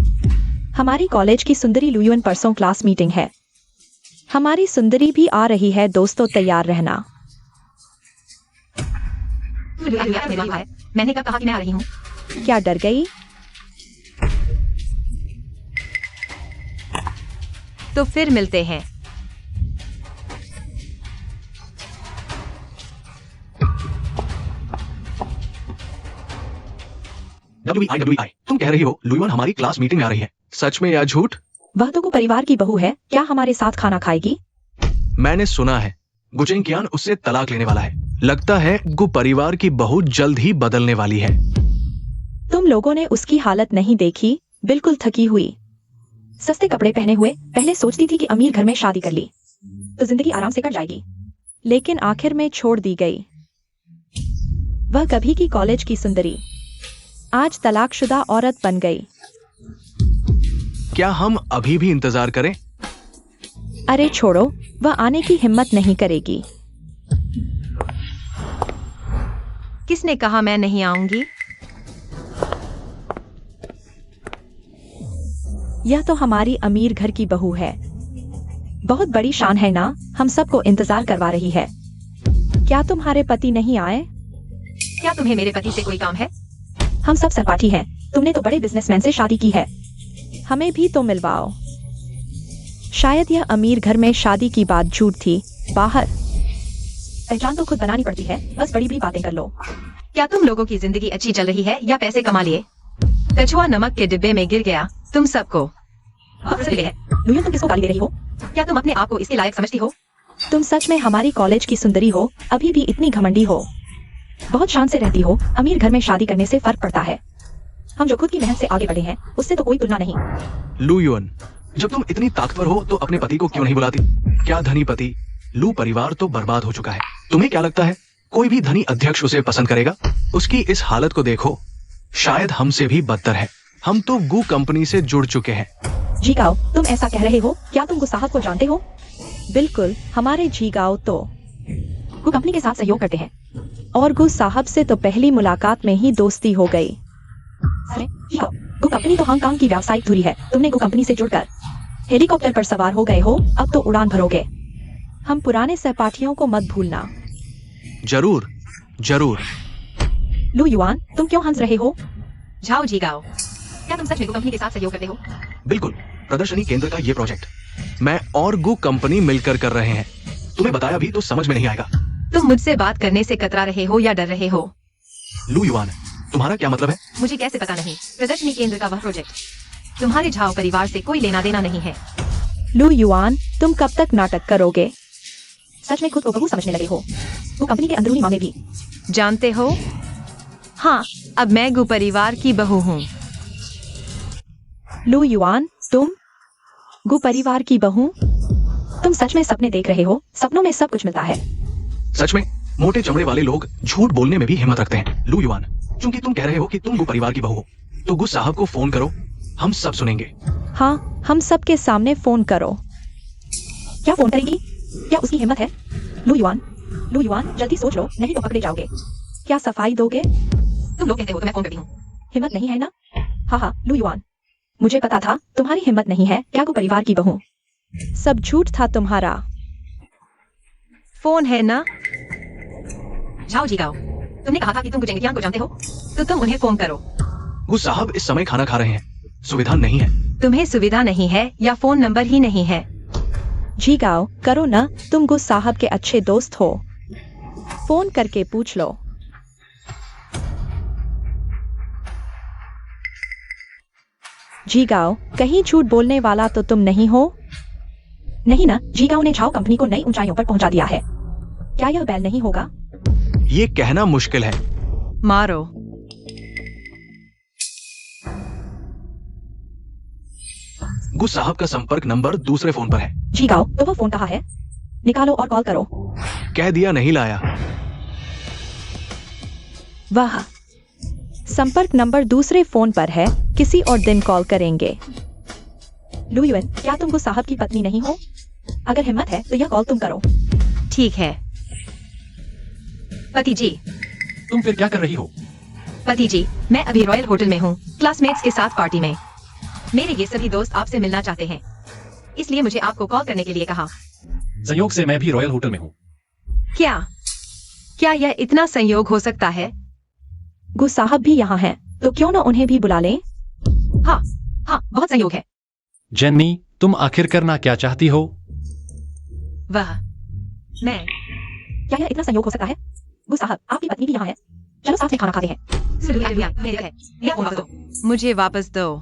हमारी कॉलेज की सुंदरी लुयुआन, परसों क्लास मीटिंग है। हमारी सुंदरी भी आ रही है, दोस्तों तैयार रहना। मैंने कब कहा कि मैं आ रही हूँ? क्या डर गई? तो फिर मिलते हैं। WIWI, तुम कह रही हो लुयुआन हमारी क्लास मीटिंग में आ रही है, सच में या झूठ? वह तो को परिवार की बहू है, क्या हमारे साथ खाना खाएगी? मैंने सुना है गुचेंकियान उससे तलाक लेने वाला है। लगता है गु परिवार की बहू जल्द ही बदलने वाली है। तुम लोगों ने उसकी हालत नहीं देखी, बिल्कुल थकी हुई, सस्ते कपड़े पहने हुए। पहले सोचती थी कि अमीर घर में शादी कर ली तो जिंदगी आराम से कट जाएगी, लेकिन आखिर में छोड़ दी गई। वह कभी की कॉलेज की सुंदरी आज तलाकशुदा औरत बन गई। क्या हम अभी भी इंतजार करें? अरे छोड़ो, वह आने की हिम्मत नहीं करेगी। किसने कहा मैं नहीं आऊंगी? यह तो हमारी अमीर घर की बहू है। बहुत बड़ी शान है ना, हम सबको इंतजार करवा रही है। क्या तुम्हारे पति नहीं आए? क्या तुम्हें मेरे पति से कोई काम है? हम सब सहपाठी हैं। तुमने तो बड़े बिजनेसमैन से शादी की है, हमें भी तो मिलवाओ। शायद यह अमीर घर में शादी की बात झूठ थी। बाहर पहचान तो खुद बनानी पड़ती है, बस बड़ी बड़ी बातें कर लो। क्या तुम लोगों की जिंदगी अच्छी चल रही है या पैसे कमा लिए? कछुआ नमक के डिब्बे में गिर गया तुम सबको। लुयुआन, तुम किसको गाली दे रही हो? क्या तुम अपने आप को इसके लायक समझती हो? तुम सच में हमारी कॉलेज की सुंदरी हो, अभी भी इतनी घमंडी हो। बहुत शान से रहती हो। अमीर घर में शादी करने से फर्क पड़ता है। हम जो खुद की मेहनत से आगे बढ़े हैं, उससे तो कोई तुलना नहीं। लुयुआन, जब तुम इतनी ताकतवर हो तो अपने पति को क्यों नहीं बुलाती? क्या धनी पति? लू परिवार तो बर्बाद हो चुका है। तुम्हें क्या लगता है कोई भी धनी अध्यक्ष उसे पसंद करेगा? उसकी इस हालत को देखो, शायद हमसे भी बदतर है। हम तो गू कंपनी से जुड़ चुके हैं। जीगाओ, तुम ऐसा कह रहे हो? क्या तुम गु साहब को जानते हो? बिल्कुल, हमारे जीगाओ तो गु कंपनी के साथ सहयोग करते हैं और गु साहब से तो पहली मुलाकात में ही दोस्ती हो गई। अरे जीगाओ, गु कंपनी तो हांगकांग की व्यावसायिक धुरी है। तुमने गु कंपनी से जुड़कर हेलीकॉप्टर पर सवार हो गए हो, अब तो उड़ान भरोगे। हम पुराने सहपाठियों को मत भूलना। जरूर जरूर। लू युआन, तुम क्यों हंस रहे हो? झाओ झीगाओ, क्या तुम सच में गु कंपनी के साथ सहयोग करते हो? बिल्कुल, प्रदर्शनी केंद्र का ये प्रोजेक्ट मैं और गु कंपनी मिलकर कर रहे हैं। तुम्हें बताया भी तो समझ में नहीं आएगा। तुम मुझसे बात करने से कतरा रहे हो या डर रहे हो? लू युआन, तुम्हारा क्या मतलब है? मुझे कैसे पता नहीं। प्रदर्शनी केंद्र का वह प्रोजेक्ट तुम्हारे झाओ परिवार से कोई लेना देना नहीं है। लू युआन, तुम कब तक नाटक करोगे? सच में खुद को बहू समझने लगे हो? वो कंपनी के अंदरूनी मामले भी जानते हो? हाँ, अब मैं गु परिवार की बहू हूँ। लू युआन, तुम गु परिवार की बहू? तुम सच में सपने देख रहे हो? सपनों में सब कुछ मिलता है। सच में मोटे चमड़े वाले लोग झूठ बोलने में भी हिम्मत रखते हैं। लू युआन, चूंकि तुम कह रहे हो कि तुम गु परिवार की बहू हो, तो गु साहब को फोन करो, हम सब सुनेंगे। हाँ, हम सबके सामने फोन करो। क्या फोन करेगी? क्या उसकी हिम्मत है? लू युआन, जल्दी सोच लो, नहीं तो पकड़े जाओगे। क्या सफाई दोगे? तुम लोग कहते हो तो मैं फोन करती हूँ। हिम्मत नहीं है ना? हाँ, लू युआन, मुझे पता था तुम्हारी हिम्मत नहीं है। क्या गु परिवार की बहू? सब झूठ था तुम्हारा। फोन है ना? झाओ झीगाओ, तुमने कहा था कि तुम गु जेंगियान को जानते हो, तो तुम उन्हें फोन करो। गु साहब इस समय खाना खा रहे हैं, सुविधा नहीं है। तुम्हें सुविधा नहीं है या फोन नंबर ही नहीं है? झीगाओ, करो ना, तुम गु साहब के अच्छे दोस्त हो। फोन करके पूछ लो। झीगाओ, कहीं झूठ बोलने वाला तो तुम नहीं हो? नहीं ना, झीगाओ ने झाओ कंपनी को नई ऊंचाइयों पर पहुंचा दिया है। क्या यह बैल नहीं होगा? ये कहना मुश्किल है। मारो। गु साहब का संपर्क नंबर दूसरे फोन पर है। झीगाओ, तो वह फोन कहाँ है? निकालो और कॉल करो। कह दिया नहीं लाया। वाह, संपर्क नंबर दूसरे फोन पर है, किसी और दिन कॉल करेंगे। लू युआन, क्या तुम गु साहब की पत्नी नहीं हो? अगर हिम्मत है तो यह कॉल तुम करो। ठीक है। पति जी, तुम फिर क्या कर रही हो? पति जी, मैं अभी रॉयल होटल में हूँ, क्लासमेट्स के साथ पार्टी में। मेरे ये सभी दोस्त आपसे मिलना चाहते हैं, इसलिए मुझे आपको कॉल करने के लिए कहा। संयोग से मैं भी रॉयल होटल में हूँ। क्या यह इतना संयोग हो सकता है? गु साहब भी यहाँ हैं, तो क्यों न उन्हें भी बुला लें? हाँ, बहुत संयोग है। जेन्नी, तुम आखिर करना क्या चाहती हो? वह मैं क्या यह इतना संयोग हो सकता है? गु साहब, आपकी पत्नी भी यहाँ है। चलो साथ में खाना खाते हैं। मेरे है। यह फोन वापस दो। मुझे वापस दो।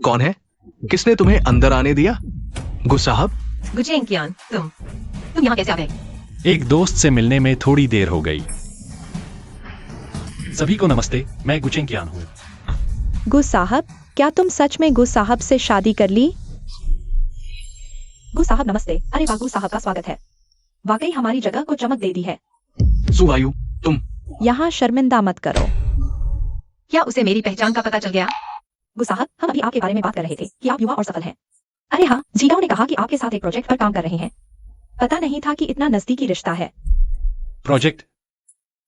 कौन है? किसने तुम्हें अंदर आने दिया? गु साहब? गुजेंकियान, तुम यहाँ कैसे आ गए? एक दोस्त से मिलने में थोड़ी देर हो गई। सभी को नमस्ते, मैं गुचेंकियान हूँ। गु साहब, क्या तुम सच में गु साहब से शादी कर ली? गु साहब नमस्ते। अरे वाह, गु साहब का स्वागत है। वाकई हमारी जगह को चमक दे दी है। सुवायु, तुम? यहाँ शर्मिंदा मत करो। क्या उसे मेरी पहचान का पता चल गया? गु साहब, हम अभी आपके बारे में बात कर रहे थे कि आप युवा और सफल हैं। अरे हाँ, झीगाओ ने कहा कि आपके साथ एक प्रोजेक्ट पर काम कर रहे हैं। पता नहीं था कि इतना नजदीकी रिश्ता है। प्रोजेक्ट?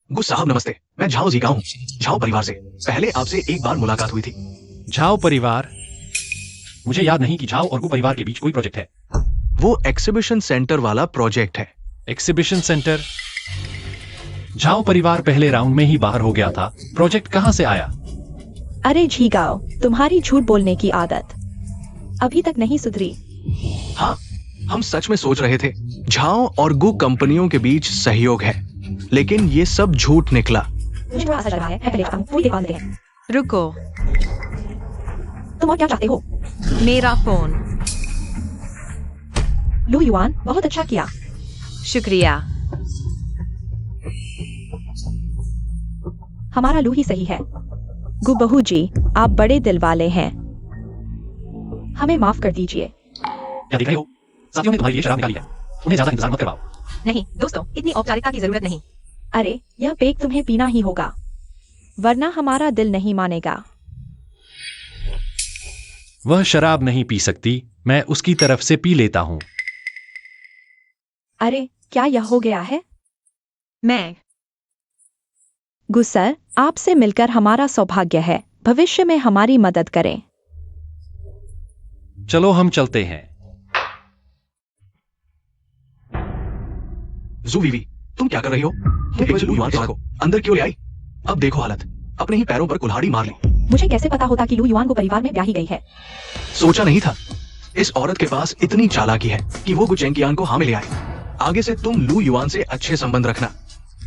गु साहब नमस्ते, मैं झाओ झीगाओ हूँ, झाओ परिवार से। पहले आपसे एक बार मुलाकात हुई थी। झाओ परिवार? मुझे याद नहीं कि झाओ और गु परिवार के बीच कोई प्रोजेक्ट है। वो एक्सिबिशन सेंटर वाला प्रोजेक्ट है। Exhibition centre? झाओ परिवार पहले राउंड में ही बाहर हो गया था, प्रोजेक्ट कहाँ से आया? अरे झीगाओ, तुम्हारी झूठ बोलने की आदत अभी तक नहीं सुधरी। हाँ, हम सच में सोच रहे थे झाओ और गु कंपनियों के बीच सहयोग है, लेकिन ये सब झूठ निकला। मुझे थोड़ा असर लग रहा है, मैं पहले जाता हूँ, पूरी देर बाद मिलते हैं। रुको, तुम और क्या चाहते हो? मेरा फोन। लू युआन, बहुत अच्छा किया। शुक्रिया। हमारा लू ही सही है। गु बहू जी, आप बड़े दिल वाले हैं। हमें माफ कर दीजिए। क्या देख रहे हो? साथियों ने तुम्हारे लिए शराब निकाली है, उन्हें ज्यादा इंतजार मत करवाओ। नहीं दोस्तों, इतनी औपचारिकता की जरूरत नहीं। अरे, यह पेक तुम्हें पीना ही होगा, वरना हमारा दिल नहीं मानेगा। वह शराब नहीं पी सकती, मैं उसकी तरफ से पी लेता हूँ। अरे, क्या यह हो गया है? मैं गु सर, आपसे मिलकर हमारा सौभाग्य है। भविष्य में हमारी मदद करें। चलो हम चलते हैं। जू वीवी, तुम क्या कर रही हो? तुम एक लू युआन के साथ को अंदर क्यों ले आई? अब देखो हालत, अपने ही पैरों पर कुल्हाड़ी मार ली। मुझे कैसे पता होता कि लू युआन को परिवार में ब्याही गई है? सोचा नहीं था। इस औरत के पास इतनी चालाकी है कि वो गुचेंकियान को हाँ में ले आए। आगे से तुम लू युआन से अच्छे संबंध रखना,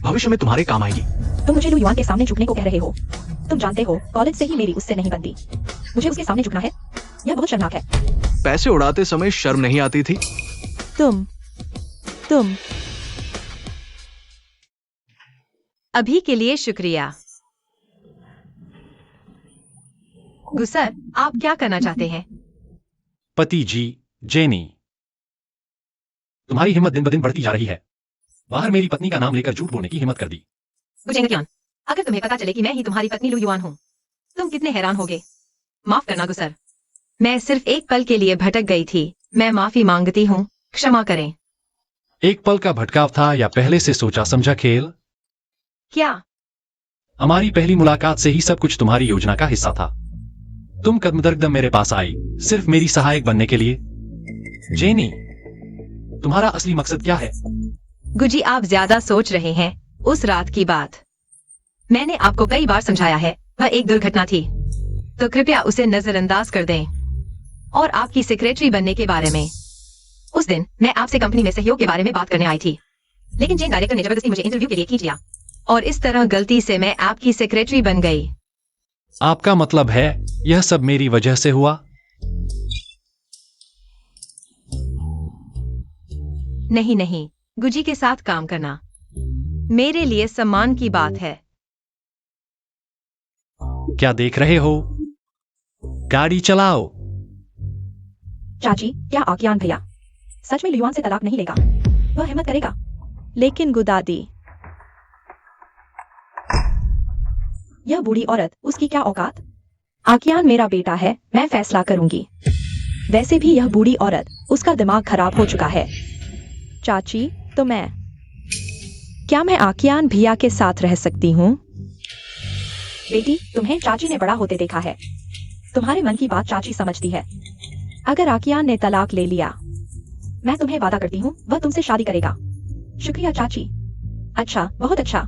भविष्य में तुम्हारे काम आएगी। तुम मुझे लू युआन के सामने झुकने को कह रहे हो? तुम जानते हो कॉलेज से ही मेरी उससे नहीं बनती। मुझे उसके सामने झुकना है? यह बहुत शर्मनाक है। पैसे उड़ाते समय शर्म नहीं आती थी? तुम अभी के लिए शुक्रिया। गुसर, आप क्या करना चाहते हैं? पति जी, जेनी, तुम्हारी हिम्मत दिन ब दिन बढ़ती जा रही है। बाहर मेरी पत्नी का नाम लेकर झूठ बोलने की हिम्मत कर दी। गुचेंकियान, अगर तुम्हें पता चले कि मैं ही तुम्हारी पत्नी लू युआन हूँ, तुम कितने हैरान होगे। माफ करना गुसर, मैं सिर्फ एक पल के लिए भटक गई थी। मैं माफी मांगती हूँ, क्षमा करें। एक पल का भटकाव था या पहले से सोचा समझा खेल? क्या? हमारी पहली मुलाकात से ही सब कुछ तुम्हारी योजना का हिस्सा था। तुम कदम दर कदम मेरे पास आई, सिर्फ मेरी सहायक बनने के लिए। जेनी, तुम्हारा असली मकसद क्या है? गुजी, आप ज्यादा सोच रहे हैं। उस रात की बात मैंने आपको कई बार समझाया है, वह एक दुर्घटना थी, तो कृपया उसे नजरअंदाज कर दें। और आपकी सेक्रेटरी बनने के बारे में, उस दिन मैं आपसे कंपनी में सहयोग के बारे में बात करने आई थी, लेकिन जेन डायरेक्टर ने जबरदस्ती मुझे इंटरव्यू के लिए खींच लिया और इस तरह गलती से मैं आपकी सेक्रेटरी बन गई। आपका मतलब है यह सब मेरी वजह से हुआ? नहीं नहीं, गुजी के साथ काम करना मेरे लिए सम्मान की बात है। क्या देख रहे हो? गाड़ी चलाओ। चाची, क्या आकियान भैया सच में लू युआन से तलाक नहीं लेगा? वह हिम्मत करेगा? लेकिन गुदादी, यह बूढ़ी औरत, उसकी क्या औकात? आकियान मेरा बेटा है, मैं फैसला करूंगी। वैसे भी यह बूढ़ी औरत, उसका दिमाग खराब हो चुका है। चाची, तो क्या मैं आकियान भैया के साथ रह सकती हूँ? बेटी, तुम्हें चाची ने बड़ा होते देखा है। तुम्हारे मन की बात चाची समझती है। अगर आकियान ने तलाक ले लिया, मैं तुम्हें वादा करती हूँ वह तुमसे शादी करेगा। शुक्रिया चाची। अच्छा, बहुत अच्छा।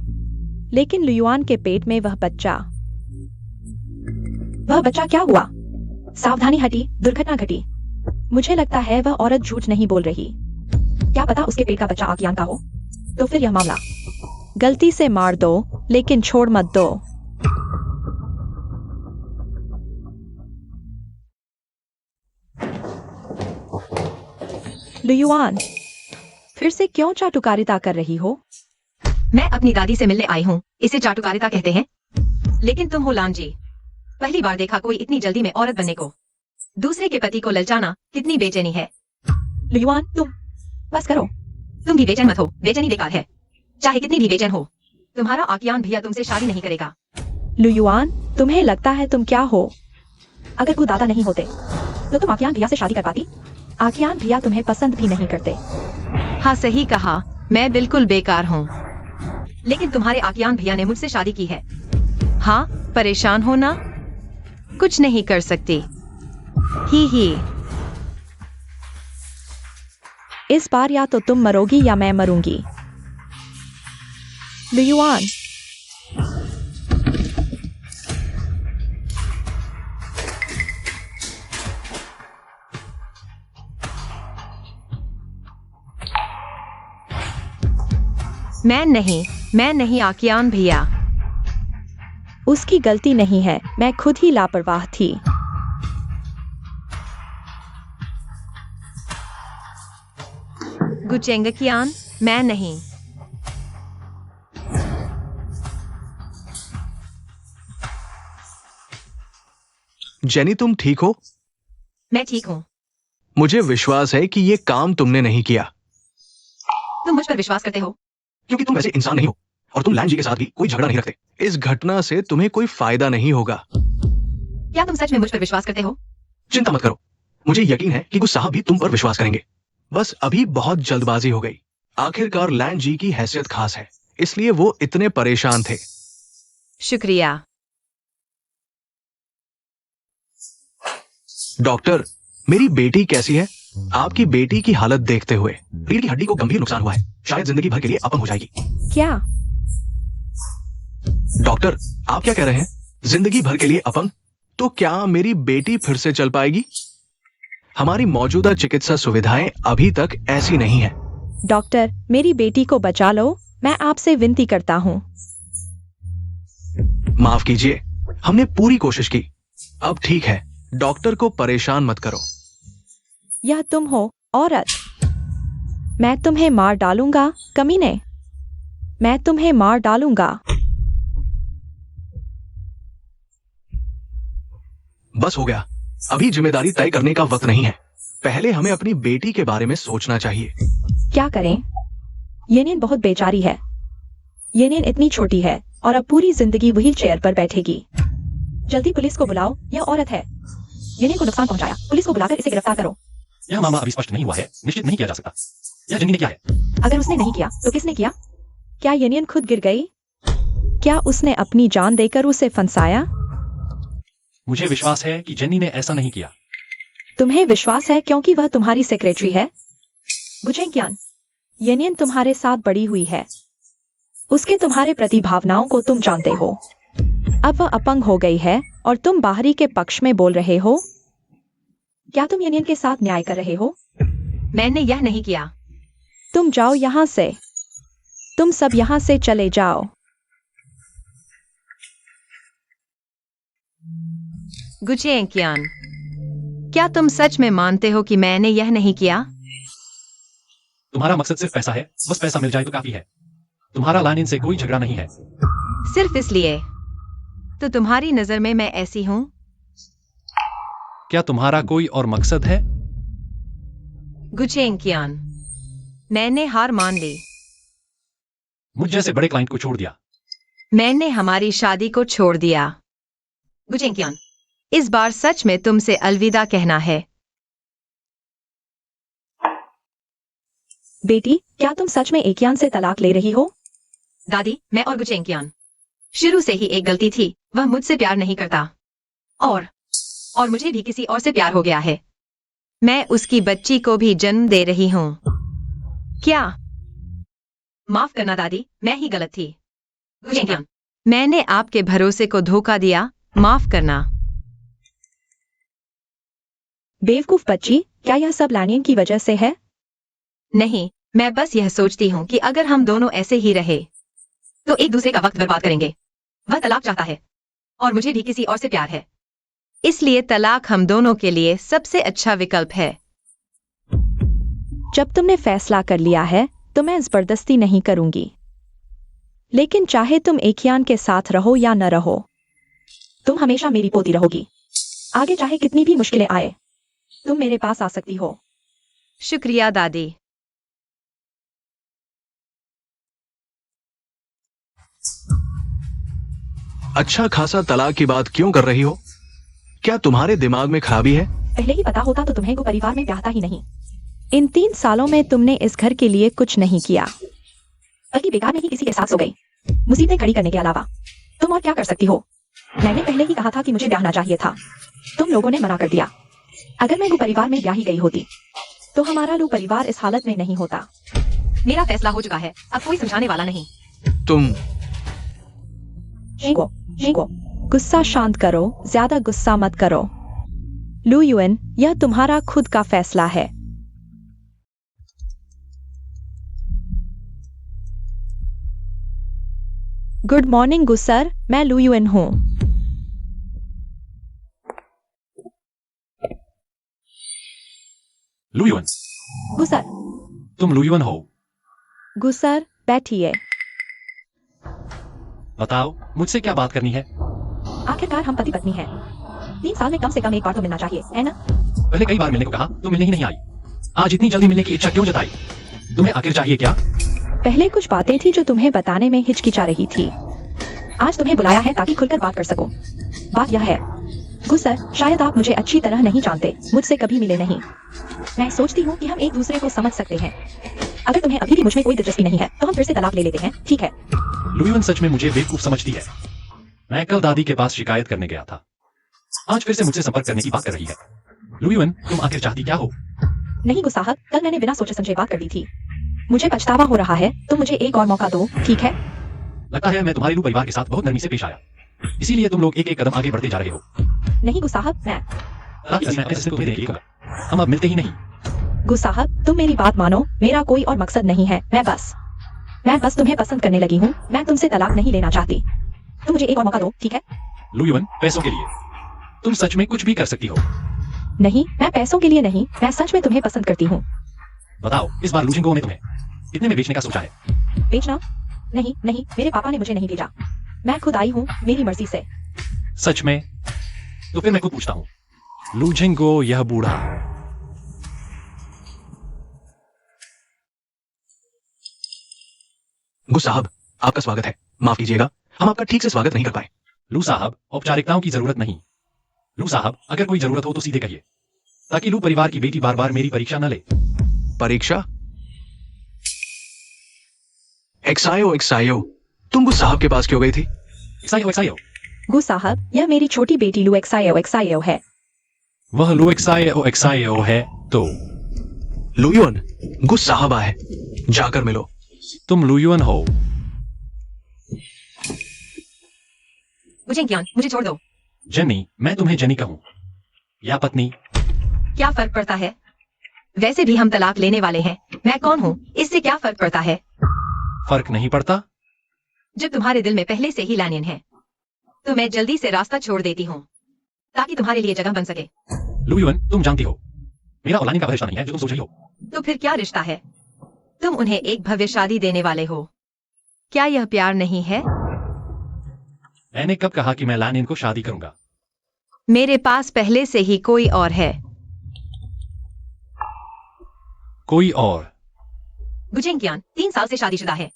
लेकिन लू युआन के पेट में वह बच्चा क्या हुआ? सावधानी हटी, दुर्घटना घटी। मुझे लगता है वह औरत झूठ नहीं बोल रही। क्या पता उसके पेट का बच्चा आकियान का हो? तो फिर यह मामला गलती से मार दो, लेकिन छोड़ मत दो। लू युआन, फिर से क्यों चाटुकारिता कर रही हो? मैं अपनी दादी से मिलने आई हूँ, इसे चाटुकारिता कहते हैं। लेकिन तुम हो लान जी, पहली बार देखा कोई इतनी जल्दी में औरत बनने को। दूसरे के पति को ललचाना कितनी बेचैनी है। लू युआन, तुम बस करो। तुम भी बेचैन मत हो, बेचैनी बेकार है, चाहे कितनी भी बेचैन हो। तुम्हारा आकियान भैया तुमसे शादी नहीं करेगा। लू युआन, तुम्हें लगता है तुम क्या हो? अगर वो दादा नहीं होते तो तुम आकियान भैया से शादी कर पाती? आकियान भैया तुम्हें पसंद भी नहीं करते। हाँ, सही कहा, मैं बिल्कुल बेकार हूँ। लेकिन तुम्हारे आकियान भैया ने मुझसे शादी की है। हाँ, परेशान हो ना? कुछ नहीं कर सकती। ही। इस बार या तो तुम मरोगी या मैं मरूंगी। लू युआन, मैं नहीं आकियान भैया। उसकी गलती नहीं है, मैं खुद ही लापरवाह थी। गुचेंगकियान, मैं नहीं। जेनी, तुम ठीक हो? मैं ठीक हूँ। मुझे विश्वास है कि ये काम तुमने नहीं किया। तुम मुझ पर विश्वास करते हो? क्योंकि तुम वैसे इंसान नहीं हो और तुम लैन जी के साथ भी कोई झगड़ा नहीं रखते। इस घटना से तुम्हें कोई फायदा नहीं होगा। क्या तुम सच में मुझ पर विश्वास करते हो? चिंता मत करो, मुझे यकीन है कि कुछ साहब भी तुम पर विश्वास करेंगे। बस अभी बहुत जल्दबाजी हो गई। आखिरकार लैन जी की हैसियत खास है, इसलिए वो इतने परेशान थे। शुक्रिया। डॉक्टर, मेरी बेटी कैसी है? आपकी बेटी की हालत देखते हुए रीढ़ की हड्डी को गंभीर नुकसान हुआ है, शायद जिंदगी भर के लिए अपंग हो जाएगी। क्या? डॉक्टर, आप क्या कह रहे हैं? जिंदगी भर के लिए अपंग? तो क्या मेरी बेटी फिर से चल पाएगी? हमारी मौजूदा चिकित्सा सुविधाएं अभी तक ऐसी नहीं है। डॉक्टर, मेरी बेटी को बचा लो, मैं आपसे विनती करता हूँ। माफ कीजिए, हमने पूरी कोशिश की। अब ठीक है, डॉक्टर को परेशान मत करो। यह तुम हो, औरत। मैं तुम्हें मार डालूंगा, कमीने। मैं तुम्हें मार डालूंगा। बस हो गया, अभी जिम्मेदारी तय करने का वक्त नहीं है। पहले हमें अपनी बेटी के बारे में सोचना चाहिए। क्या करें? येनियन बहुत बेचारी है। येनियन इतनी छोटी है और अब पूरी जिंदगी व्हील चेयर पर बैठेगी। जल्दी पुलिस को बुलाओ, यह औरत है। येनियन को नुकसान पहुंचाया, पुलिस को बुलाकर इसे गिरफ्तार करो। यह मामला अभी स्पष्ट नहीं हुआ है, निश्चित नहीं किया जा सकता। यह जेनी ने क्या है? अगर उसने नहीं किया तो किसने किया? क्या येनियन खुद गिर गई? क्या उसने अपनी जान देकर उसे फंसाया? मुझे विश्वास है कि जेनी ने ऐसा नहीं किया। तुम्हें विश्वास है क्योंकि वह तुम्हारी सेक्रेटरी है? गुचेंकियान, येनियन तुम्हारे साथ बड़ी हुई है। उसके तुम्हारे प्रति भावनाओं को तुम जानते हो। अब वह अपंग हो गई है और तुम बाहरी के पक्ष में बोल रहे हो। क्या तुम येनियन के साथ न्याय कर रहे हो? मैंने यह नहीं किया। तुम जाओ यहाँ से। तुम सब यहाँ से चले जाओ। गुचेंकियान, क्या तुम सच में मानते हो कि मैंने यह नहीं किया? तुम्हारा मकसद सिर्फ पैसा है, बस पैसा मिल जाए तो काफी है। तुम्हारा लानिन से कोई झगड़ा नहीं है। सिर्फ इसलिए? तो तुम्हारी नजर में मैं ऐसी हूं? क्या तुम्हारा कोई और मकसद है? गुचेंकियान, मैंने हार मान ली। मुझ जैसे बड़े क्लाइंट को छोड़ दिया। मैंने हमारी शादी को छोड़ दिया। गुचेंकियान, इस बार सच में तुमसे अलविदा कहना है। बेटी, क्या तुम सच में एकियान से तलाक ले रही हो? दादी, मैं और गुचेंकियान शुरू से ही एक गलती थी। वह मुझसे प्यार नहीं करता और मुझे भी किसी और से प्यार हो गया है। मैं उसकी बच्ची को भी जन्म दे रही हूँ। क्या? माफ करना दादी, मैं ही गलत थी। गुचेंकियान, मैंने आपके भरोसे को धोखा दिया, माफ करना। बेवकूफ बच्ची, क्या यह सब लानियन की वजह से है? नहीं, मैं बस यह सोचती हूँ कि अगर हम दोनों ऐसे ही रहे तो एक दूसरे का वक्त बर्बाद करेंगे। वह तलाक चाहता है और मुझे भी किसी और से प्यार है, इसलिए तलाक हम दोनों के लिए सबसे अच्छा विकल्प है। जब तुमने फैसला कर लिया है तो मैं जबरदस्ती नहीं करूंगी। लेकिन चाहे तुम एकियान के साथ रहो या न रहो, तुम हमेशा मेरी पोती रहोगी। आगे चाहे कितनी भी मुश्किलें आए, तुम मेरे पास आ सकती हो। शुक्रिया दादी। अच्छा खासा तलाक की बात क्यों कर रही हो? क्या तुम्हारे दिमाग में खराबी है? पहले ही पता होता तो तुम्हें को परिवार में ब्याहता ही नहीं। इन 3 सालों में तुमने इस घर के लिए कुछ नहीं किया, बल्कि बेकार में ही किसी के साथ सो गई, मुसीबतें खड़ी करने के अलावा। तुम और क्या कर सकती हो? मैंने पहले ही कहा था कि मुझे ब्याहना चाहिए था, तुम लोगों ने मना कर दिया। अगर मैं वो परिवार में ब्याही गई होती तो हमारा लू परिवार इस हालत में नहीं होता। मेरा फैसला हो चुका है, अब कोई समझाने वाला नहीं। तुम शेंगो, गुस्सा शांत करो, ज्यादा गुस्सा मत करो। लू युएन, यह तुम्हारा खुद का फैसला है। गुड मॉर्निंग गुसर, मैं लू युएन हूँ। लुयुन, गुसर, तुम लुयुन हो? गुसर बैठिए। बताओ, मुझसे क्या बात करनी है? आखिरकार हम पति पत्नी हैं। 3 साल में कम से कम एक बार तो मिलना चाहिए, है ना? पहले कई बार मिलने को कहा, तो मिलने ही नहीं आई। आज इतनी जल्दी मिलने की इच्छा क्यों जताई? तुम्हें आखिर चाहिए क्या? पहले कुछ बातें थी जो तुम्हें बताने में हिचकिचा रही थी। आज तुम्हें बुलाया है ताकि खुलकर बात कर सको। बात यह है, गुसर, शायद आप मुझे अच्छी तरह नहीं जानते, मुझसे कभी मिले नहीं। मैं सोचती हूँ कि हम एक दूसरे को समझ सकते हैं। अगर तुम्हें अभी भी मुझमें कोई दिलचस्पी नहीं है तो हम फिर से तलाक ले लेते हैं, ठीक है? लुयुन सच में मुझे बेवकूफ समझती है। मैं कल दादी के पास शिकायत करने गया था। आज फिर से मुझसे संपर्क करने की बात कर रही है। लुयुन, तुम आखिर चाहती क्या हो? नहीं गुस्साहब, कल मैंने बिना सोचे समझे बात कर दी थी। मुझे पछतावा हो रहा है, तुम मुझे एक और मौका दो, ठीक है? लगता है मैं तुम्हारे लू परिवार के साथ बहुत नरमी से पेश आया, इसीलिए तुम लोग एक एक कदम आगे बढ़ते जा रहे हो। नहीं गुस्साहब, मैं तुम्हें देखिएगा, हम अब मिलते ही नहीं। गुस्साहब, तुम मेरी बात मानो, मेरा कोई और मकसद नहीं है। मैं बस तुम्हें पसंद करने लगी हूँ। मैं तुमसे तलाक नहीं लेना चाहती। तुम मुझे एक और मौका दो, ठीक है? लुयुन, पैसों के लिए तुम सच में कुछ भी कर सकती हो। नहीं, मैं पैसों के लिए नहीं, मैं सच में तुम्हें पसंद करती हूँ। बताओ, इस बार लुजिंगो ने तुम्हें कितने में बेचने का सोचा है? बेचना? नहीं, मेरे पापा ने मुझे नहीं भेजा। मैं खुद आई हूँ, मेरी मर्जी से। सच में? तो फिर मैं खुद पूछता हूँ, लुजिंगो यह बूढ़ा गु साहब, आपका स्वागत है। माफ कीजिएगा, हम आपका ठीक से स्वागत नहीं कर पाए। लू साहब, औपचारिकताओं की जरूरत नहीं। लू साहब, अगर कोई जरूरत हो तो सीधे कहिए, ताकि लू परिवार की बेटी बार बार मेरी परीक्षा न ले। परीक्षा? एक्सायो, तुम गु साहब के पास क्यों गई थी? एक्सायो, गुस्साहब, यह मेरी छोटी बेटी लू एक्सायो है। वह लू एक्सायो है तो लुयुन, गु साहब आए, जाकर मिलो। तुम लुयुन हो? मुझे छोड़ दो। जेनी, मैं तुम्हें जेनी कहूं या पत्नी? क्या फर्क पड़ता है? वैसे भी हम तलाक लेने वाले हैं। मैं कौन हूँ, इससे क्या फर्क पड़ता है? फर्क नहीं पड़ता? जब तुम्हारे दिल में पहले से ही लानियन है, तो मैं जल्दी से रास्ता छोड़ देती हूँ, ताकि तुम्हारे लिए जगह बन सके। लुयुन, तुम जानती हो, मेरा और लानिन का रिश्ता नहीं है जो तुम सोच रही हो। तो फिर क्या रिश्ता है? तुम उन्हें एक भव्य शादी देने वाले हो। क्या यह प्यार नहीं है? मैंने कब कहा कि मैं लानिन को शादी करूंगा? मेरे पास पहले से ही कोई और है। कोई और? गुजेंकियान 3 साल से शादीशुदा है।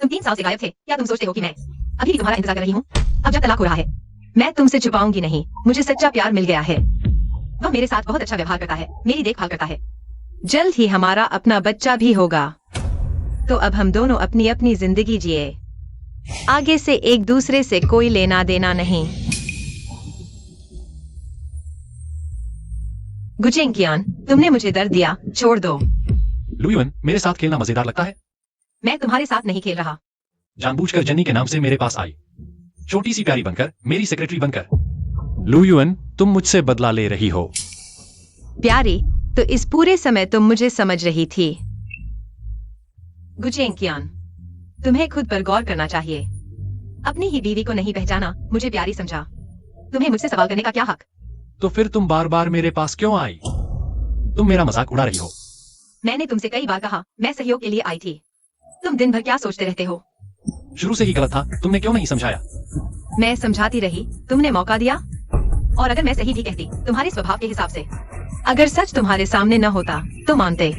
तुम 3 साल से गायब थे। क्या तुम सोचते हो कि मैं अभी भी तुम्हारा इंतजार कर रही हूँ? अब जब तलाक हो रहा है, मैं तुमसे छुपाऊंगी नहीं। मुझे सच्चा प्यार मिल गया है। वह मेरे साथ बहुत अच्छा व्यवहार करता है, मेरी देखभाल करता है। जल्द ही हमारा अपना बच्चा भी होगा। तो अब हम दोनों अपनी अपनी जिंदगी जिए। आगे से एक दूसरे से कोई लेना देना नहीं। गुजेंकियान, तुमने मुझे दर्द दिया, छोड़ दो। लुयुन, मेरे साथ खेलना मजेदार लगता है। मैं तुम्हारे साथ नहीं खेल रहा। जानबूझकर जेनी के नाम से मेरे पास आई, छोटी सी प्यारी बनकर, मेरी सेक्रेटरी बनकर। लुयुन, तुम मुझसे बदला ले रही हो। प्यारी? तो इस पूरे समय तुम मुझे समझ रही थी। गुजेंकियान, तुम्हें खुद पर गौर करना चाहिए। अपनी ही बीवी को नहीं पहचाना, मुझे प्यारी समझा। तुम्हें मुझसे सवाल करने का क्या हक? तो फिर तुम बार बार मेरे पास क्यों आई? तुम मेरा मजाक उड़ा रही हो। मैंने तुमसे कई बार कहा, मैं सहयोग के लिए आई थी। तुम दिन भर क्या सोचते रहते हो? शुरू से ही गलत था, तुमने क्यों नहीं समझाया? मैं समझाती रही, तुमने मौका दिया। और अगर मैं सही भी कहती, तुम्हारे स्वभाव के हिसाब से, अगर सच तुम्हारे सामने न होता तो मानते।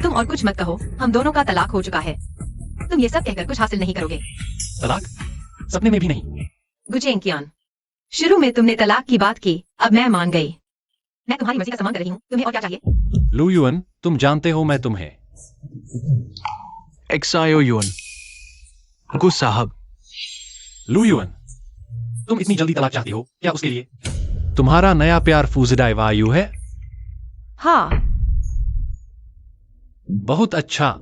तुम और कुछ मत कहो, हम दोनों का तलाक हो चुका है। तुम ये सब कहकर कुछ हासिल नहीं करोगे। तलाक? सपने में भी नहीं। गुजेंकियान, शुरू में तुमने तलाक की बात की, अब मैं मान गई। मैं तुम्हारी मर्जी का सम्मान कर रही हूँ, तुम्हें और क्या चाहिए? लुयुन, तुम जानते हो मैं तुम्हें। एक्सायो युन, गु साहब। लुयुन, तुम इतनी जल्दी तलाक चाहती हो क्या उसके लिए? तुम्हारा नया प्यार फूजडाई वायु है? हाँ। बहुत अच्छा।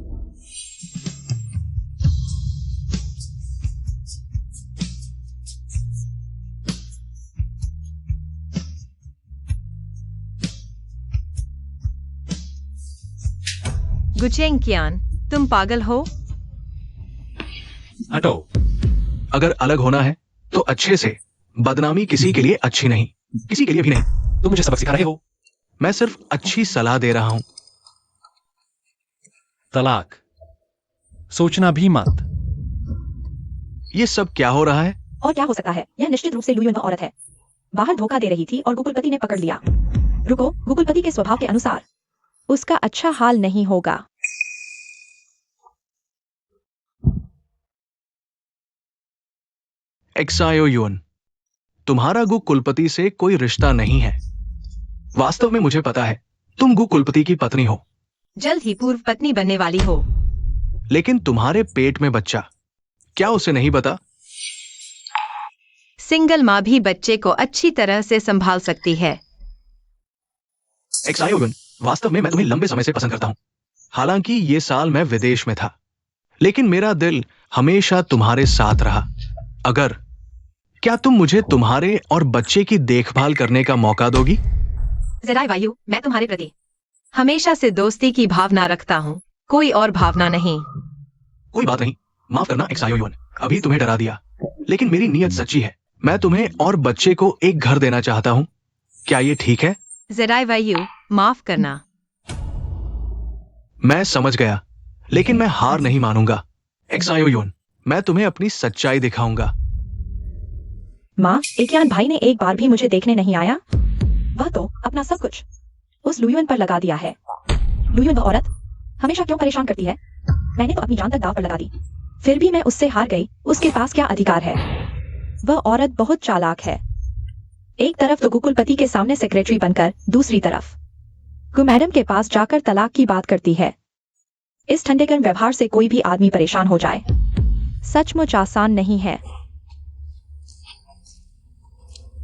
गुजेंकियान, तुम पागल हो? हटो। अगर अलग होना है तो अच्छे से। बदनामी किसी के लिए अच्छी नहीं, किसी के लिए भी नहीं। तुम मुझे सबक सिखा रहे हो? मैं सिर्फ अच्छी सलाह दे रहा हूं। तलाक? सोचना भी मत। ये सब क्या हो रहा है? और क्या हो सकता है? यह निश्चित रूप से लुयुन औरत है। बाहर धोखा दे रही थी और गुकुलपति ने पकड़ लिया। रुको, गुकुलपति के स्वभाव के अनुसार उसका अच्छा हाल नहीं होगा। एक्सायो युन, तुम्हारा गु कुलपति से कोई रिश्ता नहीं है। वास्तव में मुझे पता है, तुम गु कुलपति की पत्नी हो। जल्द ही पूर्व पत्नी बनने वाली हो। लेकिन तुम्हारे पेट में बच्चा, क्या उसे नहीं पता? सिंगल माँ भी बच्चे को अच्छी तरह से संभाल सकती है। एक्सायोन, वास्तव में मैं तुम्हें लंबे समय से पसंद करता हूं। हालांकि ये साल मैं विदेश में था, लेकिन मेरा दिल हमेशा तुम्हारे साथ रहा। अगर क्या तुम मुझे तुम्हारे और बच्चे की देखभाल करने का मौका दोगी? जराय वायु, मैं तुम्हारे प्रति हमेशा से दोस्ती की भावना रखता हूँ, कोई और भावना नहीं। कोई बात नहीं, माफ करना एक्सायोन, अभी तुम्हें डरा दिया, लेकिन मेरी नीयत सच्ची है। मैं तुम्हें और बच्चे को एक घर देना चाहता हूँ। क्या ये ठीक है? जराय वायु, माफ करना। मैं समझ गया, लेकिन मैं हार नहीं मानूंगा। एक्सायोन, मैं तुम्हें अपनी सच्चाई दिखाऊंगा। माँ, एकियान भाई ने एक बार भी मुझे देखने नहीं आया। वह तो अपना सब कुछ उस लुयुन पर लगा दिया है। लुयुन वह औरत हमेशा क्यों परेशान करती है? मैंने तो अपनी जान तक दांव पर लगा दी, फिर भी मैं उससे हार गई। उसके पास क्या अधिकार है? वह औरत बहुत चालाक है। एक तरफ तो कुकुलपति के सामने सेक्रेटरी बनकर, दूसरी तरफ गु मैडम के पास जाकर तलाक की बात करती है। इस ठंडेकन व्यवहार से कोई भी आदमी परेशान हो जाए। सचमुच आसान नहीं है।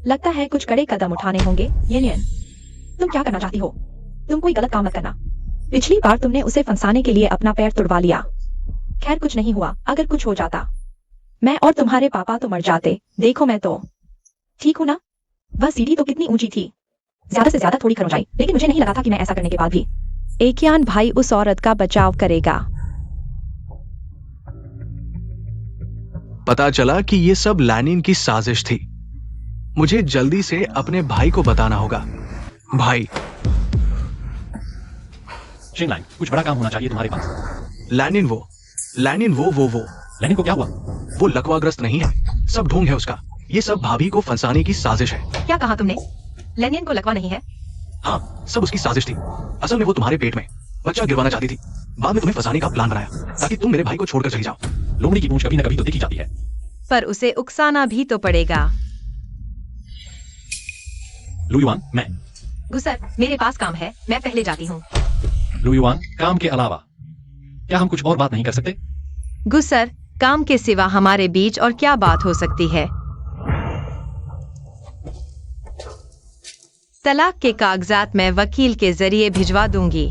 लगता है कुछ कड़े कदम उठाने होंगे। येनियन, तुम क्या करना चाहती हो? तुम कोई गलत काम मत करना। पिछली बार तुमने उसे फंसाने के लिए अपना पैर तुड़वा लिया। खैर, कुछ नहीं हुआ। अगर कुछ हो जाता, मैं और तुम्हारे पापा तो मर जाते। देखो, मैं तो ठीक हूं ना? वह सीढ़ी तो कितनी ऊंची थी। ज्यादा से ज्यादा थोड़ी खरोंचाई, लेकिन मुझे नहीं लगा था कि मैं ऐसा करने के बाद भी एकियान भाई उस औरत का बचाव करेगा। पता चला कि ये सब लैनिन की साजिश थी। मुझे जल्दी से अपने भाई को बताना होगा। भाई, शेनलाइन, कुछ बड़ा काम होना चाहिए तुम्हारे पास। लैनिन वो लेनिन को क्या हुआ? वो लकवाग्रस्त नहीं है, सब ढोंग है उसका। ये सब भाभी को फंसाने की साजिश है। क्या कहा तुमने? लेनियन को लकवा नहीं है? हाँ, सब उसकी साजिश थी। असल में वो तुम्हारे पेट में बच्चा गिरवाना चाहती थी। बाद में तुम्हें फंसाने का प्लान बनाया ताकि तुम मेरे भाई को छोड़कर चली जाओ। लोमड़ी की पूंछ कभी न कभी तो देखी जाती है। पर उसे उकसाना भी तो पड़ेगा। लुयुआन, मैं गुसर, मेरे पास काम है, मैं पहले जाती हूँ। लुयुआन, काम के अलावा क्या हम कुछ और बात नहीं कर सकते? गुसर, काम के सिवा हमारे बीच और क्या बात हो सकती है? तलाक के कागजात मैं वकील के जरिए भिजवा दूंगी।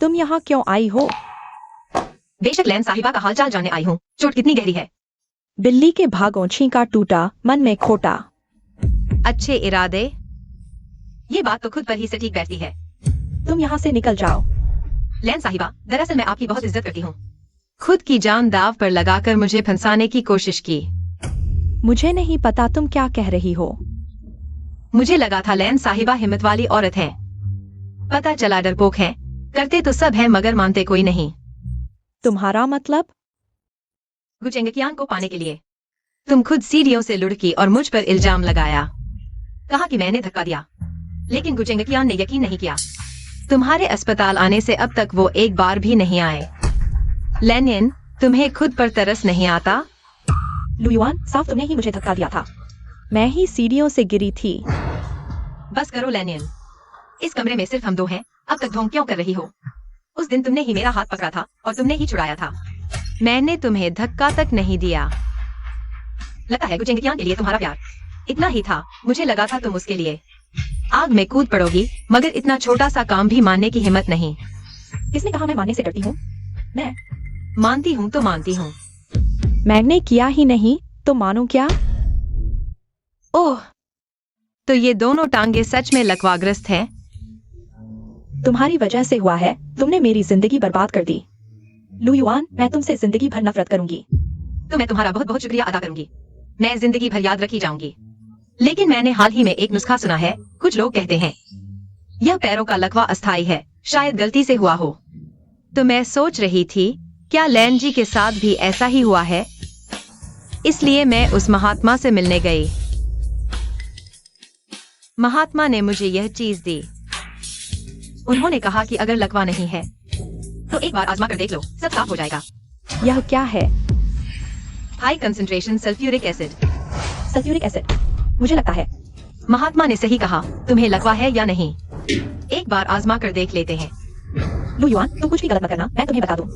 तुम यहाँ क्यों आई हो? बेशक लैन साहिबा का हालचाल जानने आई हूँ। चोट कितनी गहरी है? बिल्ली के भागों छींका टूटा, मन में खोटा। अच्छे इरादे। ये बात तो खुद पर ही से ठीक बैठती है। तुम यहाँ से निकल जाओ। लैन साहिबा, दरअसल मैं आपकी बहुत इज्जत करती हूँ। खुद की जान दाव पर लगाकर मुझे फंसाने की कोशिश की। मुझे नहीं पता तुम क्या कह रही हो। मुझे लगा था लैन साहिबा हिम्मत वाली औरत है। पता चला डरपोक है। करते तो सब है मगर मानते कोई नहीं। तुम्हारा मतलब? गुचेंगकियान को पाने के लिए तुम खुद सीढ़ियों से लुढ़की और मुझ पर इल्जाम लगाया। कहा कि मैंने धक्का दिया, लेकिन गुचेंगकियान ने यकीन नहीं किया। तुम्हारे अस्पताल आने से अब तक वो एक बार भी नहीं आए। लेनिन, तुम्हें खुद पर तरस नहीं आता? लुयुआन, साफ तुमने ही मुझे धक्का दिया था। मैं ही सीढ़ियों से गिरी थी। बस करो लेनिन, इस कमरे में सिर्फ हम दो हैं। अब तक ढोंग क्यों कर रही हो? उस दिन तुमने ही मेरा हाथ पकड़ा था और तुमने ही छुड़ाया था। मैंने तुम्हें धक्का तक नहीं दिया। लगता है गुचेंगकियान के लिए तुम्हारा प्यार इतना ही था। मुझे लगा था तुम उसके लिए आग में कूद पड़ोगी, मगर इतना छोटा सा काम भी मानने की हिम्मत नहीं। किसने कहा मैं मानने से डरती हूँ? मैं मानती हूँ तो मानती हूँ। मैंने किया ही नहीं तो मानो क्या? ओह, तो ये दोनों टांगे सच में लकवाग्रस्त हैं? तुम्हारी वजह से हुआ है। तुमने मेरी जिंदगी बर्बाद कर दी। लुयुआन, मैं तुमसे जिंदगी भर नफरत करूंगी। तो मैं तुम्हारा बहुत बहुत शुक्रिया अदा करूंगी। मैं जिंदगी भर याद रखी जाऊंगी। लेकिन मैंने हाल ही में एक नुस्खा सुना है। कुछ लोग कहते हैं यह पैरों का लकवा अस्थायी है, शायद गलती से हुआ हो। तो मैं सोच रही थी क्या लैन जी के साथ भी ऐसा ही हुआ है? इसलिए मैं उस महात्मा से मिलने गई। महात्मा ने मुझे यह चीज दी। उन्होंने कहा कि अगर लकवा नहीं है तो एक बार आजमा कर देख लो, सब साफ हो जाएगा। यह क्या है? High concentration sulphuric acid. Sulphuric acid? मुझे लगता है महात्मा ने सही कहा। तुम्हें लकवा है या नहीं, एक बार आजमा कर देख लेते हैं। लुयुआन, तुम कुछ भी गलत मत करना, मैं तुम्हें बता दूं।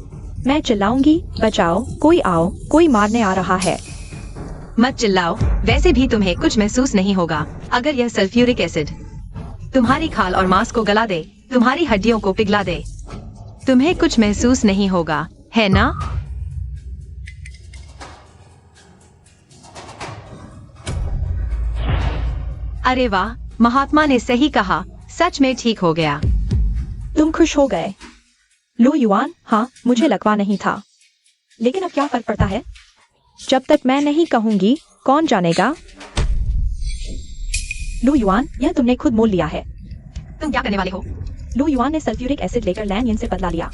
मैं चिल्लाऊंगी, बचाओ, कोई आओ, कोई मारने आ रहा है। मत चिल्लाओ, वैसे भी तुम्हें कुछ महसूस नहीं होगा अगर यह सल्फ्यूरिक एसिड तुम्हारी खाल और मांस को गला दे, तुम्हारी हड्डियों को पिघला दे। तुम्हें कुछ महसूस नहीं होगा, है ना? अरे वाह, महात्मा ने सही कहा, सच में ठीक हो गया। तुम खुश हो गए। लू युआन, हाँ, मुझे लगवा नहीं था। लेकिन अब क्या फर्क पड़ता है? जब तक मैं नहीं कहूंगी, कौन जानेगा? लू युआन, यह तुमने खुद मोल लिया है। तुम क्या करने वाले हो? लू युआन ने सल्फ्यूरिक एसिड लेकर लैन यिन से बदला लिया।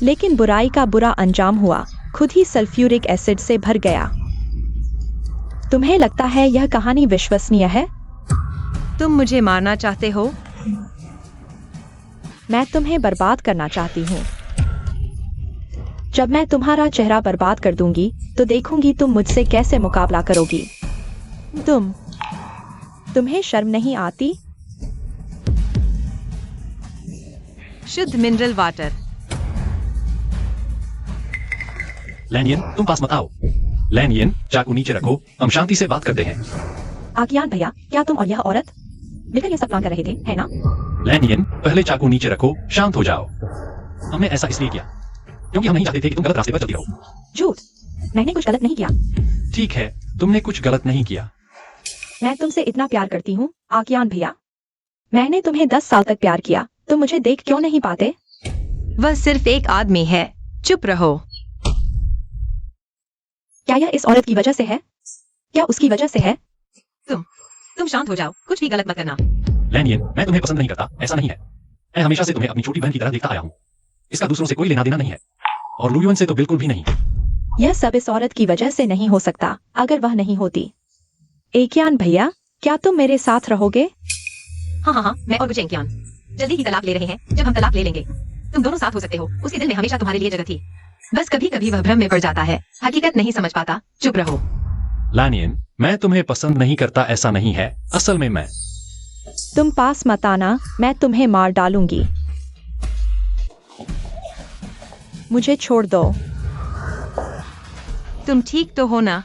लेकिन बुराई का बुरा अंजाम हुआ, खुद ही सल्फ्यूरिक एसिड से भर गया। तुम्हें लगता है यह कहानी विश्वसनीय है? तुम मुझे मारना चाहते हो? मैं तुम्हें बर्बाद करना चाहती हूँ। जब मैं तुम्हारा चेहरा बर्बाद कर दूंगी, तो देखूंगी तुम मुझसे कैसे मुकाबला करोगी। तुम्हें शर्म नहीं आती? शुद्ध मिनरल वाटर। लैनियन, तुम पास मत आओ। लैनियन, चाकू नीचे रखो, हम शांति से बात करते हैं। आकियान भैया, क्या तुम और यह औरत मिलकर यह सब प्लान कर रहे थे, है ना? लैनियन, पहले चाकू नीचे रखो, शांत हो जाओ। हमने ऐसा इसलिए किया क्योंकि हम नहीं चाहते थे कि तुम गलत रास्ते पर चलती रहो। झूठ, मैंने कुछ गलत नहीं किया। ठीक है, तुमने कुछ गलत नहीं किया। मैं तुमसे इतना प्यार करती हूँ, आकियान भैया। मैंने तुम्हें 10 साल तक प्यार किया, तुम मुझे देख क्यों नहीं पाते? वह सिर्फ एक आदमी है, चुप रहो। क्या यह इस औरत की वजह से है? क्या उसकी वजह से है? तुम शांत हो जाओ, कुछ भी गलत मत करना। लैनियन, मैं तुम्हें पसंद नहीं करता, ऐसा नहीं है। मैं हमेशा से तुम्हें अपनी छोटी बहन की तरह देखता आया हूँ। इसका दूसरों से कोई लेना देना नहीं है, और लुयुन से तो बिल्कुल भी नहीं। यह सब इस औरत की वजह से नहीं हो सकता, अगर वह नहीं होती। एकियान भैया, क्या तुम मेरे साथ रहोगे? हाँ, मैं और गुचेंकियान जल्दी ही तलाक ले रहे हैं। जब हम तलाक ले लेंगे, तुम दोनों साथ हो सकते हो। उसके दिल में हमेशा तुम्हारे लिए जगह थी, बस कभी कभी वह भ्रम में पड़ जाता है, हकीकत नहीं समझ पाता। चुप रहो। लैनियन, मैं तुम्हें पसंद नहीं करता, ऐसा नहीं है। असल में मैं तुम पास मत आना, मैं तुम्हें मार डालूंगी। मुझे छोड़ दो। तुम ठीक तो हो ना?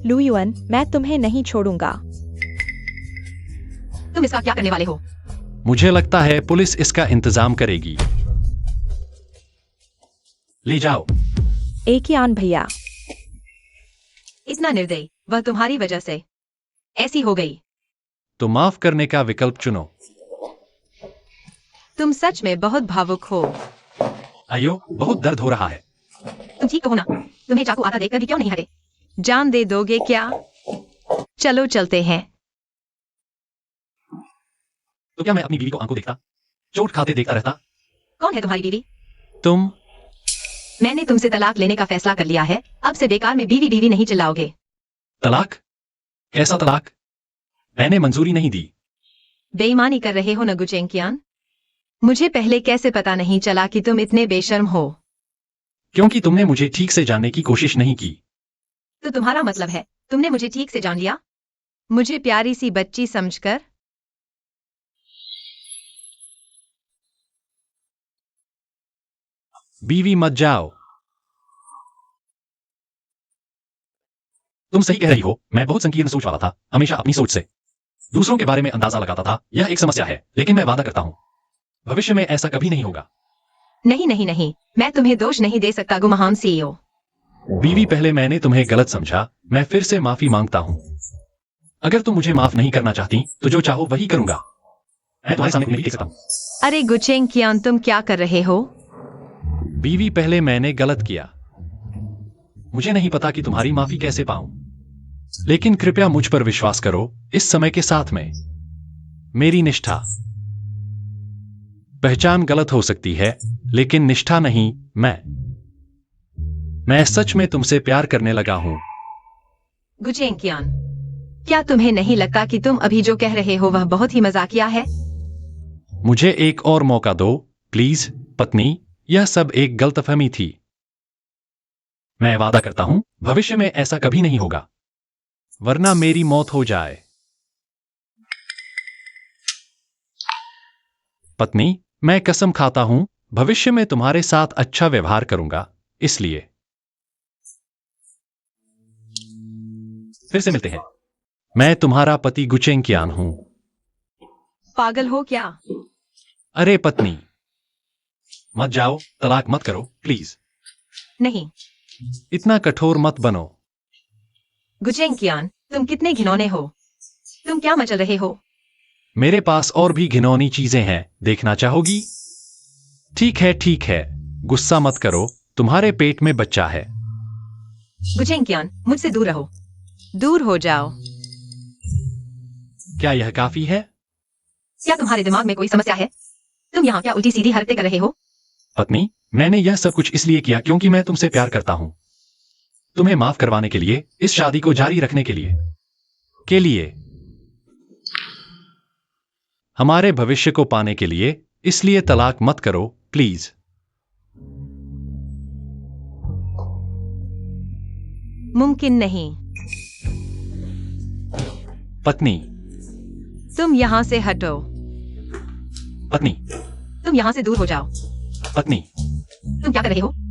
लुयुन, मैं तुम्हें नहीं छोड़ूंगा। तुम इसका क्या करने वाले हो? मुझे लगता है पुलिस इसका इंतजाम करेगी। ले जाओ। एकियान भैया, इतना निर्दयी, वह तुम्हारी वजह से ऐसी हो गई। तो माफ करने का विकल्प चुनो। तुम सच में बहुत भावुक हो। अयो, बहुत दर्द हो रहा है। तुम ठीक हो ना? तुम्हें चाकू आता देखकर भी क्यों नहीं हटे? जान दे दोगे क्या? चलो चलते हैं। तो क्या मैं अपनी बीवी को आंखों देखता, चोट खाते देखता रहता? कौन है तुम्हारी बीवी? तुम। मैंने तुमसे तलाक लेने का फैसला कर लिया है। अब से बेकार में बीवी बीवी नहीं चिल्लाओगे। तलाक? कैसा तलाक? मैंने मंजूरी नहीं दी। बेईमानी कर रहे हो न गुचेंकियान? मुझे पहले कैसे पता नहीं चला कि तुम इतने बेशर्म हो? क्योंकि तुमने मुझे ठीक से जानने की कोशिश नहीं की। तो तुम्हारा मतलब है तुमने मुझे ठीक से जान लिया, मुझे प्यारी सी बच्ची समझकर? बीवी मत जाओ। तुम सही कह रही हो, मैं बहुत संकीर्ण सोच वाला था, हमेशा अपनी सोच से दूसरों के बारे में अंदाजा लगाता था। यह एक समस्या है, लेकिन मैं वादा करता हूं भविष्य में ऐसा कभी नहीं होगा। नहीं, मैं तुम्हें दोष नहीं दे सकता गुमहान सीईओ। बीवी, पहले मैंने तुम्हें गलत समझा, मैं फिर से माफी मांगता हूं। अगर तुम मुझे माफ नहीं करना चाहती तो जो चाहो वही करूंगा। मैं तुम्हारे सामने नहीं देख सकता हूं। अरे गुचेंकियान, तुम क्या कर रहे हो? बीवी, पहले मैंने गलत किया, मुझे नहीं पता कि तुम्हारी माफी कैसे पाऊं, लेकिन कृपया मुझ पर विश्वास करो। इस समय के साथ में मेरी निष्ठा, पहचान गलत हो सकती है लेकिन निष्ठा नहीं। मैं सच में तुमसे प्यार करने लगा हूं। गुचेंकियान, क्या तुम्हें नहीं लगता कि तुम अभी जो कह रहे हो वह बहुत ही मजाकिया है? मुझे एक और मौका दो प्लीज पत्नी, यह सब एक गलतफहमी थी। मैं वादा करता हूं भविष्य में ऐसा कभी नहीं होगा। वरना मेरी मौत हो जाए। पत्नी, मैं कसम खाता हूं भविष्य में तुम्हारे साथ अच्छा व्यवहार करूंगा, इसलिए फिर से मिलते हैं। मैं तुम्हारा पति गुचेंकियान हूं। पागल हो क्या? अरे पत्नी, मत जाओ, तलाक मत करो प्लीज। नहीं। इतना कठोर मत बनो। गुचेंकियान, तुम कितने घिनौने हो। तुम क्या मचल रहे हो? मेरे पास और भी घिनौनी चीजें हैं, देखना चाहोगी? ठीक है, गुस्सा मत करो, तुम्हारे पेट में बच्चा है। गुचेंकियान, मुझसे दूर रहो। दूर हो जाओ। क्या यह काफी है? क्या तुम्हारे दिमाग में कोई समस्या है? तुम यहाँ क्या उल्टी सीधी हरकतें कर रहे हो? पत्नी, मैंने यह सब कुछ इसलिए किया क्योंकि मैं तुमसे प्यार करता हूं। तुम्हें माफ करवाने के लिए, इस शादी को जारी रखने के लिए हमारे भविष्य को पाने के लिए, इसलिए तलाक मत करो प्लीज। मुमकिन नहीं। पत्नी। तुम यहाँ से हटो। पत्नी। तुम यहाँ से दूर हो जाओ। पत्नी। तुम क्या कर रहे हो?